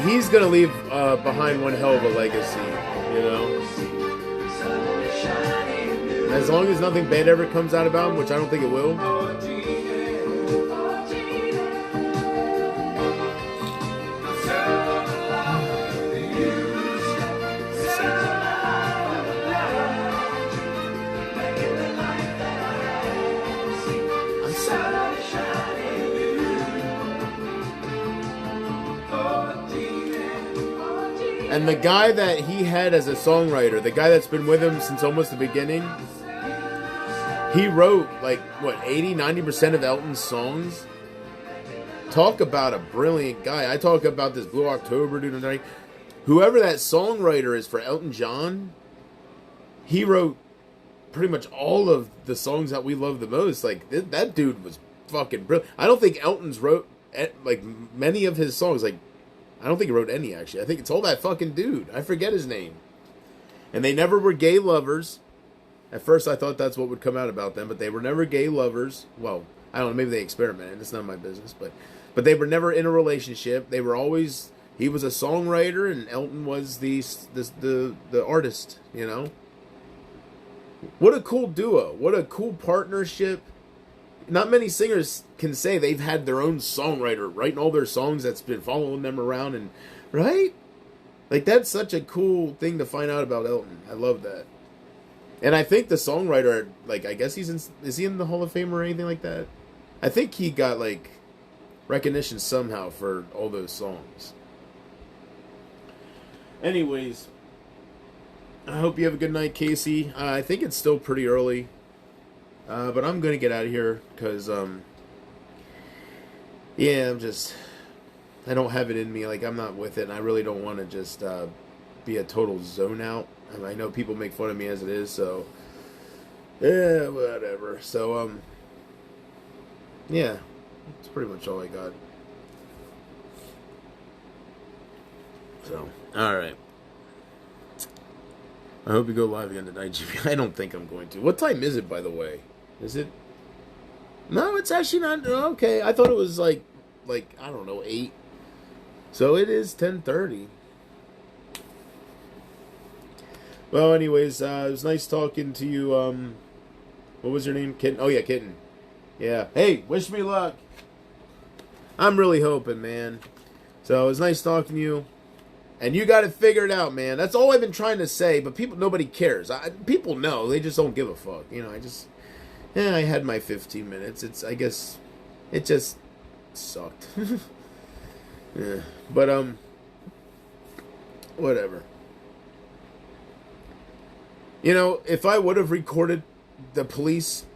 S3: He's gonna leave behind one hell of a legacy, you know. As long as nothing bad ever comes out about him, which I don't think it will. And the guy that he had as a songwriter, the guy that's been with him since almost the beginning, he wrote, 80-90% of Elton's songs. Talk about a brilliant guy. I talk about this Blue October dude. Whoever that songwriter is for Elton John, he wrote pretty much all of the songs that we love the most. That dude was fucking brilliant. I don't think Elton's wrote, many of his songs, I don't think he wrote any, actually. I think it's all that fucking dude. I forget his name. And they never were gay lovers. At first I thought that's what would come out about them, but they were never gay lovers. Well, I don't know, maybe they experimented. It's none of my business, but they were never in a relationship. They were always, he was a songwriter and Elton was the artist, you know? What a cool duo. What a cool partnership. Not many singers can say they've had their own songwriter writing all their songs that's been following them around, and right? Like, that's such a cool thing to find out about Elton. I love that. And I think the songwriter, like, I guess is he in the Hall of Fame or anything like that? I think he got, like, recognition somehow for all those songs. Anyways, I hope you have a good night, Casey. I think it's still pretty early. But I'm going to get out of here because, yeah, I don't have it in me. Like, I'm not with it, and I really don't want to just be a total zone out. And I know people make fun of me as it is, so, yeah, whatever. So, yeah, that's pretty much all I got. So, alright. I hope you go live again tonight, GP. I don't think I'm going to. What time is it, by the way? Is it? No, it's actually not. Okay, I thought it was like I don't know, 8. So it is 10:30. Well, anyways, it was nice talking to you. What was your name? Kitten? Oh yeah, Kitten. Yeah. Hey, wish me luck. I'm really hoping, man. So it was nice talking to you. And you got it figured out, man. That's all I've been trying to say, but nobody cares. People know. They just don't give a fuck. You know, I had my 15 minutes. I guess, it just sucked. Yeah. But, whatever. You know, if I would have recorded the police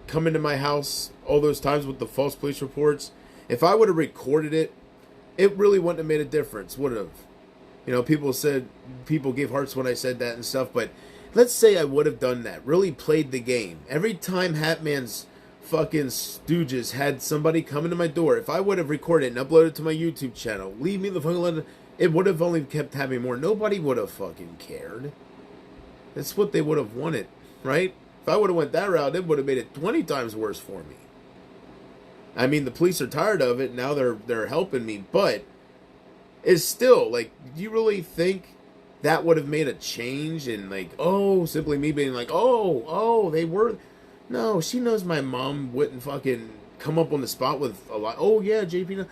S3: coming to my house all those times with the false police reports, if I would have recorded it, it really wouldn't have made a difference, would it have? You know, people gave hearts when I said that and stuff, but let's say I would have done that, really played the game. Every time Hatman's fucking stooges had somebody come into my door, if I would have recorded it and uploaded it to my YouTube channel, leave me the fucking alone, it would have only kept having more. Nobody would have fucking cared. That's what they would have wanted, right? If I would have went that route, it would have made it 20 times worse for me. I mean, the police are tired of it, now they're helping me, but it's still, like, do you really think that would have made a change in, like, oh, simply me being like, oh, they were... No, she knows my mom wouldn't fucking come up on the spot with a lot. Oh, yeah, JP...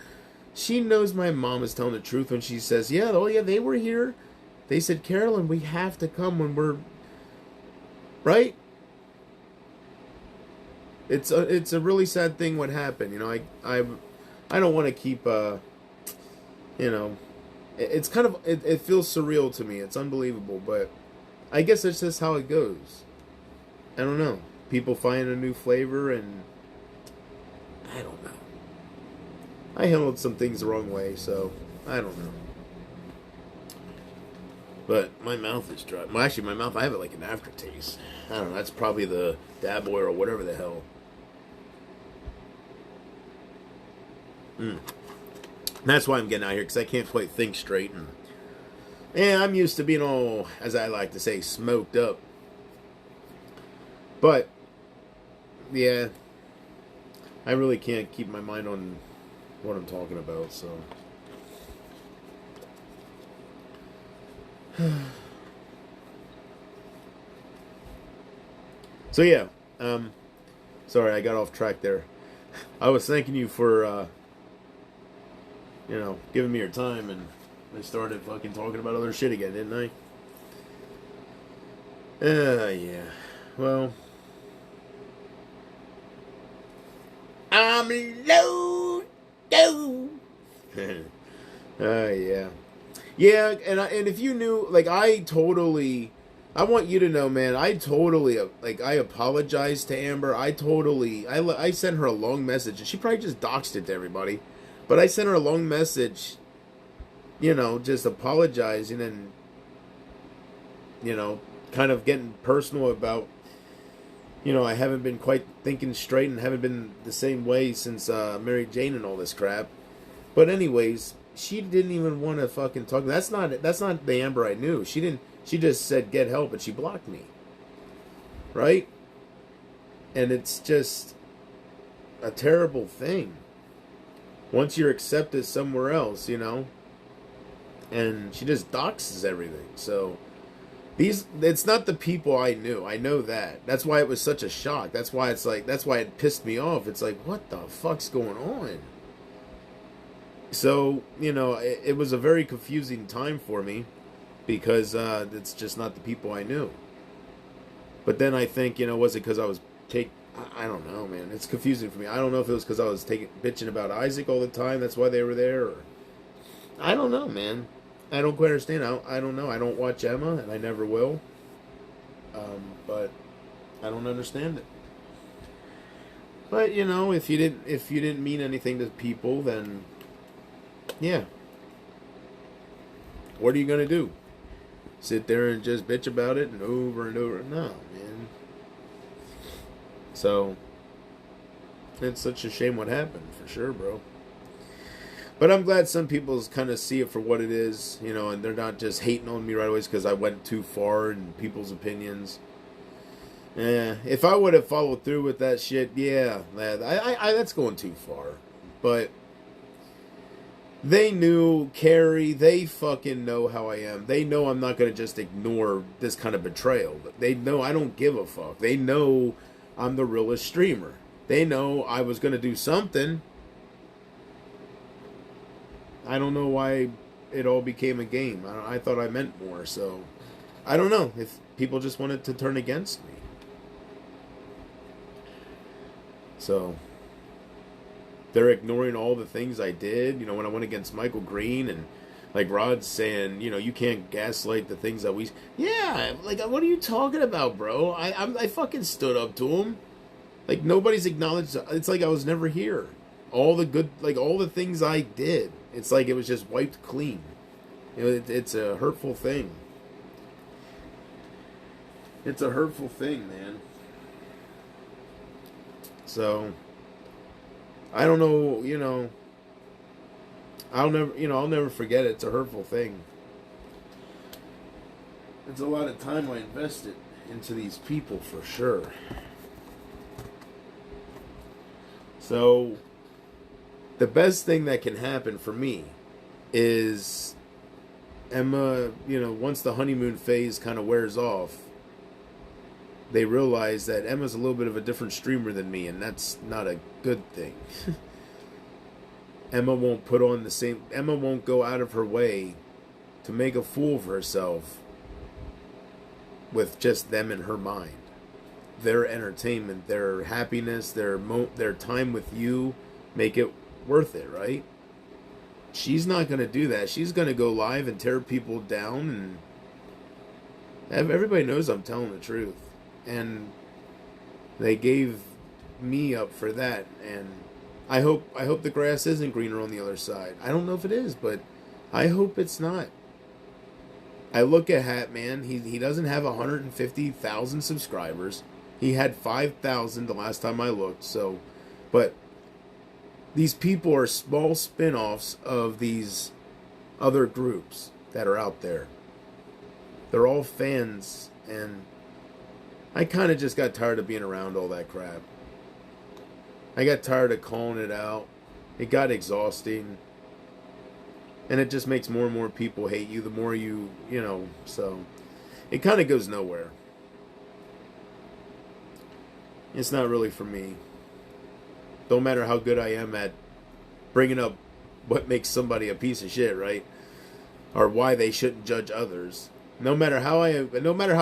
S3: She knows my mom is telling the truth when she says, yeah, they were here. They said, Carolyn, we have to come when we're... Right? It's a really sad thing what happened, you know. I don't want to keep... you know, it's kind of, it feels surreal to me. It's unbelievable, but I guess that's just how it goes. I don't know. People find a new flavor, and I don't know. I handled some things the wrong way, so I don't know. But my mouth is dry. Well, actually, my mouth, I have it like an aftertaste. I don't know. That's probably the dab oil or whatever the hell. That's why I'm getting out here, because I can't quite think straight. And yeah, I'm used to being all, as I like to say, smoked up. But, yeah, I really can't keep my mind on what I'm talking about, so. So, yeah, sorry, I got off track there. I was thanking you for, you know, giving me your time, and I started fucking talking about other shit again, didn't I? Yeah. Well, I'm low. Yeah. Yeah, and if you knew, like, I want you to know, man, I apologized to Amber. I sent her a long message, and she probably just doxed it to everybody. But I sent her a long message, you know, just apologizing and, you know, kind of getting personal about, you know, I haven't been quite thinking straight and haven't been the same way since Mary Jane and all this crap. But anyways, she didn't even want to fucking talk. That's not the Amber I knew. She She just said get help and she blocked me. Right? And it's just a terrible thing. Once you're accepted somewhere else, you know. And she just doxes everything. So it's not the people I knew. I know that. That's why it was such a shock. That's why it pissed me off. It's like, what the fuck's going on? So, you know, it was a very confusing time for me because it's just not the people I knew. But then I think, you know, was it because I was I don't know, man. It's confusing for me. I don't know if it was because I was bitching about Isaac all the time. That's why they were there. Or I don't know, man. I don't quite understand. I don't know. I don't watch Emma, and I never will. But I don't understand it. But you know, if you didn't mean anything to people, then yeah. What are you gonna do? Sit there and just bitch about it and over? No, man. So it's such a shame what happened, for sure, bro. But I'm glad some people kind of see it for what it is, you know, and they're not just hating on me right away because I went too far in people's opinions. If I would have followed through with that shit, yeah, that's going too far. But they knew, Carrie, they fucking know how I am. They know I'm not going to just ignore this kind of betrayal. They know I don't give a fuck. They know I'm the realest streamer. They know I was going to do something. I don't know why it all became a game. I thought I meant more, so I don't know if people just wanted to turn against me. So they're ignoring all the things I did. You know, when I went against Michael Green and like Rod's saying, you know, you can't gaslight the things that we... Yeah, like, what are you talking about, bro? I fucking stood up to him. Like, nobody's acknowledged... It's like I was never here. All the good... Like, all the things I did, it's like it was just wiped clean. You know, it's a hurtful thing. It's a hurtful thing, man. So, I don't know, you know... I'll never forget it. It's a hurtful thing. It's a lot of time I invested into these people, for sure. So, the best thing that can happen for me is Emma, you know, once the honeymoon phase kind of wears off, they realize that Emma's a little bit of a different streamer than me, and that's not a good thing. Emma won't go out of her way to make a fool of herself with just them in her mind. Their entertainment, their happiness, their time with you, make it worth it, right? She's not going to do that. She's going to go live and tear people down, and everybody knows I'm telling the truth. And they gave me up for that, and I hope the grass isn't greener on the other side. I don't know if it is, but I hope it's not. I look at Hatman. He doesn't have 150,000 subscribers. He had 5,000 the last time I looked. So, but these people are small spin-offs of these other groups that are out there. They're all fans, and I kind of just got tired of being around all that crap. I got tired of calling it out. It got exhausting. And it just makes more and more people hate you the more you know, so it kind of goes nowhere. It's not really for me. Don't matter how good I am at bringing up what makes somebody a piece of shit, right? Or why they shouldn't judge others. No matter how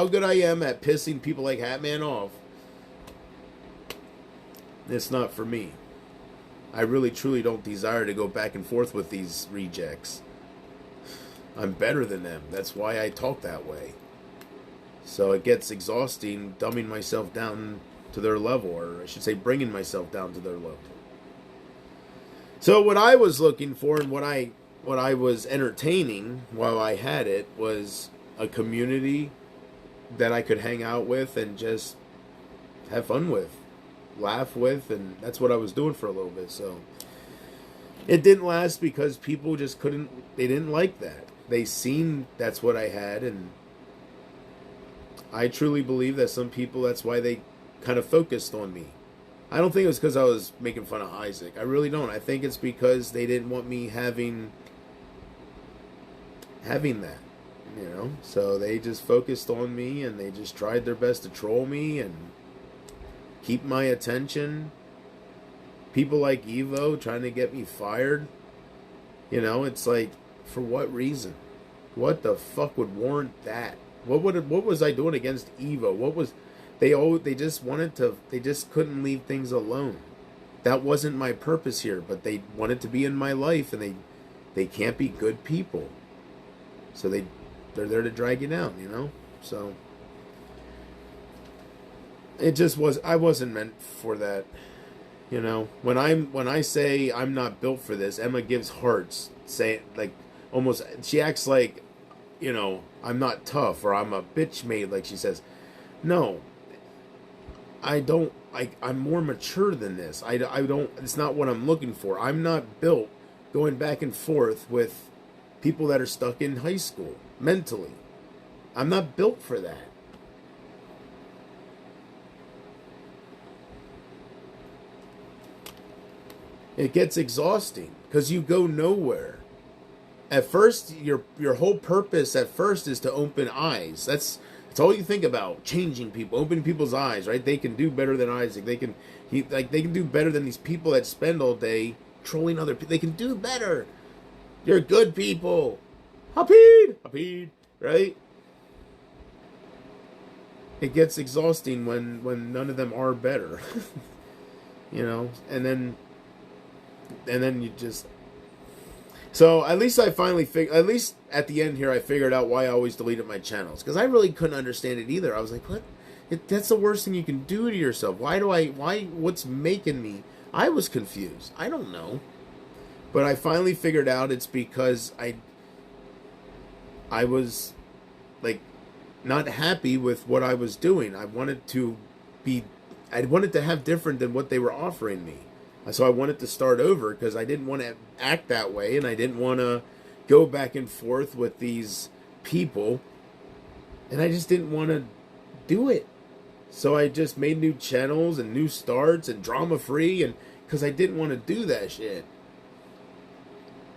S3: good I am at pissing people like Hatman off, it's not for me. I really, truly don't desire to go back and forth with these rejects. I'm better than them. That's why I talk that way. So it gets exhausting dumbing myself down to their level, or I should say bringing myself down to their level. So what I was looking for and what I was entertaining while I had it was a community that I could hang out with and just have fun with. Laugh with, and that's what I was doing for a little bit. So it didn't last because people just they didn't like that. They seen that's what I had, and I truly believe that some people, that's why they kind of focused on me. I don't think it was because I was making fun of Isaac. I really don't. I think it's because they didn't want me having that, you know? So they just focused on me, and they just tried their best to troll me and keep my attention. People like Evo trying to get me fired. You know, it's like, for what reason? What the fuck would warrant that? What was I doing against Evo? What was they just couldn't leave things alone. That wasn't my purpose here, but they wanted to be in my life, and they can't be good people. So they're there to drag you down, you know? So it just I wasn't meant for that. You know, when I say I'm not built for this, Emma gives hearts, say like almost, she acts like, you know, I'm not tough, or I'm a bitch made, like she says. No, I don't. I'm more mature than this. I don't. It's not what I'm looking for. I'm not built going back and forth with people that are stuck in high school mentally. I'm not built for that. It gets exhausting because you go nowhere. At first, your whole purpose at first is to open eyes. That's all you think about. Changing people, opening people's eyes, right? They can do better than Isaac. They can do better than these people that spend all day trolling other people. They can do better. You're good people. Hapid, right? It gets exhausting when none of them are better. You know, and then you just. So at least I finally at least at the end here, I figured out why I always deleted my channels, because I really couldn't understand it either. I was like, what? That's the worst thing you can do to yourself. What's making me? I was confused. I don't know. But I finally figured out it's because I was like not happy with what I was doing. I wanted to have different than what they were offering me. So I wanted to start over because I didn't want to act that way, and I didn't want to go back and forth with these people, and I just didn't want to do it. So I just made new channels and new starts and drama free, and because I didn't want to do that shit.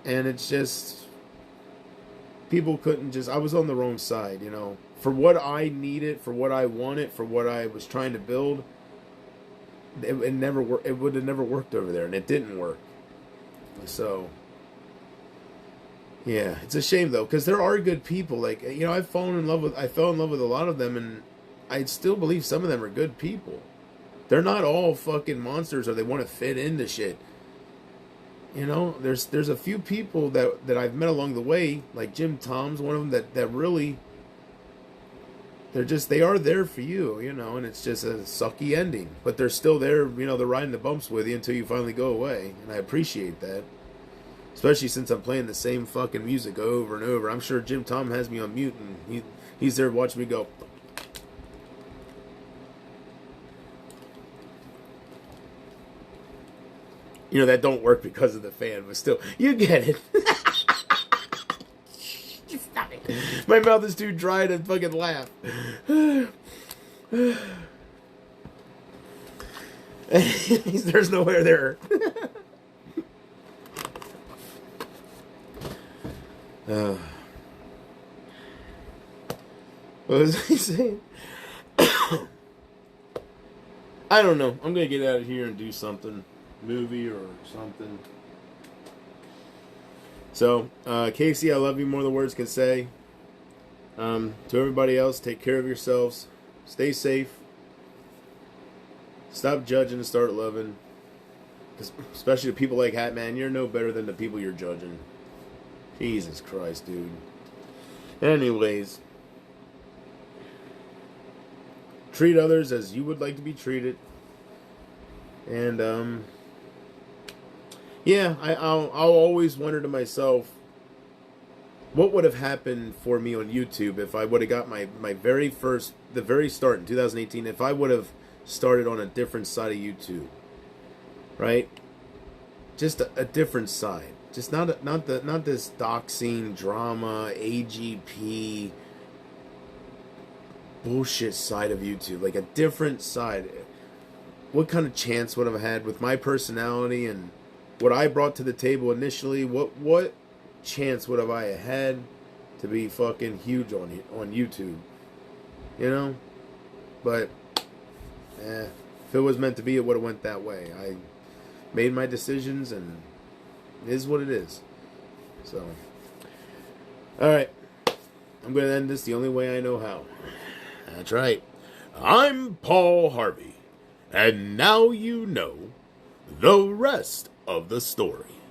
S3: And it's just, people couldn't just, I was on the wrong side, you know. For what I needed, for what I wanted, for what I was trying to build, it never worked. It would have never worked over there, and it didn't work. So, yeah, it's a shame though, because there are good people. Like, you know, I fell in love with a lot of them, and I still believe some of them are good people. They're not all fucking monsters, or they want to fit into shit. You know, there's a few people that I've met along the way, like Jim Tom's one of them, that really, they are there for you, you know, and it's just a sucky ending. But they're still there, you know, they're riding the bumps with you until you finally go away. And I appreciate that. Especially since I'm playing the same fucking music over and over. I'm sure Jim Tom has me on mute, and he's there watching me go. You know, that don't work because of the fan, but still, you get it. Stop it. My mouth is too dry to fucking laugh. There's nowhere there. What was I saying? I don't know. I'm gonna get out of here and do something. Movie or something. So, Casey, I love you more than words can say. To everybody else, take care of yourselves. Stay safe. Stop judging and start loving. Especially the people like Hatman, you're no better than the people you're judging. Jesus Christ, dude. Anyways. Treat others as you would like to be treated. And, yeah, I'll always wonder to myself, what would have happened for me on YouTube if I would have got the very start in 2018, if I would have started on a different side of YouTube, right? Just a different side, just not this doxing drama, AGP, bullshit side of YouTube, like a different side. What kind of chance would I have had with my personality and what I brought to the table initially? What chance would have I had to be fucking huge on YouTube? You know? But, if it was meant to be, it would have went that way. I made my decisions, and it is what it is. So, alright. I'm going to end this the only way I know how. That's right. I'm Paul Harvey. And now you know the rest of the story.